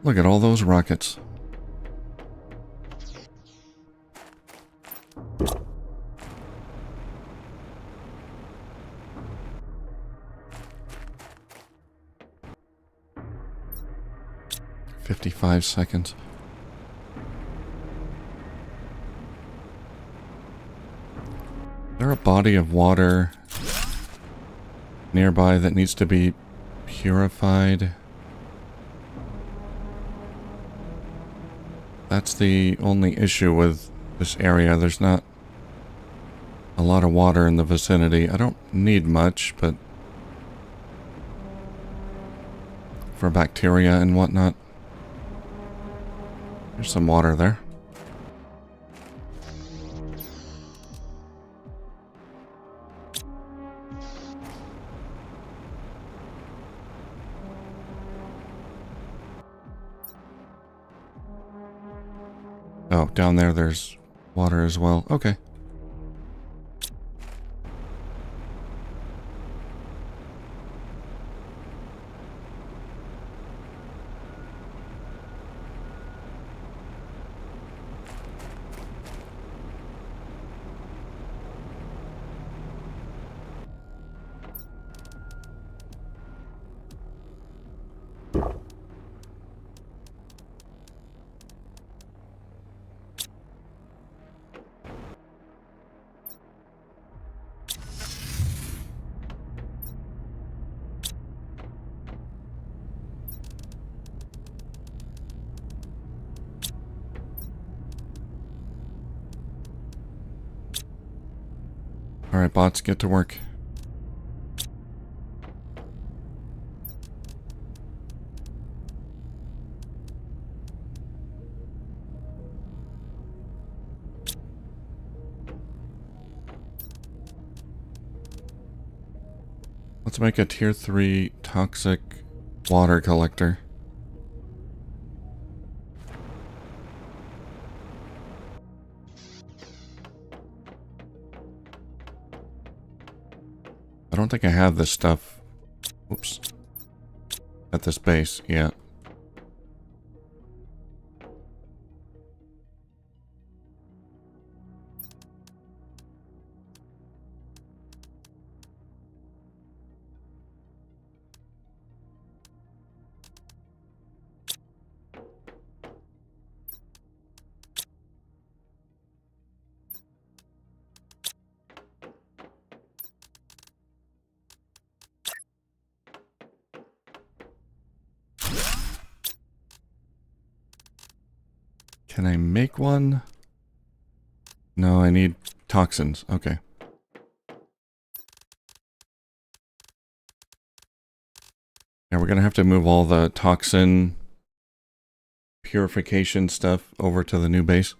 Look at all those rockets. "55 seconds. Is there a body of water nearby that needs to be purified? That's the only issue with this area. There's not a lot of water in the vicinity. I don't need much, but for bacteria and whatnot. There's some water there. Oh, down there there's water as well. Okay. Alright, bots, get to work. Let's make a tier 3 toxic water collector. don't think I have this stuff. Oops. At this base, yeah. Can I make one? No, I need toxins. Okay. Yeah, we're gonna have to move all the toxin purification stuff over to the new base.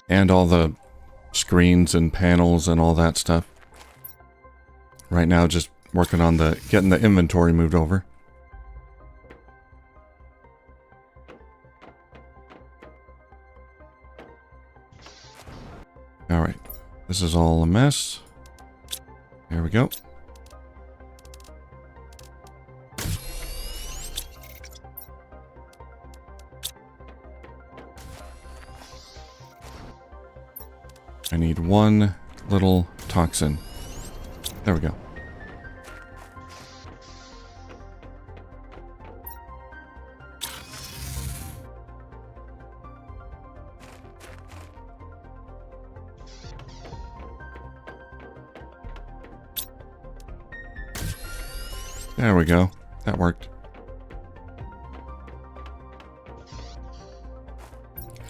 And all the screens and panels and all that stuff. Right now, just working on getting the inventory moved over. Alright, this is all a mess. There we go. I need one little toxin. There we go. There we go. That worked.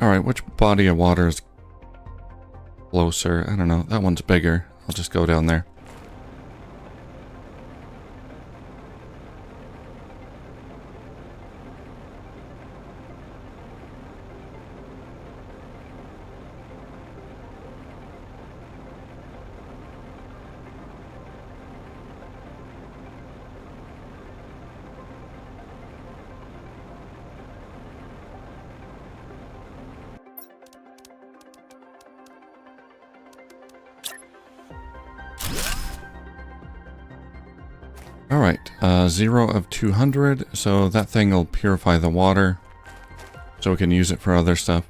Alright, which body of water is closer? I don't know. That one's bigger. I'll just go down there. Alright, 0 of 200, so that thing will purify the water, so we can use it for other stuff.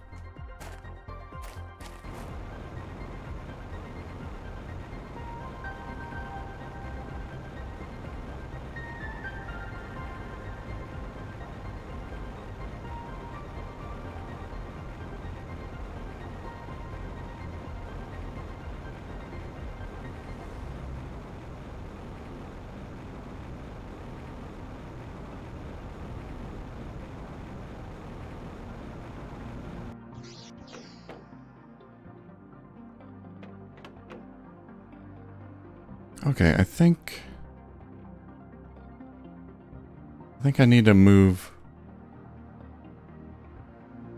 Okay, I think I need to move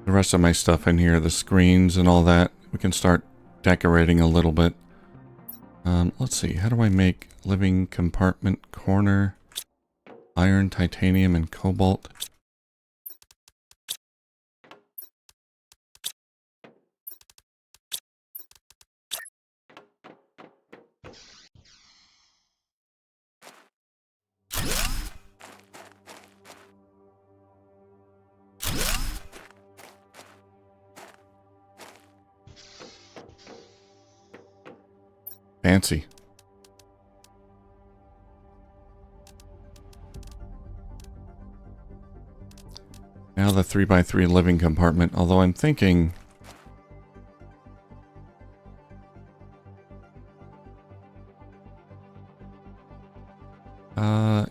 the rest of my stuff in here, the screens and all that. We can start decorating a little bit. Let's see, how do I make living compartment corner, iron, titanium, and cobalt? Fancy. Now the 3x3 living compartment, although I'm thinking...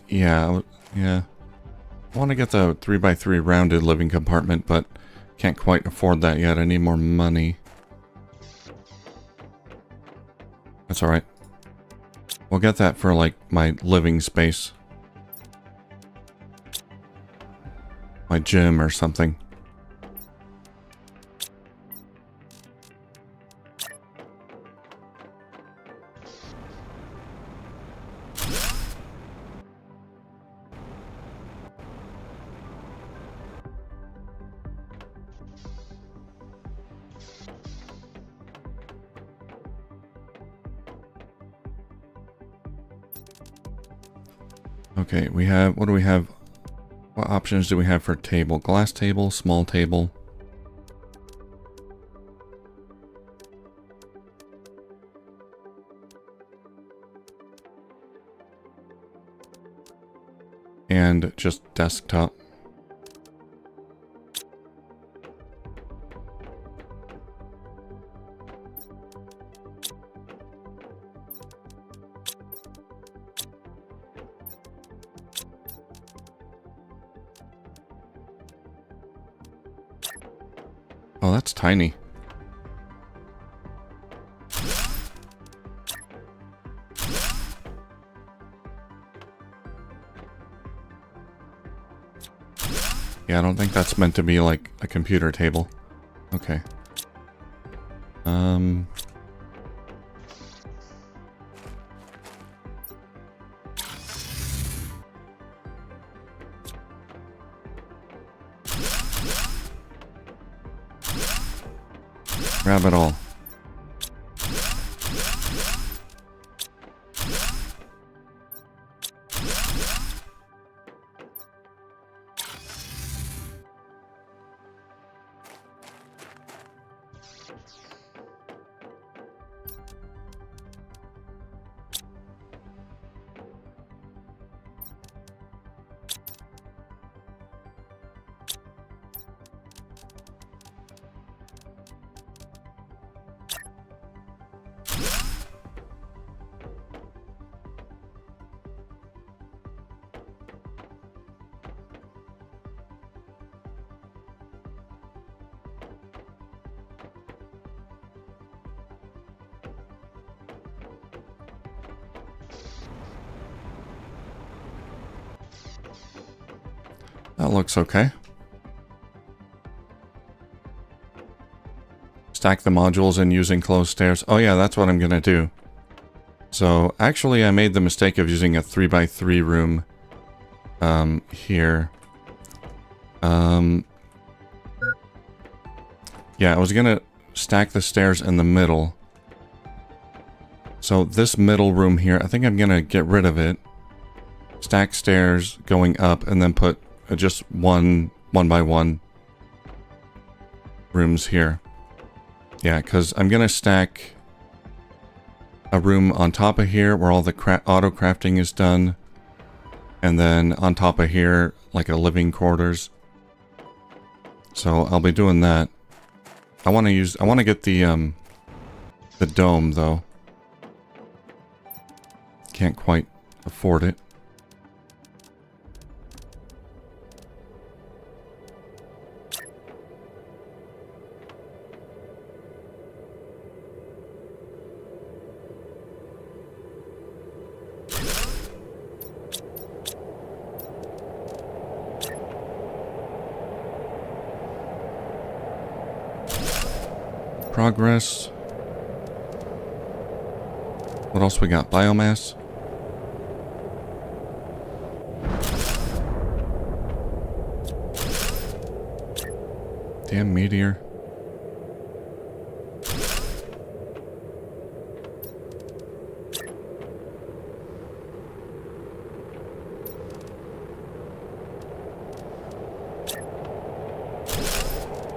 yeah. I want to get the 3x3 rounded living compartment, but can't quite afford that yet. I need more money. That's alright. We'll get that for, like, my living space. My gym or something. Okay, we have, what do we have? What options do we have for table? Glass table, small table. And just desktop. Oh, that's tiny. Yeah, I don't think that's meant to be like a computer table. Okay. Grab it all. That looks okay. Stack the modules and use enclosed stairs. Oh yeah, that's what I'm gonna do. So actually I made the mistake of using a 3x3 room here. Yeah, I was gonna stack the stairs in the middle. So this middle room here, I think I'm gonna get rid of it. Stack stairs going up and then put just one by one rooms here. Yeah, because I'm gonna stack a room on top of here where all the auto crafting is done, and then on top of here like a living quarters. So I'll be doing that. I want to get the dome though. Can't quite afford it. Progress. What else we got? Biomass. Damn meteor.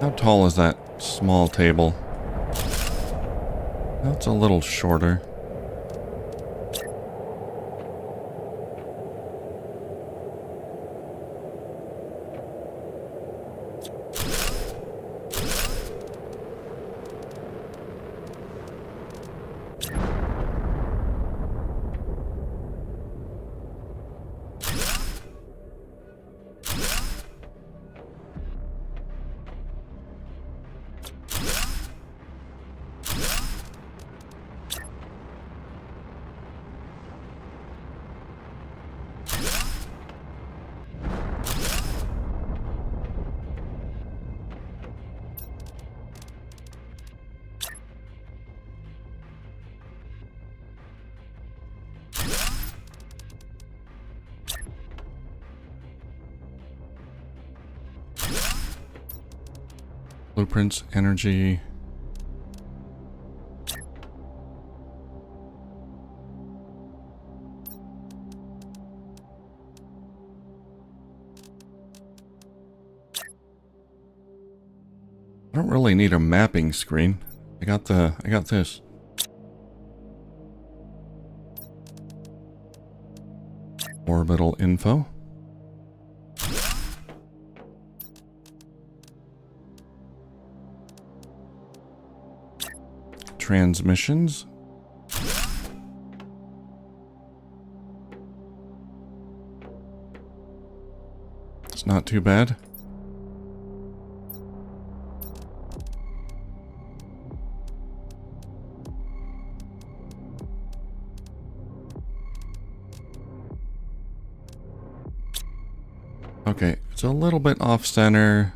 How tall is that small table? That's a little shorter. Blueprints, energy. don't really need a mapping screen. I got this. Orbital info. Transmissions. It's not too bad. Okay, it's a little bit off center.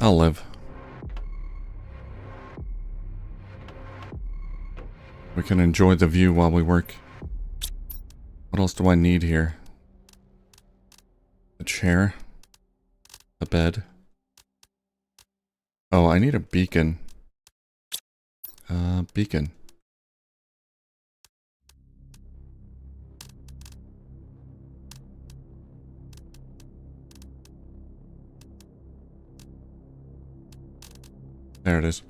I'll live. We can enjoy the view while we work. What else do I need here? A chair. A bed. Oh, I need a beacon. Beacon. There it is.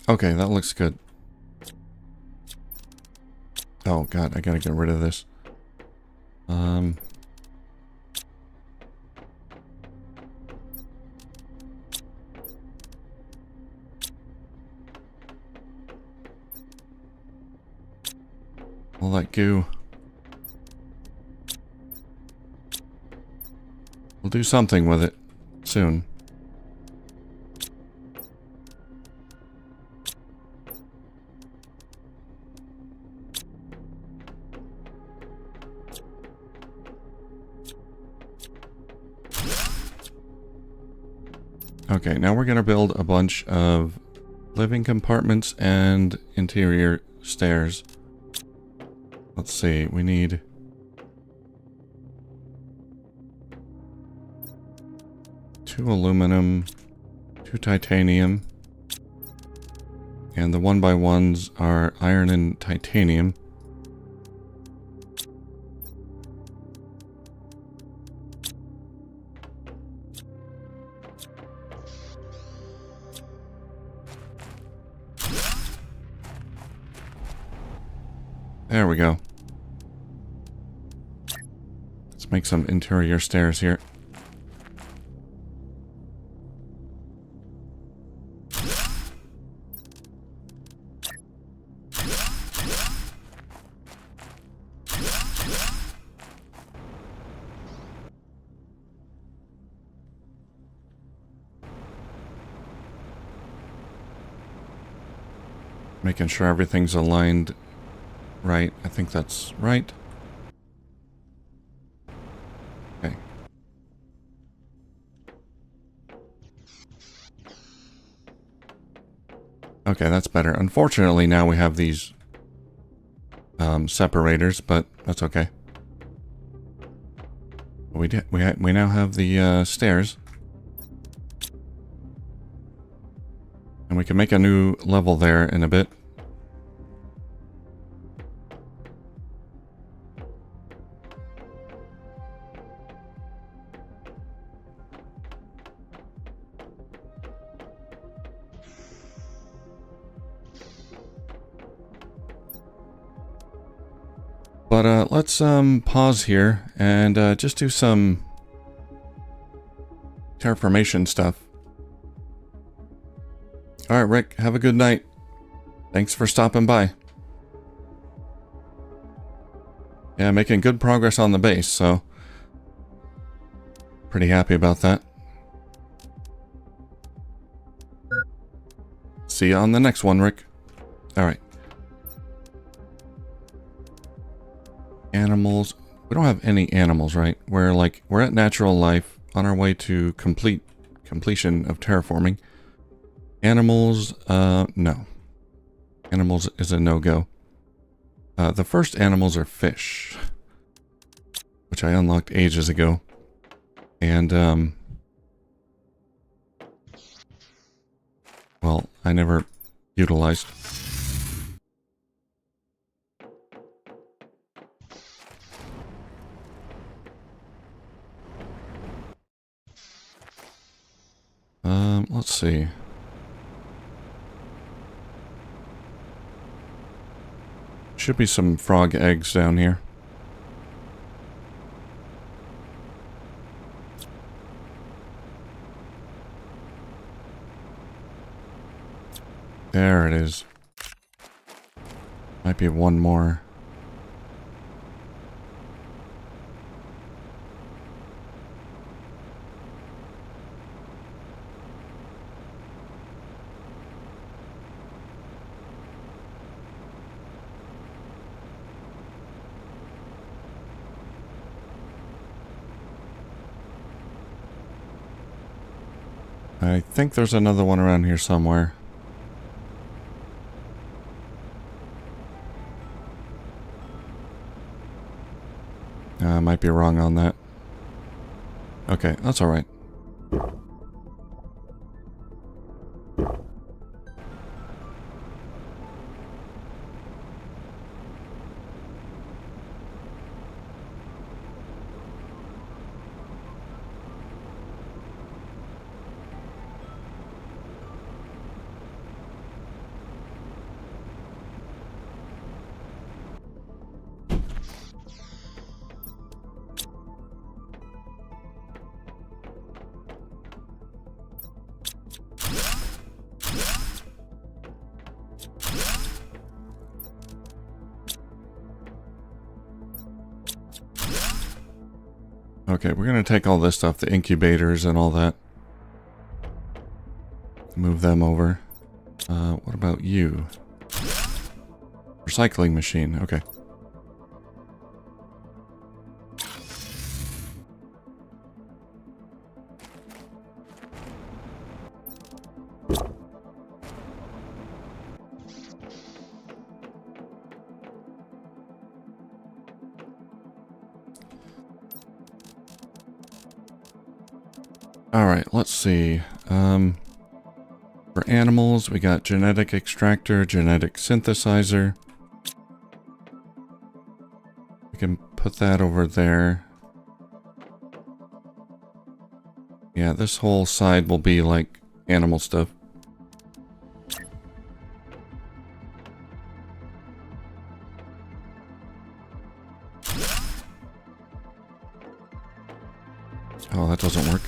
Okay, that looks good. Oh god, I gotta get rid of this. All that goo. We'll do something with it soon. Okay, now we're gonna build a bunch of living compartments and interior stairs. Let's see, we need 2 aluminum, 2 titanium, and the 1x1s are iron and titanium. There we go. Let's make some interior stairs here. Making sure everything's aligned right. I think that's right. Okay. Okay, that's better. Unfortunately, now we have these separators, but that's okay. We now have the stairs. And we can make a new level there in a bit. But let's pause here and just do some terraformation stuff. Alright, Rick, have a good night. Thanks for stopping by. Yeah, making good progress on the base, so pretty happy about that. See you on the next one, Rick. Alright. Animals. We don't have any animals, right? We're at natural life on our way to completion of terraforming. Animals, no. Animals is a no-go. The first animals are fish, which I unlocked ages ago. And, well, I never utilized. Let's see. Should be some frog eggs down here. There it is. Might be one more. I think there's another one around here somewhere. I might be wrong on that. Okay, that's alright. Okay, we're gonna take all this stuff, the incubators and all that. Move them over. What about you? Recycling machine, okay. Alright, let's see. For animals, we got genetic extractor, genetic synthesizer. We can put that over there. Yeah, this whole side will be like animal stuff. Oh, that doesn't work.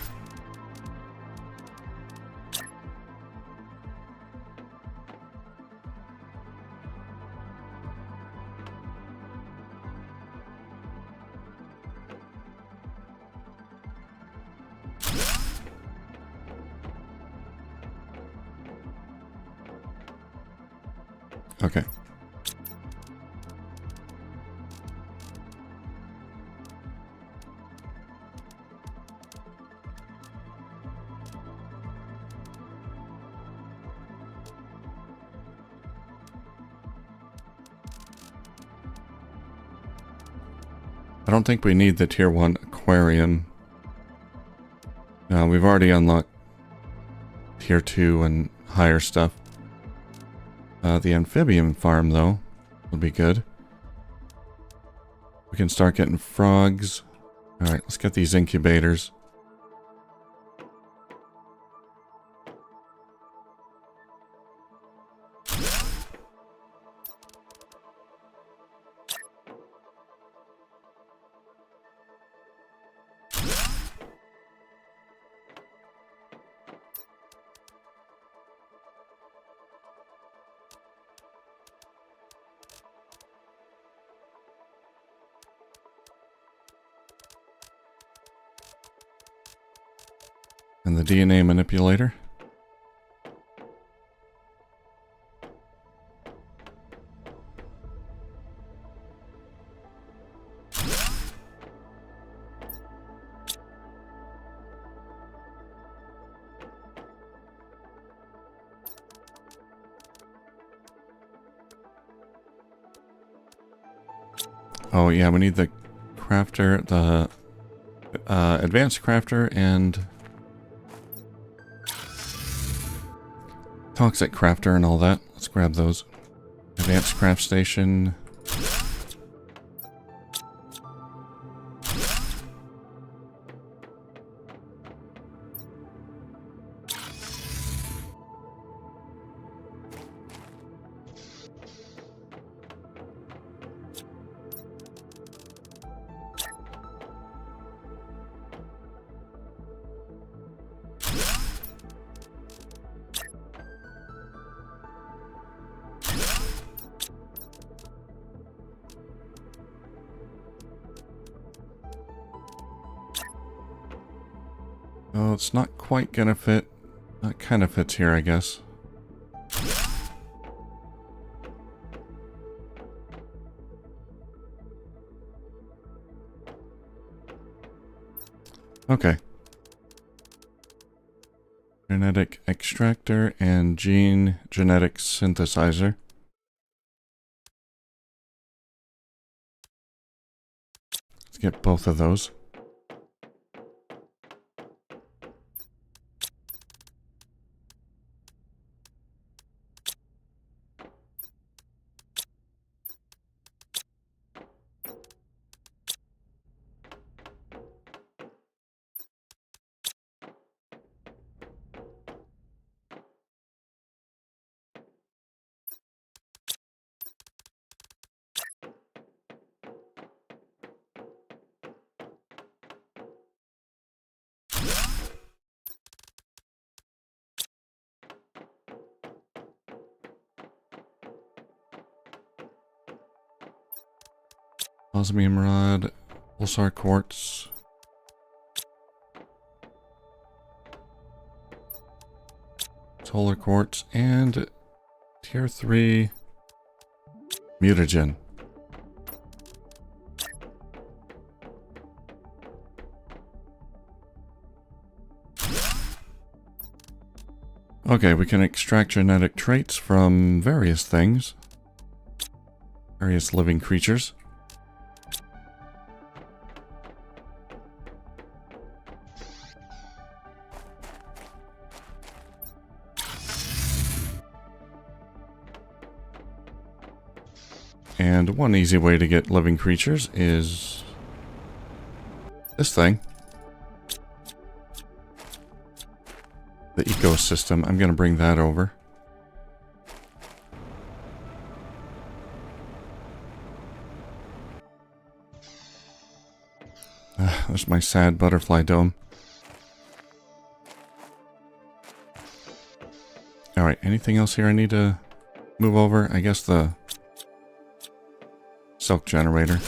Okay. I don't think we need the tier 1 aquarium. We've already unlocked tier 2 and higher stuff. The amphibian farm, though, would be good. We can start getting frogs. Alright, let's get these incubators. And the DNA manipulator. Oh yeah, we need the crafter, the advanced crafter and toxic crafter and all that. Let's grab those. Advanced craft station. Oh, it's not quite gonna fit. It kind of fits here, I guess. Okay. Genetic extractor and gene genetic synthesizer. Let's get both of those. Osmium rod, pulsar quartz. Solar quartz and tier 3 mutagen. Okay, we can extract genetic traits from various things. Various living creatures. And one easy way to get living creatures is this thing. The ecosystem. I'm going to bring that over. There's my sad butterfly dome. Alright, anything else here I need to move over? I guess the silk generator.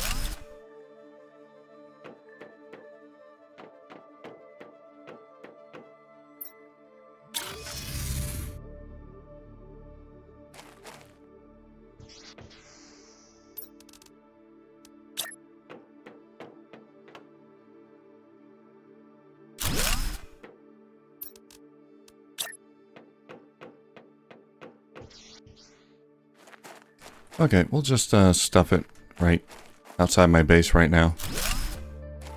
Okay, we'll just stuff it right outside my base right now.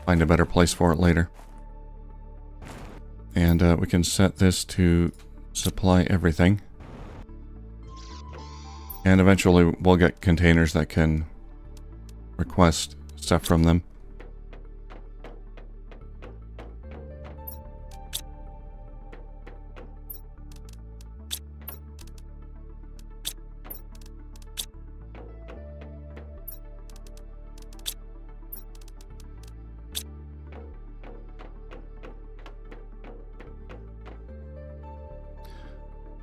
Find a better place for it later. And we can set this to supply everything. And eventually we'll get containers that can request stuff from them.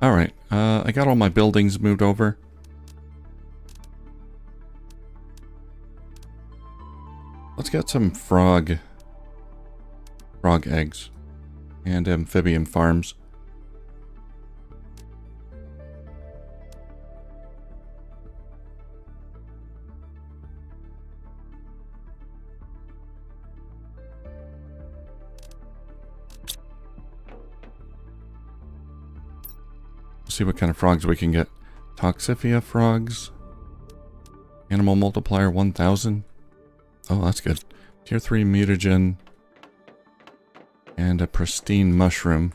Alright, I got all my buildings moved over. Let's get some frog eggs. and amphibian farms. See what kind of frogs we can get. Toxicity frogs. Animal multiplier 1000. Oh, that's good. Tier 3 mutagen. And a pristine mushroom.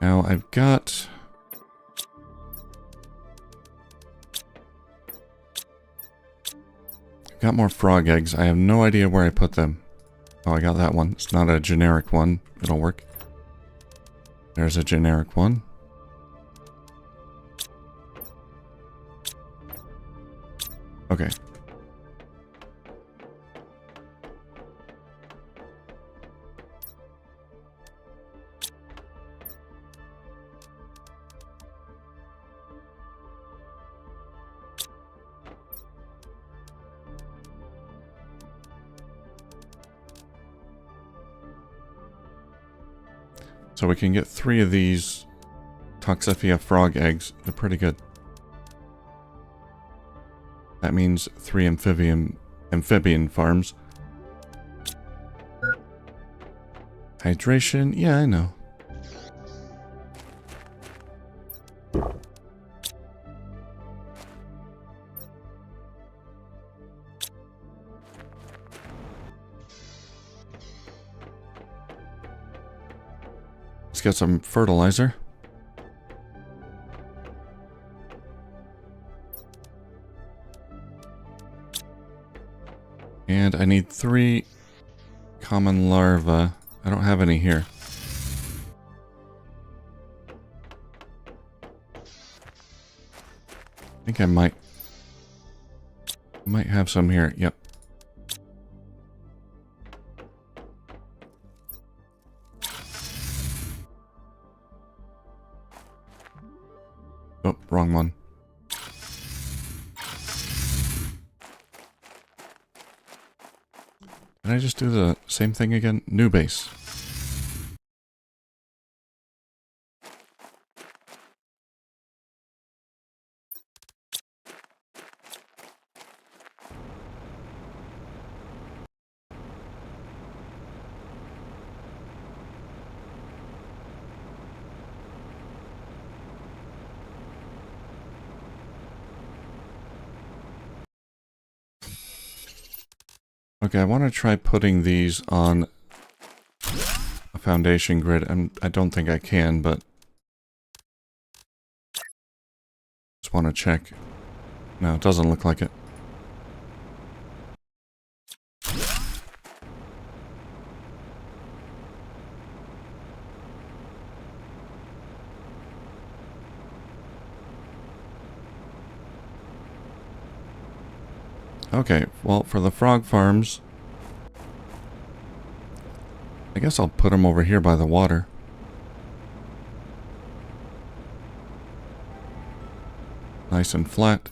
Now I've got... more frog eggs. I have no idea where I put them. Oh, I got that one. It's not a generic one. It'll work. There's a generic one. Okay. So we can get 3 of these Toxicity frog eggs. They're pretty good. That means 3 amphibian farms. Hydration? Yeah, I know. Let's get some fertilizer. And I need 3 common larvae. I don't have any here. I think I might have some here. Yep. Oh, wrong one. Did I just do the same thing again? New base. Okay, I want to try putting these on a foundation grid, and I don't think I can, but just want to check. No, it doesn't look like it. Okay, well, for the frog farms, I guess I'll put them over here by the water. Nice and flat.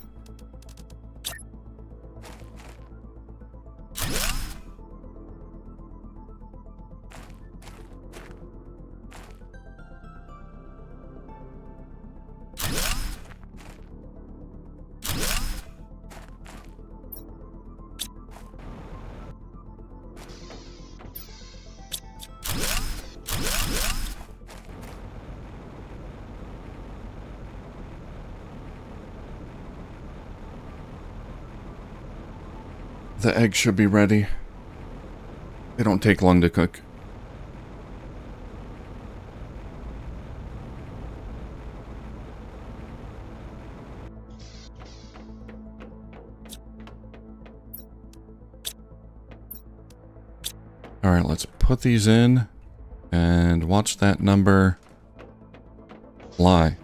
The eggs should be ready. They don't take long to cook. Alright, let's put these in and watch that number fly.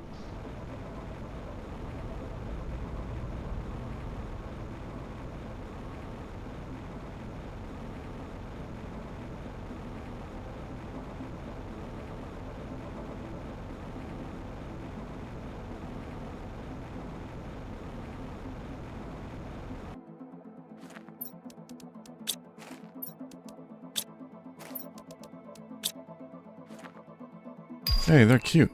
Hey, they're cute.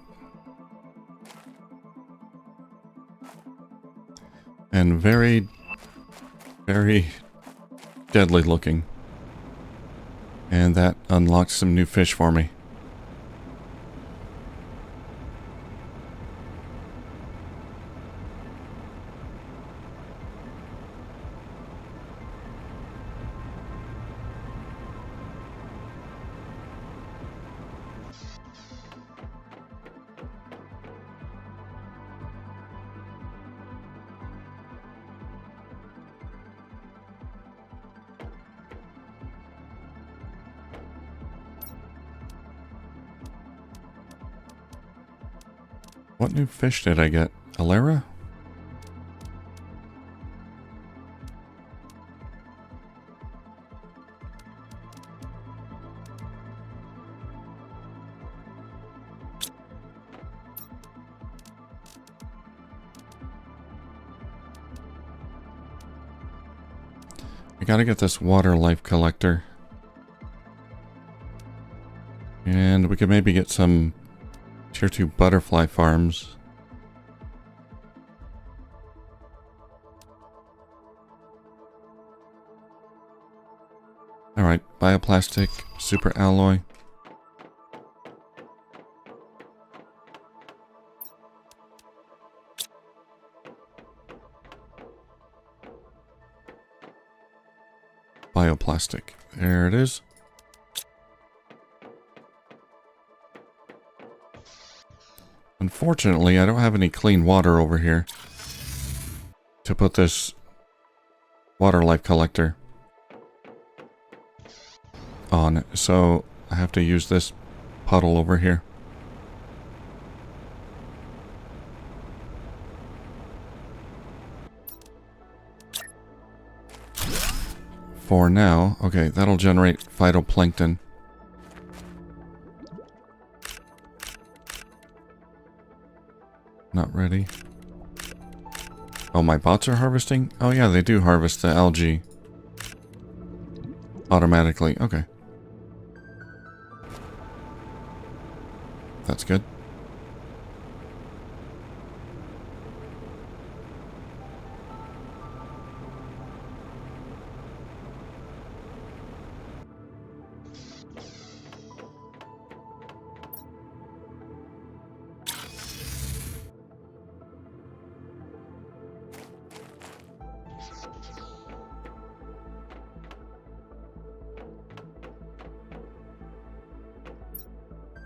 And very, very deadly looking. And that unlocked some new fish for me. What new fish did I get? Alera? I gotta get this water life collector. And we could maybe get some Tier 2 butterfly farms. Alright, bioplastic, super alloy. Bioplastic. There it is. Unfortunately, I don't have any clean water over here to put this water life collector on, so I have to use this puddle over here. For now, okay, that'll generate phytoplankton. Not ready. Oh, my bots are harvesting? Oh yeah, they do harvest the algae. Automatically, okay. That's good.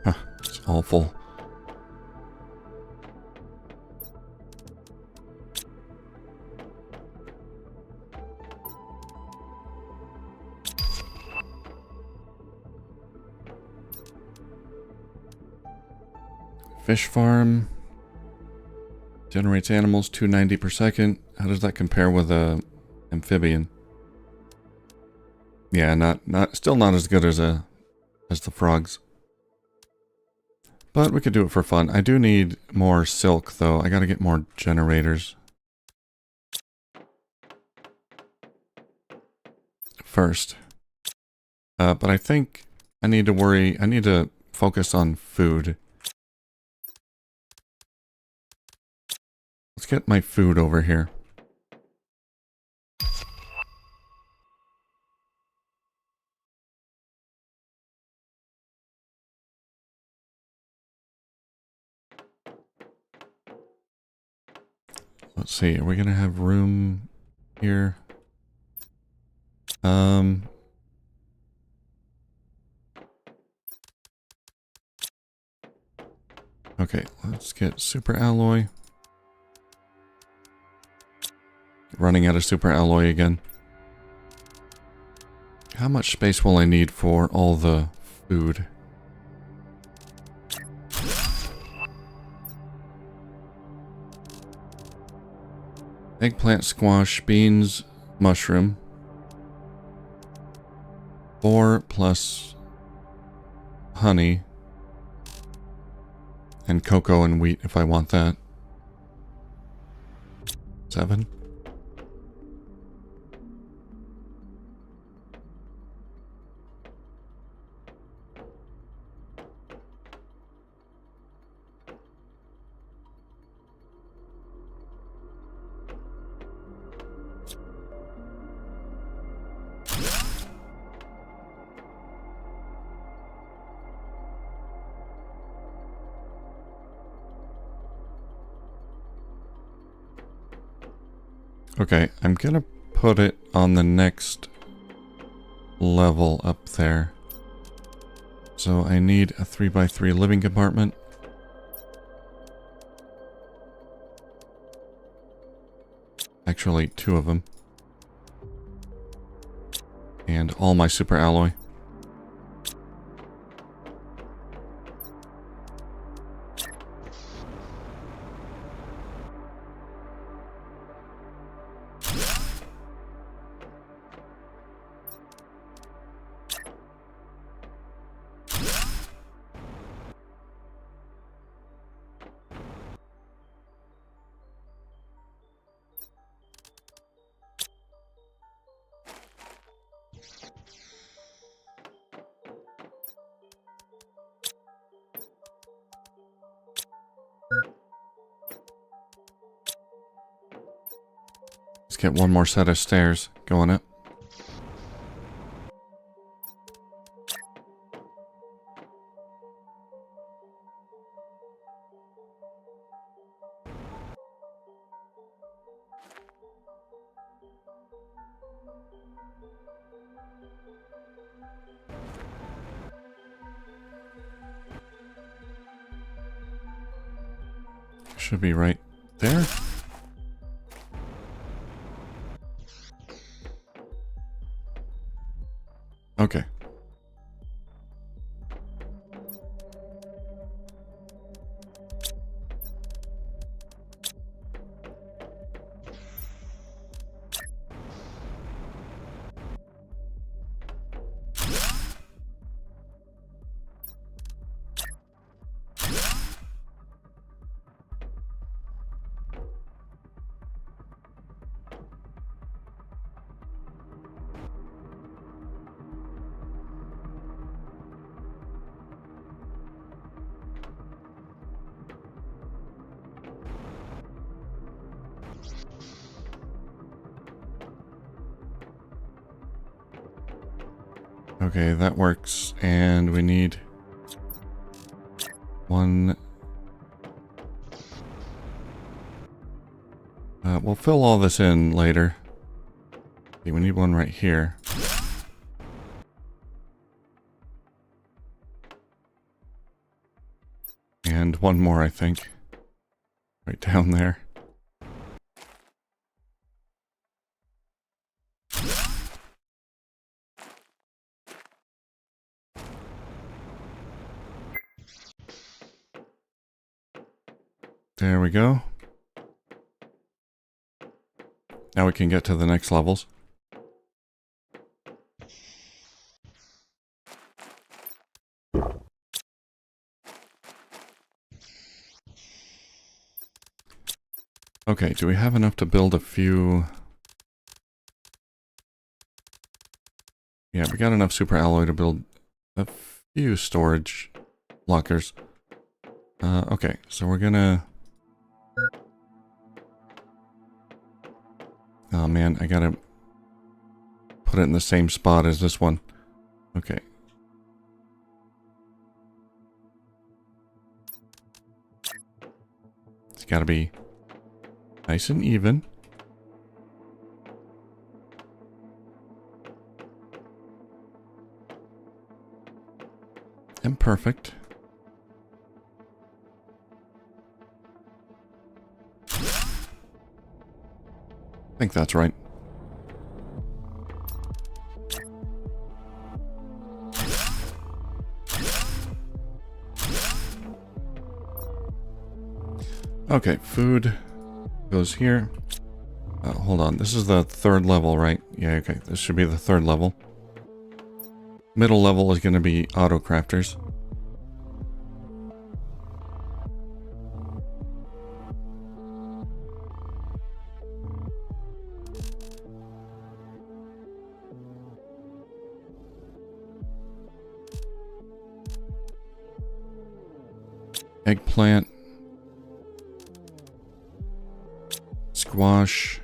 Huh, it's awful. Fish farm. Generates animals 290 per second. How does that compare with a amphibian? Yeah, still not as good as the frogs. But we could do it for fun. I do need more silk though. I gotta get more generators. First. But I think I need to focus on food. Let's get my food over here. Let's see, are we gonna have room here? Okay, let's get super alloy. Running out of super alloy again. How much space will I need for all the food? Eggplant, squash, beans, mushroom. 4 plus honey. And cocoa and wheat if I want that. 7. Okay, I'm gonna put it on the next level up there. So I need a 3x3 living compartment. Actually, 2 of them. And all my super alloy. Let's get one more set of stairs going up. Should be right there. Okay. Okay, that works. And we need one. We'll fill all this in later. Okay, we need one right here. And one more, I think. Right down there. There we go. Now we can get to the next levels. Okay, do we have enough to build a few? Yeah, we got enough super alloy to build a few storage lockers. Okay, so we're gonna... Oh man, I gotta put it in the same spot as this one. Okay. It's gotta be nice and even. And perfect. I think that's right. Okay, food goes here. Hold on, this is the 3rd level, right? Yeah, okay, this should be the 3rd level. Middle level is going to be auto crafters. Eggplant. Squash.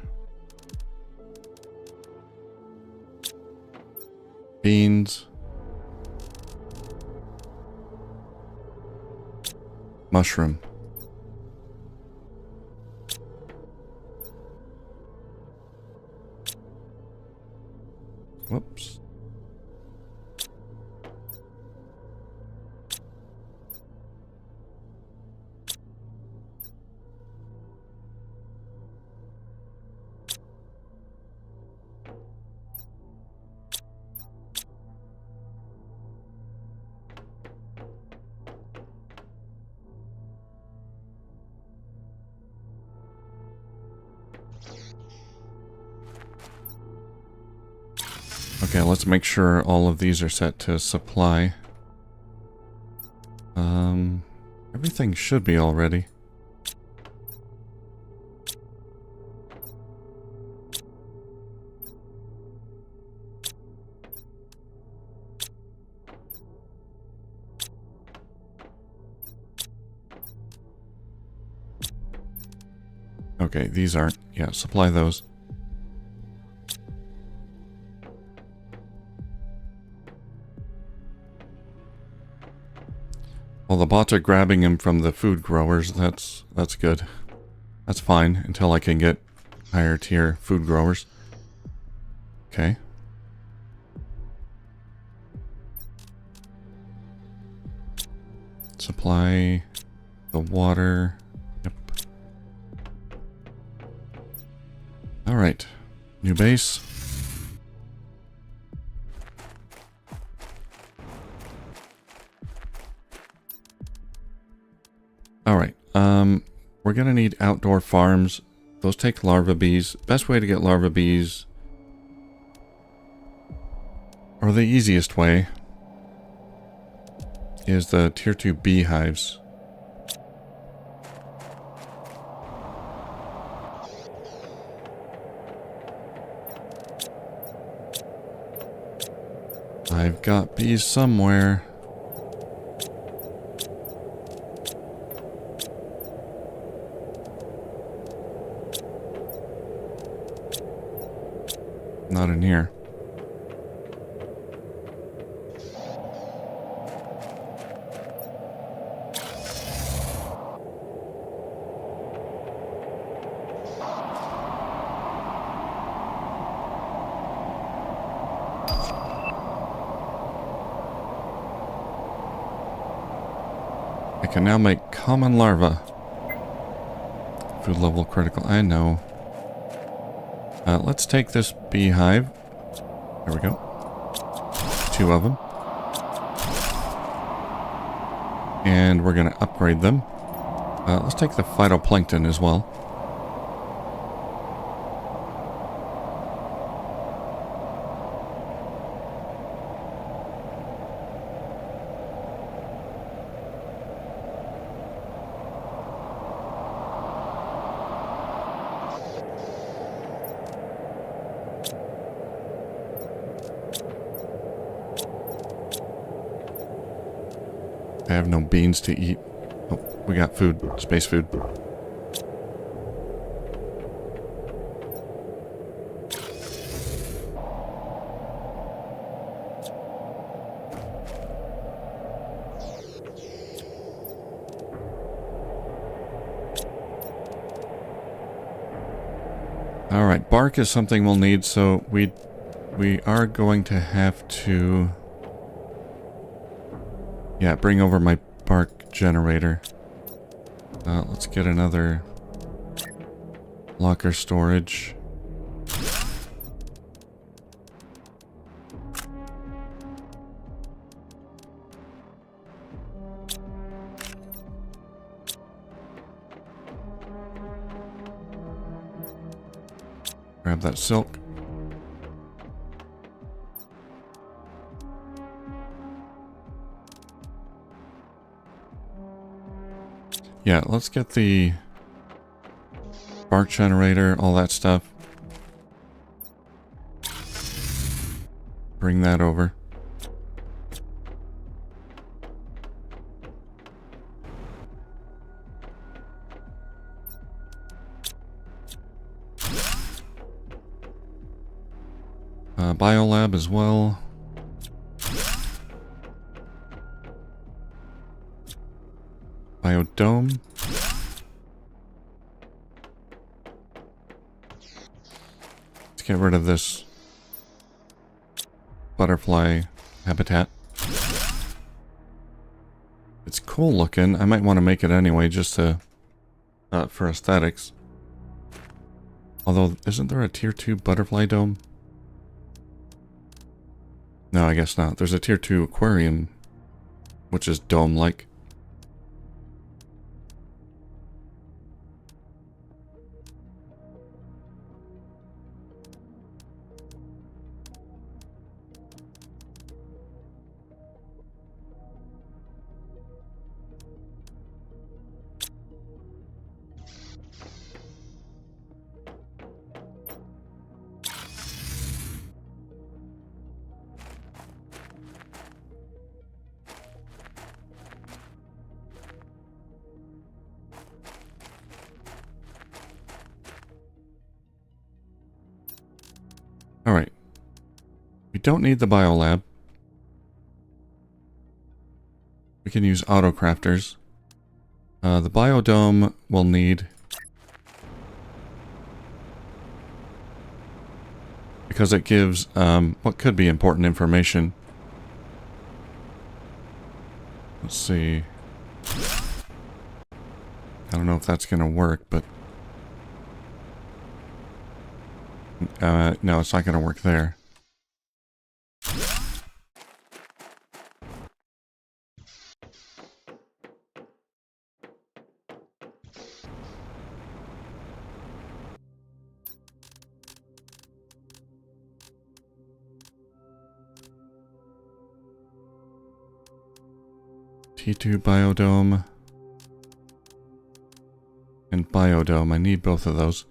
Beans. Mushroom. Whoops. Okay, let's make sure all of these are set to supply. Everything should be already. Okay, these aren't. Yeah, supply those. Well, the bots are grabbing him from the food growers. That's good. That's fine until I can get higher tier food growers. Okay. Supply the water. Yep. All right. New base. All right. We're gonna need outdoor farms. Those take larva bees. Best way to get larva bees, or the easiest way, is the tier 2 beehives. I've got bees somewhere. Not in here. I can now make common larva. Food level critical. I know. Let's take this beehive. There we go. 2 of them. And we're going to upgrade them. Let's take the phytoplankton as well. I have no beans to eat. Oh, we got food. Space food. Alright, bark is something we'll need, so we are going to have to... Yeah, bring over my bark generator. Let's get another locker storage. Grab that silk. Yeah, let's get the bark generator, all that stuff. Bring that over. Biolab as well. Biodome. Let's get rid of this butterfly habitat. It's cool looking. I might want to make it anyway, just to for aesthetics. Although, isn't there a tier 2 butterfly dome? No, I guess not. There's a tier 2 aquarium, which is dome-like. Alright. We don't need the biolab. We can use autocrafters. The biodome will need... because it gives what could be important information. Let's see. I don't know if that's going to work, but... no, it's not going to work there. T2 biodome and biodome. I need both of those.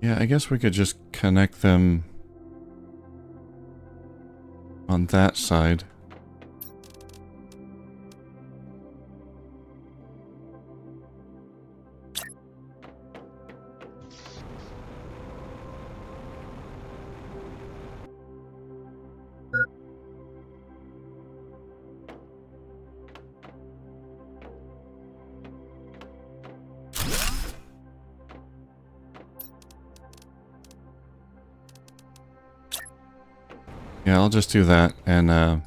Yeah, I guess we could just connect them on that side. Yeah, I'll just do that and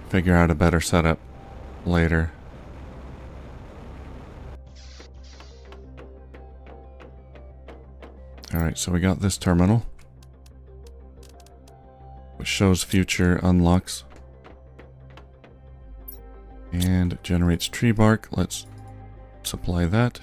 figure out a better setup later. Alright, so we got this terminal, which shows future unlocks and generates tree bark. Let's supply that.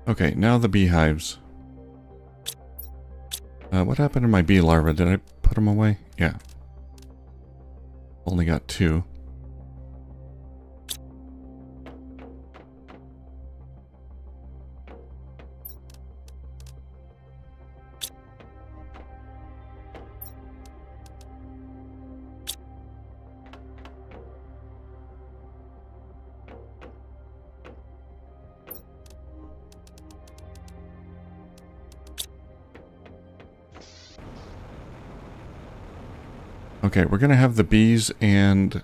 Okay, now the beehives. What happened to my bee larvae? Did I put them away? Yeah. Only got 2. Okay, we're gonna have the bees and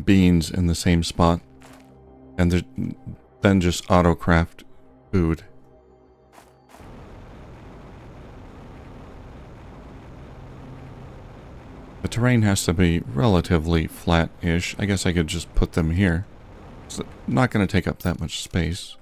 beans in the same spot, and then just auto-craft food. The terrain has to be relatively flat-ish. I guess I could just put them here. It's not going to take up that much space.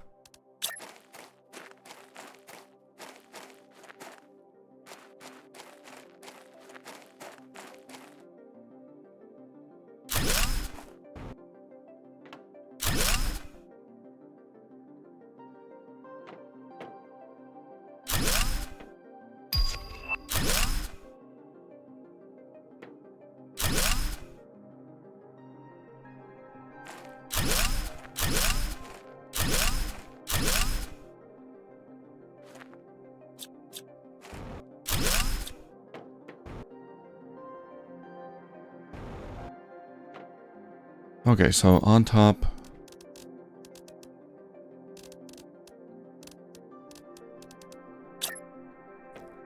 Okay, so on top,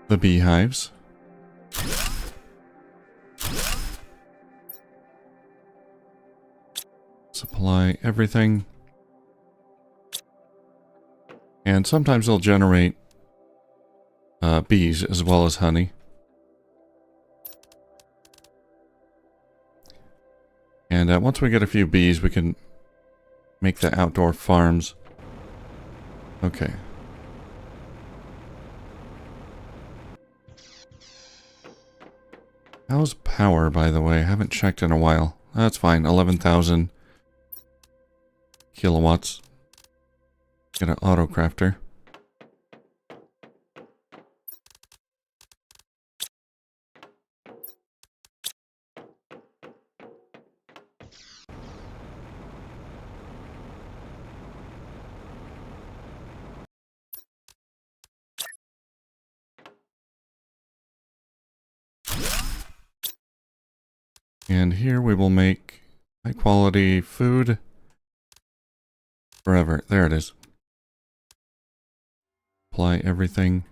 the beehives. Supply everything. And sometimes they'll generate bees as well as honey. And once we get a few bees, we can make the outdoor farms. Okay. How's power, by the way? I haven't checked in a while. That's fine. 11,000 kilowatts. Get an auto crafter. And here we will make high quality food forever. There it is. Apply everything.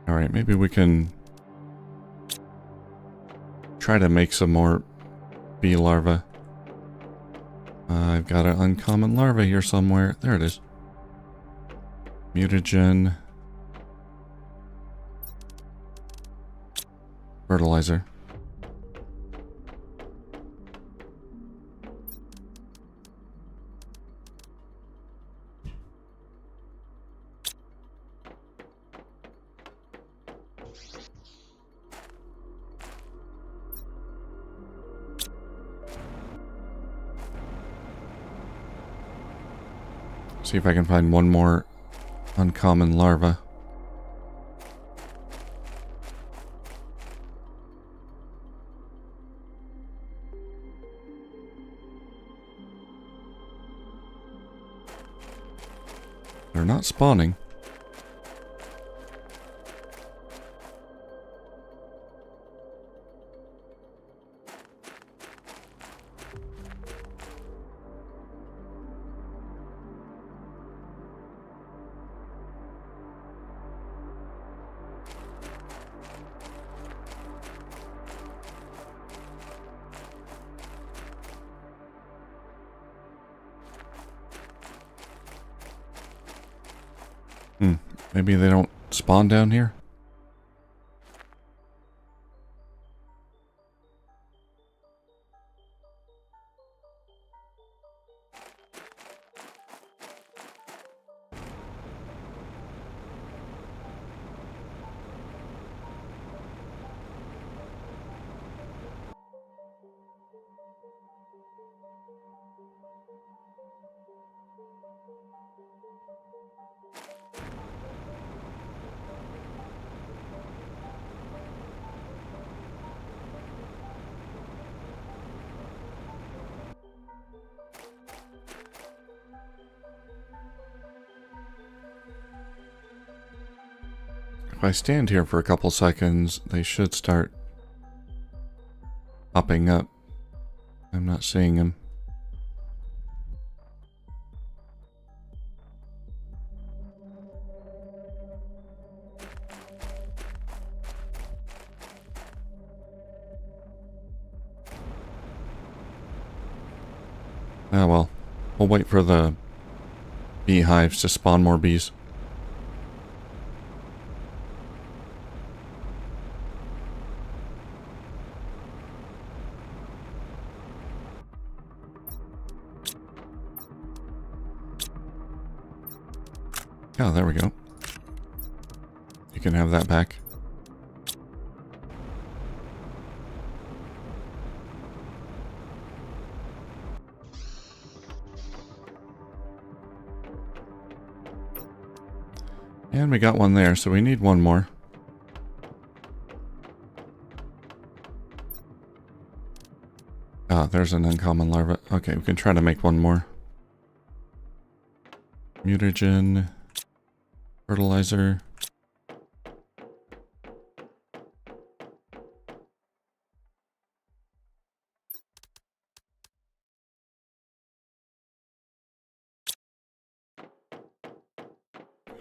Alright, maybe we can try to make some more bee larvae. I've got an uncommon larva here somewhere. There it is. Mutagen. Fertilizer. See if I can find one more uncommon larva. They're not spawning. Maybe they don't spawn down here? If I stand here for a couple seconds, they should start popping up. I'm not seeing them. Ah well, we'll wait for the beehives to spawn more bees. Oh, there we go. You can have that back. And we got one there, so we need one more. Ah, there's an uncommon larva. Okay, we can try to make one more. Mutagen. Fertilizer.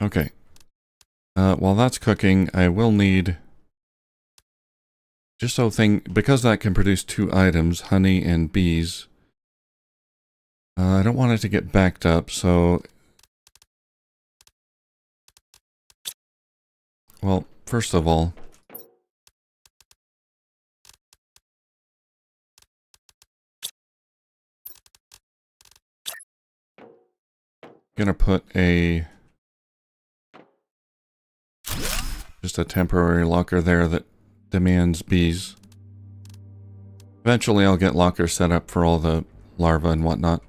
Okay. While that's cooking, I will need... Just so because that can produce 2 items, honey and bees. I don't want it to get backed up, so... Well, first of all... Gonna put just a temporary locker there that demands bees. Eventually I'll get lockers set up for all the larvae and whatnot.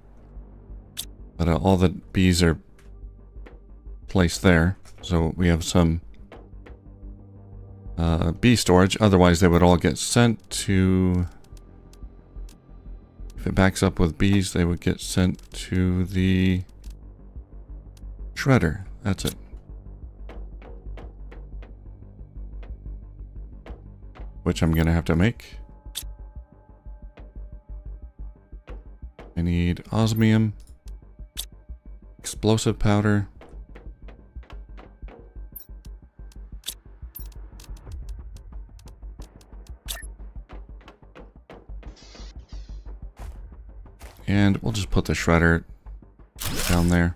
But all the bees are placed there, so we have some bee storage. Otherwise they would all get sent to... If it backs up with bees, they would get sent to the shredder. That's it. Which I'm gonna have to make. I need osmium, explosive powder, and we'll just put the shredder down there.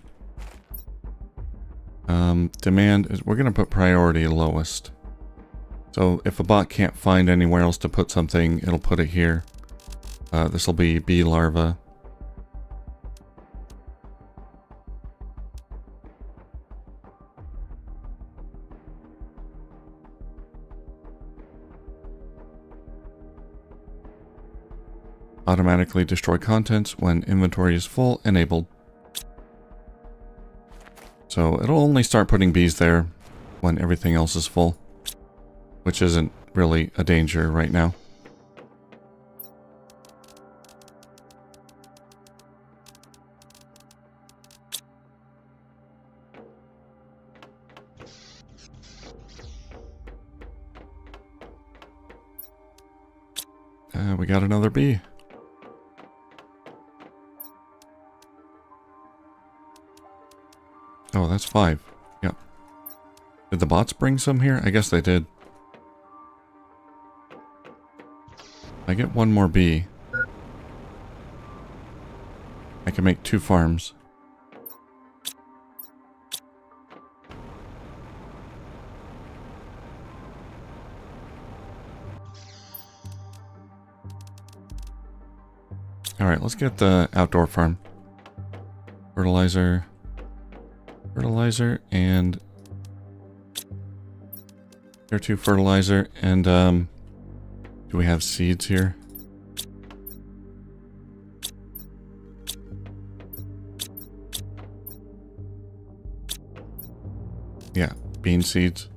Demand is, we're gonna put priority lowest. So if a bot can't find anywhere else to put something, it'll put it here. This will be bee larvae. Automatically destroy contents when inventory is full, enabled. So it'll only start putting bees there when everything else is full, which isn't really a danger right now. We got another bee. Oh, that's 5. Yep. Did the bots bring some here? I guess they did. I get 1 more bee. I can make 2 farms. Alright, let's get the outdoor farm. Fertilizer. Fertilizer and... Tier 2 fertilizer and do we have seeds here? Yeah, bean seeds.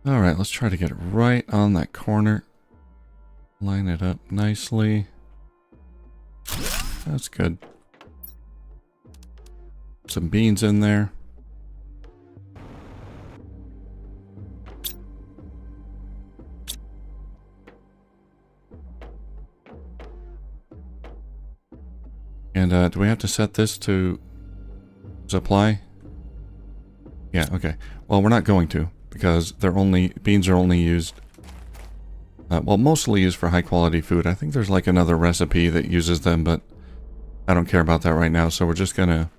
Alright, let's try to get it right on that corner. Line it up nicely. That's good. Some beans in there. And do we have to set this to supply? Yeah, okay. Well, we're not going to, because beans are only used, well, mostly used for high quality food. I think there's like another recipe that uses them, but I don't care about that right now, so we're just gonna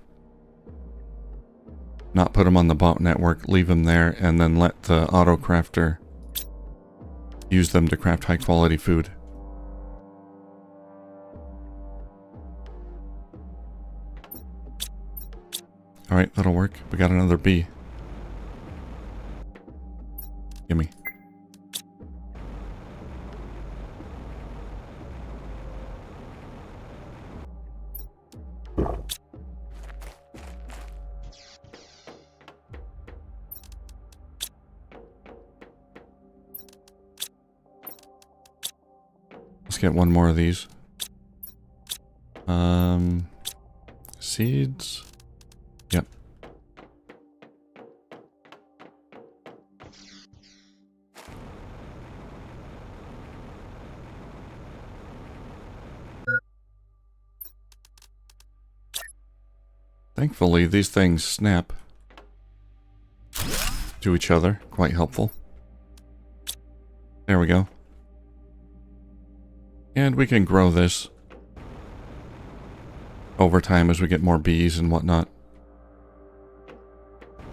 not put them on the bot network, leave them there, and then let the auto crafter use them to craft high quality food. Alright, that'll work. We got another bee. Gimme. get one more of these. Seeds. Yep. Thankfully, these things snap to each other. Quite helpful. There we go. And we can grow this over time as we get more bees and whatnot.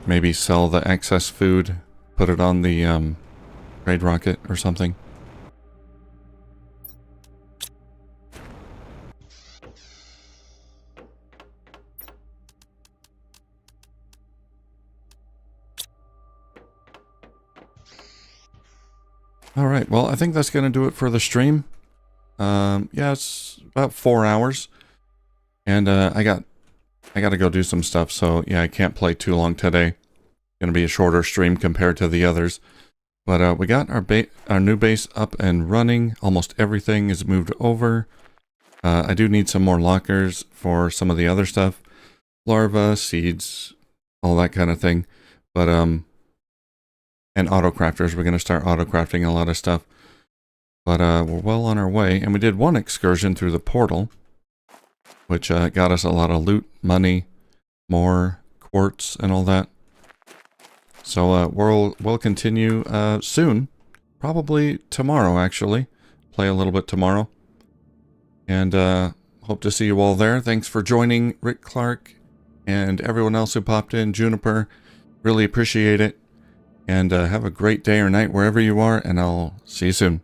Maybe sell the excess food, put it on the trade rocket or something. Alright, well, I think that's going to do it for the stream. Yeah, it's about 4 hours. And I got to go do some stuff, so yeah, I can't play too long today. Going to be a shorter stream compared to the others. But we got our new base up and running. Almost everything is moved over. I do need some more lockers for some of the other stuff. Larva, seeds, all that kind of thing. But and auto-crafters. We're going to start auto-crafting a lot of stuff. But we're well on our way. And we did one excursion through the portal, which got us a lot of loot, money, more quartz, and all that. So we'll continue soon. Probably tomorrow, actually. Play a little bit tomorrow. And hope to see you all there. Thanks for joining, Rick Clark, and everyone else who popped in. Juniper, really appreciate it. And have a great day or night wherever you are, and I'll see you soon.